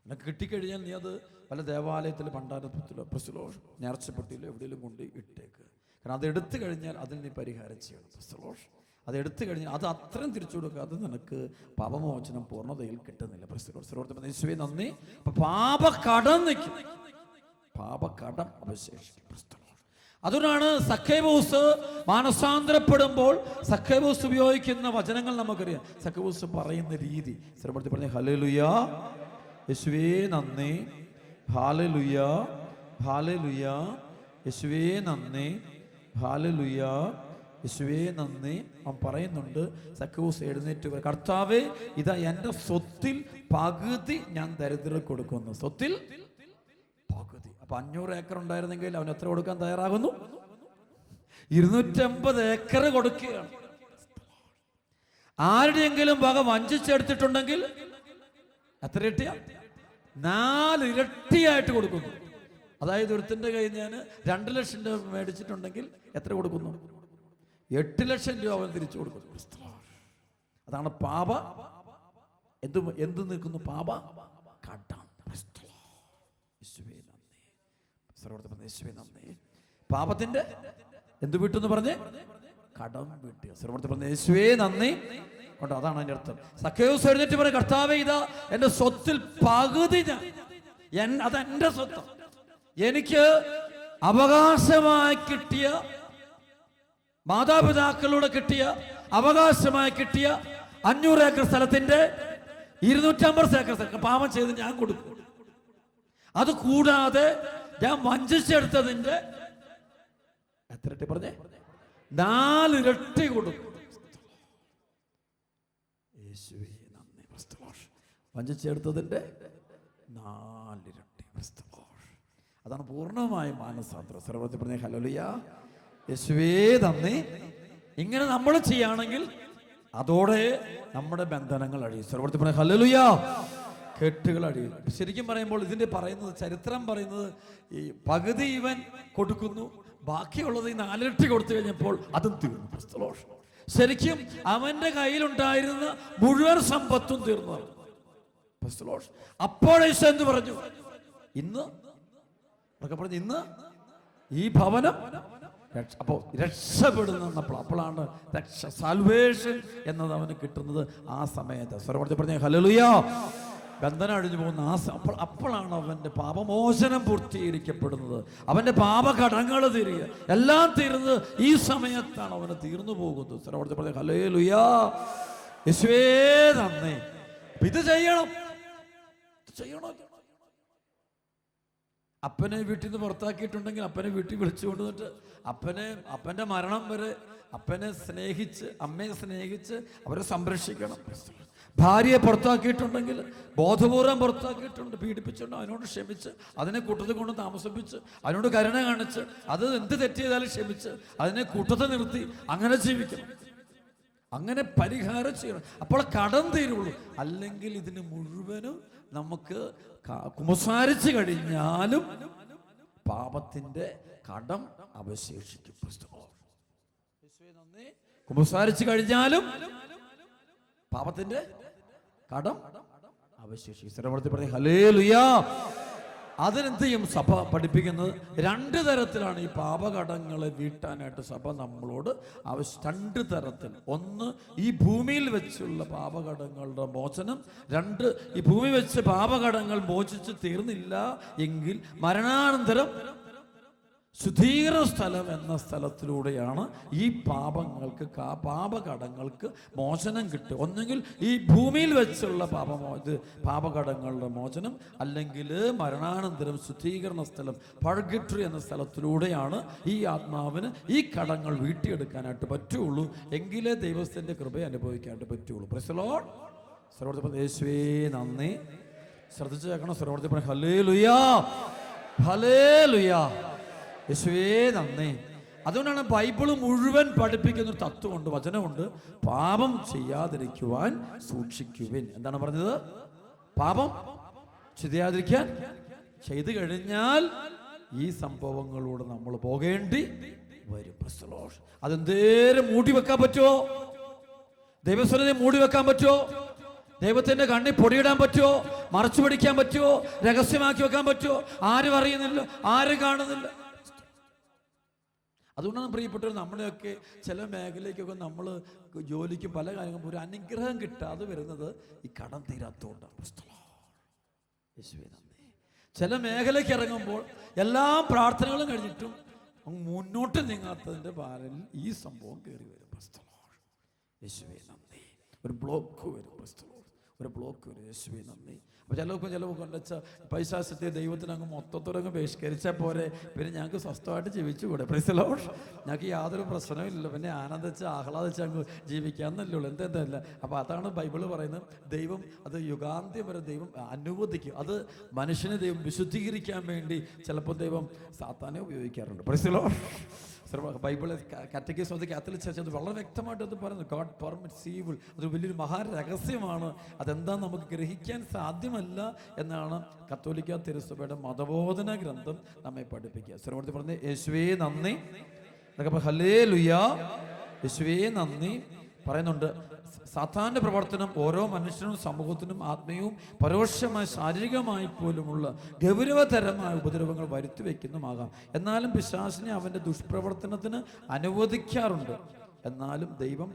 നിനക്ക് കിട്ടിക്കഴിഞ്ഞാൽ നീ അത് വല്ല ദേവാലയത്തിൽ ഭണ്ഡാരത്തിലോ നേർച്ചപ്പെട്ടിയിലോ എവിടെയെങ്കിലും കൊണ്ട് ഇട്ടേക്ക്. കാരണം അത് എടുത്തു കഴിഞ്ഞാൽ അതിന് നീ പരിഹാരം ചെയ്യണം. അത് എടുത്തു കഴിഞ്ഞാൽ അത് അത്രയും തിരിച്ചു കൊടുക്കാതെ നിനക്ക് പാപമോചനം പൂർണ്ണതയിൽ കിട്ടുന്നില്ല. യേശുവേ നന്ദി. അപ്പൊ പാപകടം അവശേഷിക്കും. അതുകൊണ്ടാണ് സക്കേവൂസ് മാനസാന്തരപ്പെടുമ്പോൾ സക്കേവൂസ് ഉപയോഗിക്കുന്ന വചനങ്ങൾ നമുക്കറിയാം. സക്കേവൂസ് പറയുന്ന രീതി ശ്രമത്തിൽ പറഞ്ഞ ഹല്ലേലൂയ, യേശുവേ നന്ദി, ഹല്ലേലൂയ, ഹല്ലേലൂയ, യേശുവേ നന്ദി, ഹല്ലേലൂയ, യേശുവേ നന്ദി. അവൻ പറയുന്നുണ്ട്. സക്കേവൂസ് എഴുന്നേറ്റ് കർത്താവേ, ഇതാ എൻ്റെ സ്വത്തിൽ പകുതി ഞാൻ ദരിദ്രർക്ക് കൊടുക്കുന്നു. സ്വത്തിൽ പകുതി. അപ്പൊ 500 ഏക്കർ ഉണ്ടായിരുന്നെങ്കിൽ അവൻ എത്ര കൊടുക്കാൻ തയ്യാറാകുന്നു? 250 ഏക്കർ കൊടുക്കുകയാണ്. ആരുടെയെങ്കിലും വക വഞ്ചിച്ചെടുത്തിട്ടുണ്ടെങ്കിൽ എത്ര ഇരട്ടിയാ? 4 ഇരട്ടിയായിട്ട് കൊടുക്കുന്നു. അതായത് ഒരുത്തിന്റെ കയ്യിൽ ഞാൻ 2 ലക്ഷം രൂപ മേടിച്ചിട്ടുണ്ടെങ്കിൽ എത്ര കൊടുക്കുന്നു? 8 ലക്ഷം രൂപ അവൻ തിരിച്ചു കൊടുക്കുന്നു. അതാണ് എന്ത് നിൽക്കുന്നു? കടം. പാപത്തിന്റെ എന്ത് വിട്ടെന്ന് പറഞ്ഞ്? കടം വിട്ട്. യേശുവേ നന്ദി. കൊണ്ട് അതാണ് അതിന്റെ അർത്ഥം. സക്കേവൂസ് എഴുന്നേറ്റ് പറയും, കർത്താവേ ഇതാ എന്റെ സ്വത്തിൽ പകുതി അതെന്റെ സ്വത്ത്, എനിക്ക് അവകാശമായി കിട്ടിയ, മാതാപിതാക്കളോട് കിട്ടിയ അവകാശമായി കിട്ടിയ 500 ഏക്കർ സ്ഥലത്തിന്റെ 250 ഏക്കർ സ്ഥലം പാപം ചെയ്ത് ഞാൻ കൊടുക്കും. അത് കൂടാതെ ഞാൻ വഞ്ചിച്ചെടുത്തതിന്റെ എത്ര ഇരട്ടി പറഞ്ഞേ? 4 ഇരട്ടി കൊടുക്കും. യേശുവേ നന്ദി. വഞ്ചിച്ചെടുത്തതിന്റെ 4 ഇരട്ടി. അതാണ് പൂർണ്ണമായ മാനസാന്തരം. സർവ്വത്തിൽ പറഞ്ഞ ഹല്ലേലൂയ, യേശുവേ നന്ദി. ഇങ്ങനെ നമ്മൾ ചെയ്യുകയാണെങ്കിൽ അതോടെ നമ്മുടെ ബന്ധനങ്ങൾ അഴിയും. സർവ്വത്തിൽ പറഞ്ഞ ഹല്ലേലൂയ. കെട്ടുകൾ അടിയും. ശരിക്കും പറയുമ്പോൾ ഇതിന്റെ പറയുന്നത്, ചരിത്രം പറയുന്നത്, ഈ പകുതി ഇവൻ കൊടുക്കുന്നു, ബാക്കിയുള്ളത് ഈ 4 ഇരട്ടി കൊടുത്തു കഴിഞ്ഞപ്പോൾ അതും തീർന്നു. ശരിക്കും അവന്റെ കയ്യിലുണ്ടായിരുന്ന മുഴുവൻ സമ്പത്തും തീർന്നു. അപ്പോഴേശു എന്ത് പറഞ്ഞു? ഇന്ന് ഈ ഭവനം അപ്പോൾ രക്ഷപ്പെടുന്ന അപ്പോഴാണ് സാൽവേഷൻ എന്നത് അവന് കിട്ടുന്നത്. ആ സമയത്ത് സർവ്വത്തിൽ പറഞ്ഞ ഹല്ലേലൂയ. ബന്ധനം അഴിഞ്ഞു പോകുന്ന അപ്പോഴാണ് അവന്റെ പാപമോചനം പൂർത്തീകരിക്കപ്പെടുന്നത്. അവന്റെ പാപകടങ്ങൾ തീരുക, എല്ലാം തീർന്നത് ഈ സമയത്താണ് അവന് തീർന്നു പോകുന്നത്. സർവ്വത്തിൽ പറഞ്ഞ ഹല്ലേലൂയ, യേശുവേ നന്ദി. ഇത് ചെയ്യണം. അപ്പനെ വീട്ടിൽ നിന്ന് പുറത്താക്കിയിട്ടുണ്ടെങ്കിൽ അപ്പനെ വീട്ടിൽ വിളിച്ചു കൊണ്ടുവന്നിട്ട് അപ്പൻ്റെ മരണം വരെ അപ്പനെ സ്നേഹിച്ച് അമ്മയെ സ്നേഹിച്ച് അവരെ സംരക്ഷിക്കണം. ഭാര്യയെ പുറത്താക്കിയിട്ടുണ്ടെങ്കിൽ ബോധപൂർവം പുറത്താക്കിയിട്ടുണ്ട്, പീഡിപ്പിച്ചിട്ടുണ്ട്, അതിനോട് ക്ഷമിച്ച് അതിനെ കൂട്ടത്തിൽ കൊണ്ട് താമസിപ്പിച്ച് അതിനോട് കരുണ കാണിച്ച് അത് എന്ത് തെറ്റ് ചെയ്താലും ക്ഷമിച്ച് അതിനെ കൂട്ടത്തിൽ നിർത്തി അങ്ങനെ ജീവിക്കണം. അങ്ങനെ പരിഹാരം ചെയ്യണം. അപ്പോൾ കടം തീരുള്ളൂ. അല്ലെങ്കിൽ ഇതിന് മുഴുവനും നമുക്ക് കുമ്പസാരിച്ച് കഴിഞ്ഞാലും പാപത്തിന്റെ കടം അവശേഷിക്കും. കുമ്പസാരിച്ച് കഴിഞ്ഞാലും പാപത്തിന്റെ കടം അവശേഷിക്കും. ഹല്ലേലൂയാ. അതിനെന്ത് ചെയ്യും? സഭ പഠിപ്പിക്കുന്നത് 2 തരത്തിലാണ് ഈ പാപകടങ്ങളെ വീട്ടാനായിട്ട് സഭ നമ്മളോട് ആവശ്യം. 2 തരത്തിൽ. ഒന്ന്, ഈ ഭൂമിയിൽ വെച്ചുള്ള പാപകടങ്ങളുടെ മോചനം. 2, ഈ ഭൂമി വെച്ച് പാപകടങ്ങൾ മോചിച്ച് തീർന്നില്ല എങ്കിൽ മരണാനന്തരം ശുദ്ധീകരണ സ്ഥലം എന്ന സ്ഥലത്തിലൂടെയാണ് ഈ പാപകടങ്ങൾക്ക് മോചനം കിട്ടുക. ഒന്നെങ്കിൽ ഈ ഭൂമിയിൽ വെച്ചുള്ള പാപകടങ്ങളുടെ മോചനം, അല്ലെങ്കിൽ മരണാനന്തരം ശുദ്ധീകരണ സ്ഥലം പർഗട്ടറി എന്ന സ്ഥലത്തിലൂടെയാണ് ഈ ആത്മാവിന് ഈ കടങ്ങൾ വീട്ടിയെടുക്കാനായിട്ട് പറ്റുള്ളൂ. എങ്കിലേ ദൈവത്തിന്റെ കൃപ അനുഭവിക്കാനായിട്ട് പറ്റുള്ളൂ. Price the Lord. സർവ്വോന്നത യേശുവേ നന്ദി. ശ്രദ്ധിച്ചു കേൾക്കണം. സർവ്വോന്നത ഹല്ലേലൂയാ, ഹല്ലേലൂയാ. യേശുവേ നന്ദി. അതുകൊണ്ടാണ് ബൈബിൾ മുഴുവൻ പഠിപ്പിക്കുന്ന ഒരു തത്വമുണ്ട്, വചനമുണ്ട്. പാപം ചെയ്യാതിരിക്കുവാൻ സൂക്ഷിക്കുവിൻ. എന്താണ് പറഞ്ഞത്? പാപം ചെയ്യാതിരിക്കാൻ. ചെയ്തു കഴിഞ്ഞാൽ ഈ സംഭവങ്ങളിലൂടെ നമ്മൾ പോകേണ്ടി വരും. അതെന്തേരം മൂടി വെക്കാൻ പറ്റുമോ? ദൈവസ്വരനെ മൂടി വെക്കാൻ പറ്റുമോ? ദൈവത്തിന്റെ കണ്ണിൽ പൊടിയിടാൻ പറ്റുമോ? മറച്ചു പിടിക്കാൻ പറ്റുമോ? രഹസ്യമാക്കി വെക്കാൻ പറ്റുമോ? ആരും അറിയുന്നില്ല, ആരും കാണുന്നില്ല. അതുകൊണ്ടാണ് പ്രിയപ്പെട്ടവർ, നമ്മളെയൊക്കെ ചില മേഖലയ്ക്കൊക്കെ നമ്മൾ ജോലിക്ക് പല കാര്യങ്ങളും ഒരു അനുഗ്രഹം കിട്ടാതെ വരുന്നത് ഈ കടം തീരാത്തതുകൊണ്ടാണ്. ചില മേഖലയ്ക്ക് ഇറങ്ങുമ്പോൾ എല്ലാ പ്രാർത്ഥനകളും കഴിഞ്ഞിട്ടും മുന്നോട്ട് നീങ്ങാത്തതിൻ്റെ പാരലിൽ ഈ സംഭവം കയറി വരും. യേശുവേ നന്ദി. ഒരു ബ്ലോക്ക് വരും. ഒരു ബ്ലോക്ക് വരും. യേശുവേ നന്ദി. അപ്പോൾ ചിലപ്പോൾ വെച്ചാൽ പൈശാചത്തെ ദൈവത്തിന് അങ്ങ് മൊത്തത്തോടങ്ങ് ബഹിഷ്കരിച്ചാൽ പോരെ, പിന്നെ ഞങ്ങൾക്ക് സ്വസ്ഥമായിട്ട് ജീവിച്ചുകൂടെ? Price the Lord. ഞങ്ങൾക്ക് യാതൊരു പ്രശ്നവും ഇല്ല, പിന്നെ ആനന്ദിച്ച് ആഹ്ലാദിച്ച് അങ്ങ് ജീവിക്കാമെന്നല്ലേ ഉള്ളൂ, എന്തെന്തല്ല. അപ്പോൾ അതാണ് ബൈബിള് പറയുന്നത്. ദൈവം അത് യുഗാന്ത്യം വരെ ദൈവം അനുവദിക്കും. അത് മനുഷ്യനെ ദൈവം വിശുദ്ധീകരിക്കാൻ വേണ്ടി ചിലപ്പോൾ ദൈവം സാത്താനെ ഉപയോഗിക്കാറുണ്ട്. Price the Lord. Bible catechism of the Catholic church അത് വളരെ വ്യക്തമായിട്ട് അത് പറയുന്നു. God permits evil. അതൊരു വലിയൊരു മഹാരഹസ്യമാണ്. അതെന്താ നമുക്ക് ഗ്രഹിക്കാൻ സാധ്യമല്ല എന്നാണ് കത്തോലിക്ക തിരുസഭയുടെ മതബോധന ഗ്രന്ഥം നമ്മെ പഠിപ്പിക്കുക. സർവ്വത്തിൽ പറഞ്ഞ് യേശുവേ നന്ദി. ഹല്ലേലൂയാ. യേശുവേ നന്ദി പറയുന്നുണ്ട്. സാത്താന്റെ പ്രവർത്തനം ഓരോ മനുഷ്യനും സമൂഹത്തിനും ആത്മീയവും പരോക്ഷമായ ശാരീരികമായി പോലുമുള്ള ഗൗരവതരമായ ഉപദ്രവങ്ങൾ വരുത്തി വയ്ക്കുന്നതുമാകാം. എന്നാലും പിശാചിനെ അവന്റെ ദുഷ്പ്രവർത്തനത്തിന് അനുവദിക്കാറുണ്ട്. എന്നാലും ദൈവം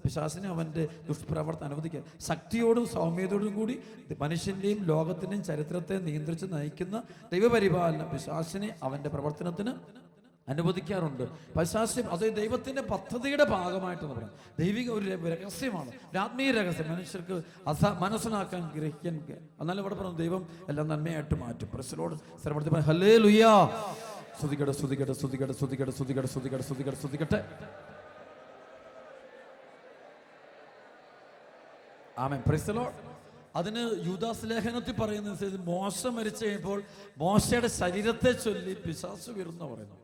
പിശാചിനെ അവന്റെ ദുഷ്പ്രവർത്തനം അനുവദിക്കുക. ശക്തിയോടും സൗമ്യതയോടും കൂടി മനുഷ്യന്റെയും ലോകത്തിന്റെയും ചരിത്രത്തെ നിയന്ത്രിച്ച് നയിക്കുന്ന ദൈവപരിപാലനം പിശാചിനെ അവന്റെ പ്രവർത്തനത്തിന് അനുവദിക്കാറുണ്ട്. പൈശാചികം അത് ദൈവത്തിന്റെ പദ്ധതിയുടെ ഭാഗമായിട്ടെന്ന് പറയാം. ദൈവിക ഒരു രഹസ്യമാണ്, ഒരു ആത്മീയ രഹസ്യം. മനുഷ്യർക്ക് മനസ്സിലാക്കാൻ ഗ്രഹിക്കാൻ. എന്നാലും ഇവിടെ പറഞ്ഞു ദൈവം എല്ലാം നന്മയായിട്ട് മാറ്റും. പ്രൈസ് സർവ്വത്തിൽ ഹല്ലേലൂയാ. സ്തുതിക്കട്ടെ, സ്തുതിക്കട്ടെ, സ്തുതിക്കട്ടെ, സ്തുതിക്കട്ടെ, സ്തുതിക്കട്ടെ, സ്തുതിക്കട്ടെ, സ്തുതിക്കട്ടെ, സ്തുതിക്കട്ടെ. ആമേൻ. Praise the Lord. അതിന് യൂദാസ് ലേഖനത്തിൽ പറയുന്ന മോശ മരിച്ചു കഴിയുമ്പോൾ മോശയുടെ ശരീരത്തെ ചൊല്ലി പിശാച് വരുന്ന പറയുന്നു,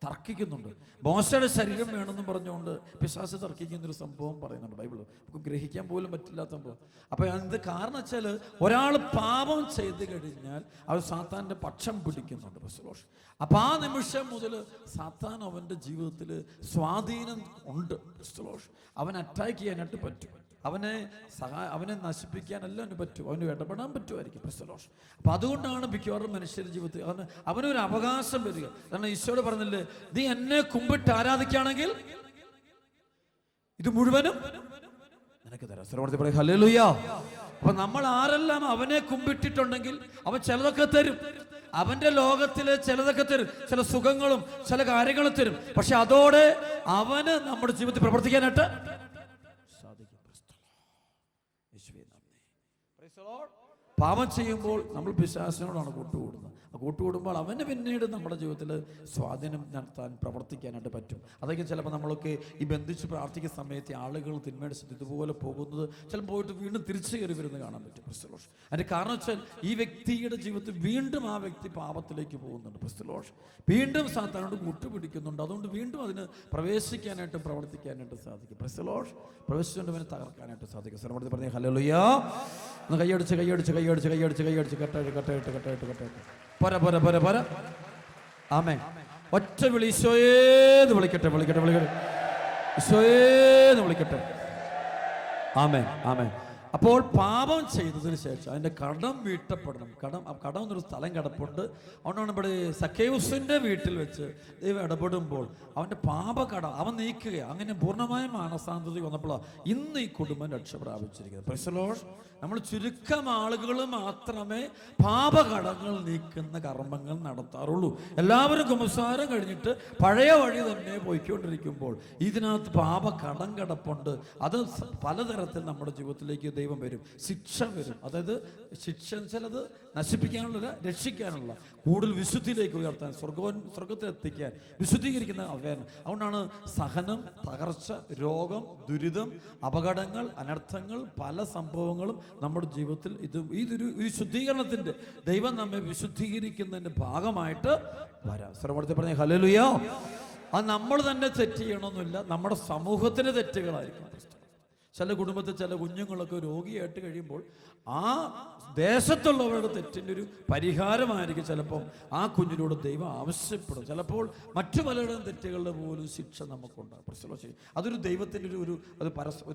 തർക്കിക്കുന്നുണ്ട്. മോശയുടെ ശരീരം വേണമെന്ന് പറഞ്ഞുകൊണ്ട് പിശാച് തർക്കിക്കുന്നൊരു സംഭവം പറയുന്നുണ്ട് ബൈബിള്. നമുക്ക് ഗ്രഹിക്കാൻ പോലും പറ്റില്ലാത്ത സംഭവം. അപ്പൊ എന്ത് കാരണം വെച്ചാൽ ഒരാൾ പാപം ചെയ്ത് കഴിഞ്ഞാൽ അവർ സാത്താന്റെ പക്ഷം പിടിക്കുന്നുണ്ട്. അപ്പൊ ആ നിമിഷം മുതൽ സാത്താൻ അവന്റെ ജീവിതത്തിൽ സ്വാധീനം ഉണ്ട്. അവൻ അറ്റാക്ക് ചെയ്യാനായിട്ട് പറ്റും. അവനെ നശിപ്പിക്കാനെല്ലാം അവന് പറ്റും. അവന് ഇടപെടാൻ പറ്റുമായിരിക്കും. അപ്പൊ അതുകൊണ്ടാണ് മിക്കവാറും മനുഷ്യരുടെ ജീവിതത്തിൽ അവനൊരു അവകാശം വരിക. കാരണം ഈശോയോട് പറഞ്ഞില്ലേ, നീ എന്നെ കുമ്പിട്ട് ആരാധിക്കുകയാണെങ്കിൽ ഇത് മുഴുവനും നിനക്ക് തരാം. ഹല്ലേലൂയാ. അപ്പൊ നമ്മൾ ആരെല്ലാം അവനെ കുമ്പിട്ടിട്ടുണ്ടെങ്കിൽ അവൻ ചിലതൊക്കെ തരും. അവന്റെ ലോകത്തില് ചിലതൊക്കെ തരും, ചില സുഖങ്ങളും ചില കാര്യങ്ങളും തരും. പക്ഷെ അതോടെ അവന് നമ്മുടെ ജീവിതത്തിൽ പ്രവർത്തിക്കാനായിട്ട് സാധിക്കും. പാപം ചെയ്യുമ്പോൾ നമ്മൾ പിശാചിനോടാണ് കൂട്ടുകൂടുന്നത്. ആ കൂട്ടുകൂടുമ്പോൾ അവന് പിന്നീട് നമ്മുടെ ജീവിതത്തിൽ സ്വാധീനം നടത്താൻ പ്രവർത്തിക്കാനായിട്ട് പറ്റും. അതൊക്കെ ചിലപ്പോൾ നമ്മളൊക്കെ ഈ ബന്ധിച്ച് പ്രാർത്ഥിക്കുന്ന സമയത്ത് ആളുകൾ തിന്മയുടെ ഇതുപോലെ പോകുന്നത് ചിലപ്പോൾ പോയിട്ട് വീണ്ടും തിരിച്ചു കയറി വരുന്നത് കാണാൻ പറ്റും. ക്രിസ്തുലോഷ് അതിൻ്റെ കാരണം വെച്ചാൽ ഈ വ്യക്തിയുടെ ജീവിതത്തിൽ വീണ്ടും ആ വ്യക്തി പാപത്തിലേക്ക് പോകുന്നുണ്ട്. ക്രിസ്തുലോഷ് വീണ്ടും സാത്താനോട് കൂട്ടുപിടിക്കുന്നുണ്ട്. അതുകൊണ്ട് വീണ്ടും അതിന് പ്രവേശിക്കാനായിട്ടും പ്രവർത്തിക്കാനായിട്ട് സാധിക്കും. ക്രിസ്തുലോഷ് പ്രവേശിച്ചുകൊണ്ട് അവനെ തകർക്കാനായിട്ട് സാധിക്കും. സർവ്വത്തിൽ പറഞ്ഞ ഹല്ലേലൂയ. ഒന്ന് കൈയടിച്ച് കെട്ടായിട്ട് പോര. ആമേൻ. ഒറ്റ വിളി ഈശോയേന്ന് വിളിക്കട്ടെ. ഈശോയേന്ന് വിളിക്കട്ടെ. ആമേൻ. അപ്പോൾ പാപം ചെയ്തതിന് ശേഷം അതിൻ്റെ കടം വീട്ടപ്പെടണം. കടം എന്നൊരു സ്ഥലം കിടപ്പുണ്ട്. അതുകൊണ്ടാണ് ഇവിടെ സക്കേവുസിൻ്റെ വീട്ടിൽ വെച്ച് ദൈവം ഇടപെടുമ്പോൾ അവൻ്റെ പാപകടം അവൻ നീക്കുക. അങ്ങനെ പൂർണ്ണമായ മാനസാന്തത വന്നപ്പോഴാണ് ഇന്ന് ഈ കുടുംബം രക്ഷ പ്രാപിച്ചിരിക്കുന്നത്. Price the Lord. നമ്മൾ ചുരുക്കം ആളുകൾ മാത്രമേ പാപകടങ്ങൾ നീക്കുന്ന കർമ്മങ്ങൾ നടത്താറുള്ളൂ. എല്ലാവരും കുമ്പസാരം കഴിഞ്ഞിട്ട് പഴയ വഴി തന്നെ പോയിക്കൊണ്ടിരിക്കുമ്പോൾ ഇതിനകത്ത് പാപകടം കിടപ്പുണ്ട്. അത് പലതരത്തിൽ നമ്മുടെ ജീവിതത്തിലേക്ക് ദൈവം വരും, ശിക്ഷ വരും. അതായത് ശിക്ഷ ചിലത് നശിപ്പിക്കാനുള്ള, രക്ഷിക്കാനുള്ള, കൂടുതൽ വിശുദ്ധിയിലേക്ക് ഉയർത്താൻ, സ്വർഗത്തിലെത്തിക്കാൻ, വിശുദ്ധീകരിക്കുന്ന അവയാണ്. അതുകൊണ്ടാണ് സഹനം, തകർച്ച, രോഗം, ദുരിതം, അപകടങ്ങൾ, അനർത്ഥങ്ങൾ, പല സംഭവങ്ങളും നമ്മുടെ ജീവിതത്തിൽ ഇതൊരു ശുദ്ധീകരണത്തിൻ്റെ, ദൈവം നമ്മെ വിശുദ്ധീകരിക്കുന്നതിൻ്റെ ഭാഗമായിട്ട് വരാം. സർവ്വത്തിൽ പറഞ്ഞ ഹല്ലേലൂയ. അത് നമ്മൾ തന്നെ തെറ്റ് ചെയ്യണമെന്നില്ല, നമ്മുടെ സമൂഹത്തിന് തെറ്റുകളായിരിക്കും. ചില കുടുംബത്തിൽ ചില കുഞ്ഞുങ്ങളൊക്കെ രോഗിയായിട്ട് കഴിയുമ്പോൾ ആ ദേശത്തുള്ളവരുടെ തെറ്റിൻ്റെ ഒരു പരിഹാരമായിരിക്കും ചിലപ്പോൾ ആ കുഞ്ഞിനോട് ദൈവം ആവശ്യപ്പെടും. ചിലപ്പോൾ മറ്റു പലരുടെയും തെറ്റുകളുടെ പോലും ശിക്ഷ നമുക്കുണ്ടാകും. പ്രശ്നമോ ചെയ്യും. അതൊരു ദൈവത്തിൻ്റെ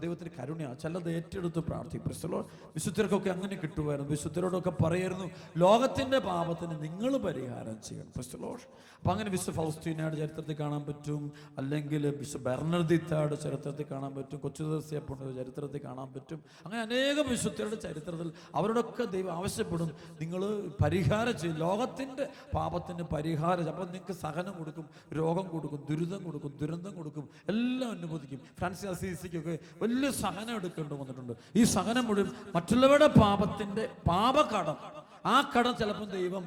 ദൈവത്തിൻ്റെ കരുണയാണ്. ചിലത് ഏറ്റെടുത്ത് പ്രാർത്ഥിക്കും. പ്രശ്നമോ വിശുദ്ധർക്കൊക്കെ അങ്ങനെ കിട്ടുമായിരുന്നു. വിശുദ്ധരോടൊക്കെ പറയായിരുന്നു, ലോകത്തിൻ്റെ പാപത്തിന് നിങ്ങൾ പരിഹാരം ചെയ്യണം. പ്രശ്നമോ. അപ്പം അങ്ങനെ വിശുദ്ധ ഫൗസ്റ്റീനയുടെ ചരിത്രത്തിൽ കാണാൻ പറ്റും, അല്ലെങ്കിൽ വിശുദ്ധ ബെർണർദിത്തായുടെ ചരിത്രത്തിൽ കാണാൻ പറ്റും, കൊച്ചുദർശയപ്പുണ്ട് ചരിത്രത്തിൽ കാണാൻ പറ്റും. അങ്ങനെ അനേകം വിശുദ്ധരുടെ ചരിത്രത്തിൽ അവരോടൊക്കെ ദൈവം ആവശ്യപ്പെടും, നിങ്ങൾ പരിഹാരം ചെയ്യും, ലോകത്തിൻ്റെ പാപത്തിന് പരിഹാരം. അപ്പം നിങ്ങൾക്ക് സഹനം കൊടുക്കും, രോഗം കൊടുക്കും, ദുരിതം കൊടുക്കും, ദുരന്തം കൊടുക്കും, എല്ലാം അനുവദിക്കും. ഫ്രാൻസിസ് അസീസിക്കൊക്കെ വലിയ സഹനം എടുക്കേണ്ടി വന്നിട്ടുണ്ട്. ഈ സഹനം മുഴുവൻ മറ്റുള്ളവരുടെ പാപത്തിൻ്റെ പാപകടം, ആ കടം ചിലപ്പോൾ ദൈവം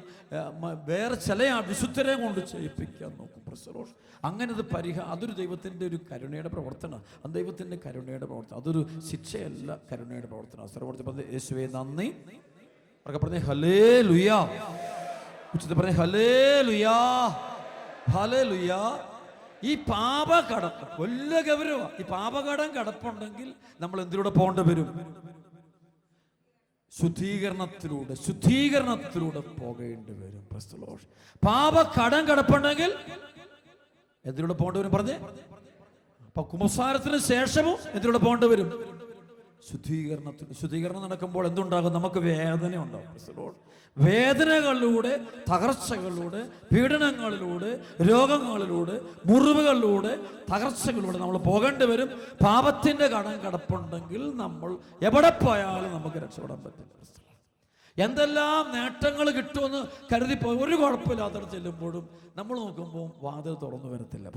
വേറെ ചില വിശുദ്ധരെ കൊണ്ട് ചെയ്യിപ്പിക്കാൻ നോക്കും. പ്രസരോഷ് അങ്ങനെ അതൊരു ദൈവത്തിൻ്റെ ഒരു കരുണയുടെ പ്രവർത്തനം. അത് ദൈവത്തിൻ്റെ കരുണയുടെ പ്രവർത്തനം, അതൊരു ശിക്ഷയല്ല, കരുണയുടെ പ്രവർത്തനം. സർവ്വത്തിൽ പറഞ്ഞ യേശുവേ നന്ദി. അവർക്ക് പറഞ്ഞ ഹല്ലേലൂയ. ഉച്ചത്തിൽ പറഞ്ഞ ഹല്ലേലൂയ, ഹല്ലേലൂയ. ഈ പാപകടം വലിയ ഗൗരവമാണ്. ഈ പാപകടം കടപ്പുണ്ടെങ്കിൽ നമ്മൾ എന്തിലൂടെ പോകേണ്ടി വരും? ശുദ്ധീകരണത്തിലൂടെ പോകേണ്ടി വരും. പാപകടം കടപ്പുണ്ടെങ്കിൽ എന്തിലൂടെ പോകേണ്ടി വരും പറഞ്ഞേ? അപ്പൊ കുമ്പസാരത്തിന് ശേഷവും എന്തിലൂടെ പോകേണ്ടി വരും? ശുദ്ധീകരണം നടക്കുമ്പോൾ എന്തുണ്ടാകും? നമുക്ക് വേദന ഉണ്ടാകും. വേദനകളിലൂടെ, തകർച്ചകളിലൂടെ, പീഡനങ്ങളിലൂടെ, രോഗങ്ങളിലൂടെ, മുറിവുകളിലൂടെ, തകർച്ചകളിലൂടെ നമ്മൾ പോകേണ്ടി വരും. പാപത്തിന്റെ കടം കടപ്പുണ്ടെങ്കിൽ നമ്മൾ എവിടെ പോയാലും നമുക്ക് രക്ഷപ്പെടാൻ പറ്റില്ല. എന്തെല്ലാം നേട്ടങ്ങൾ കിട്ടുമെന്ന് കരുതിപ്പോയി ഒരു കുഴപ്പമില്ലാത്ത ചെല്ലുമ്പോഴും നമ്മൾ നോക്കുമ്പോൾ വാതിൽ തുറന്നു വരത്തില്ല.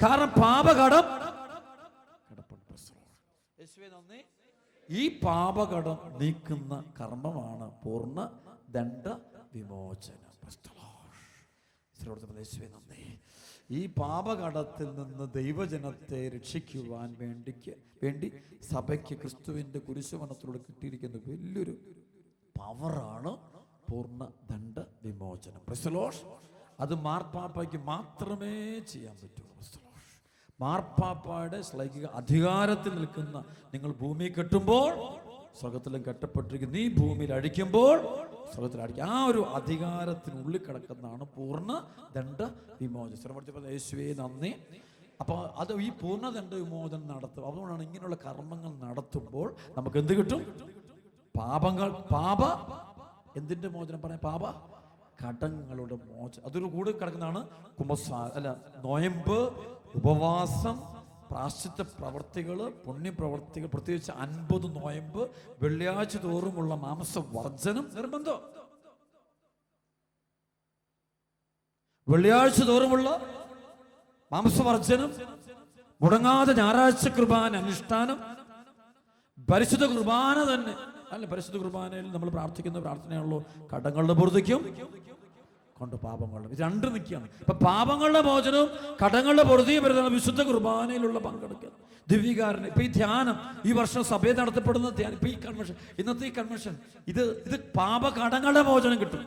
കാരണം പാപകടം കിടപ്പുണ്ട്. ഈ പാപകടം നീക്കുന്ന കർമ്മമാണ് പൂർണ്ണ ദണ്ഡ വിമോചനം. ഈ പാപകടത്തിൽ നിന്ന് ദൈവജനത്തെ രക്ഷിക്കുവാൻ വേണ്ടി സഭയ്ക്ക് ക്രിസ്തുവിന്റെ കുരിശുമരണത്തിലൂടെ കിട്ടിയിരിക്കുന്ന വലിയൊരു പവറാണ് പൂർണ്ണ ദണ്ഡ വിമോചനം. അത് മാർപ്പാപ്പയ്ക്ക് മാത്രമേ ചെയ്യാൻ പറ്റൂ. മാർപ്പാപ്പയുടെ ശ്ലൈഹിക അധികാരത്തിൽ നിൽക്കുന്ന നിങ്ങൾ ഭൂമി കെട്ടുമ്പോൾ സ്വർഗത്തിലും കെട്ടപ്പെട്ടിരിക്കും, നീ ഭൂമിയിൽ അടിക്കുമ്പോൾ സ്വർഗത്തിൽ അടിക്കും. ആ ഒരു അധികാരത്തിനുള്ളിൽ കിടക്കുന്നതാണ് പൂർണ്ണ ദണ്ഡ വിമോചനം. യേശുവേ നന്ദി. അപ്പോൾ അത് ഈ പൂർണ്ണ ദണ്ഡ വിമോചനം നടത്തും. അതുകൊണ്ടാണ് ഇങ്ങനെയുള്ള കർമ്മങ്ങൾ നടത്തുമ്പോൾ നമുക്ക് എന്ത് കിട്ടും? എന്തിന്റെ മോചനം പറയാം? പാപ കടങ്ങളുടെ മോചനം. അതൊരു കൂടെ കിടക്കുന്നതാണ് നോയമ്പ്, ഉപവാസം, പ്രാശ്ചിത്ത പ്രവർത്തികൾ, പുണ്യപ്രവർത്തികൾ, പ്രത്യേകിച്ച് 50 നോയമ്പ്, വെള്ളിയാഴ്ച തോറുമുള്ള മാംസവർജനം നിർബന്ധം. വെള്ളിയാഴ്ച തോറുമുള്ള മാംസവർജനം, മുടങ്ങാതെ ഞായറാഴ്ച കുർബാന അനുഷ്ഠാനം, പരിശുദ്ധ കുർബാന തന്നെ അല്ല, പരിശുദ്ധ കുർബാനയിൽ നമ്മൾ പ്രാർത്ഥിക്കുന്ന പ്രാർത്ഥനയുള്ളൂ, കടങ്ങളുടെ പൊറുതിക്കും കൊണ്ട് പാപങ്ങളുടെ, ഇത് രണ്ട് നിൽക്കുകയാണ്. ഇപ്പൊ പാപങ്ങളുടെ മോചനവും കടങ്ങളുടെ പൊറുതിയും വരുന്ന വിശുദ്ധ കുർബാനയിലുള്ള പങ്കെടുക്കുക, ദിവ്യകാരന്. ഇപ്പൊ ഈ ധ്യാനം, ഈ വർഷം സഭയിൽ നടത്തപ്പെടുന്ന ധ്യാനം, ഇപ്പൊ ഈ കൺവെൻഷൻ, ഇന്നത്തെ ഈ കൺവെൻഷൻ, ഇത് പാപ കടങ്ങളുടെ മോചനം കിട്ടും.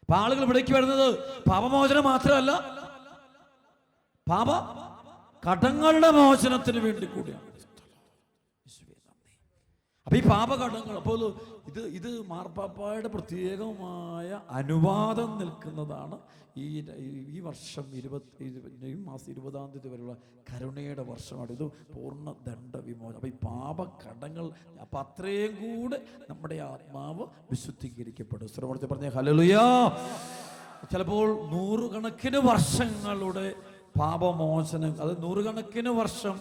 അപ്പൊ ആളുകൾ ഇവിടേക്ക് വരുന്നത് പാപമോചനം മാത്രമല്ല, പാപ കടങ്ങളുടെ മോചനത്തിന് വേണ്ടി കൂടിയാണ്. അപ്പൊ ഈ പാപകടങ്ങൾ, അപ്പോൾ ഇത് മാർപ്പാപ്പായുടെ പ്രത്യേകമായ അനുവാദം നിൽക്കുന്നതാണ്. ഈ വർഷം ഈ മാസം 20-ാം തീയതി വരെയുള്ള കരുണയുടെ വർഷമാണ്. ഇത് പൂർണ്ണ ദണ്ഡ വിമോചനം. അപ്പൊ ഈ പാപകടങ്ങൾ, അപ്പൊ അത്രയും കൂടെ നമ്മുടെ ആത്മാവ് വിശുദ്ധീകരിക്കപ്പെടും. ശ്രമത്തിൽ പറഞ്ഞ ഹല്ലേലൂയാ. ചിലപ്പോൾ നൂറുകണക്കിന് വർഷങ്ങളുടെ പാപമോചനം, അത് നൂറുകണക്കിന് വർഷം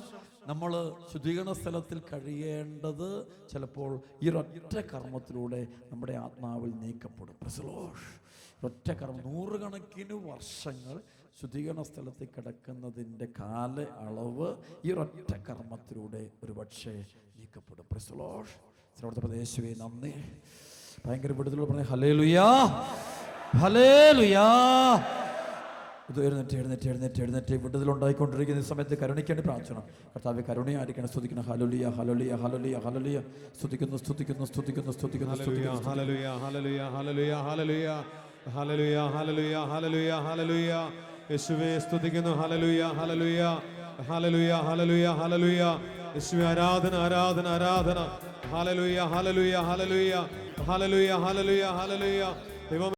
നമ്മൾ ശുദ്ധീകരണ സ്ഥലത്തിൽ കഴിയേണ്ടത് ചിലപ്പോൾ ഈ ഒറ്റ കർമ്മത്തിലൂടെ നമ്മുടെ ആത്മാവിൽ നീക്കപ്പെടും. ഒറ്റ കർമ്മം, നൂറുകണക്കിന് വർഷങ്ങൾ ശുദ്ധീകരണ സ്ഥലത്തിൽ കിടക്കുന്നതിൻ്റെ കാല അളവ് ഈ ഒറ്റ കർമ്മത്തിലൂടെ ഒരു പക്ഷേ നീക്കപ്പെടും. പ്രദേശവേ നന്ദി. ഭയങ്കര വിടുതലുള്ള പറഞ്ഞ ഹല്ലേലൂയാ, ഹല്ലേലൂയാ. ഇത് എഴുന്നേറ്റ് വിടുതലുണ്ടായിക്കൊണ്ടിരിക്കുന്ന ഈ സമയത്ത് കരുണയ്ക്കേണ്ടി പ്രാർത്ഥന. കർത്താവെ കരുണയായിരിക്കണം. സ്തുതിക്കണം. ഹല്ലേലൂയ, ഹല്ലേലൂയ, ഹല്ലേലൂയ, ഹല്ലേലൂയ. സ്തുതിക്കുന്നു. ഹല്ലേലൂയ, ഹല്ലേലൂയ, ഹല്ലേലൂയ, ഹല്ലേലൂയ, ഹല്ലേലൂയ, ഹല്ലേലൂയ, ഹല്ലേലൂയ, ഹല്ലേലൂയ. യേശുവേ സ്തുതിക്കുന്നു. ഹല്ലേലൂയ, ഹല്ലേലൂയ, ഹല്ലേലൂയ, ഹല്ലേലൂയ, ഹല്ലേലൂയ. യേശുവേ ആരാധന, ആരാധന, ആരാധന. ഹല്ലേലൂയ, ഹല്ലേലൂയ, ഹല്ലേലൂയ, ഹല്ലേലൂയ, ഹല്ലേലൂയ, ഹല്ലേലൂയ. ദൈവം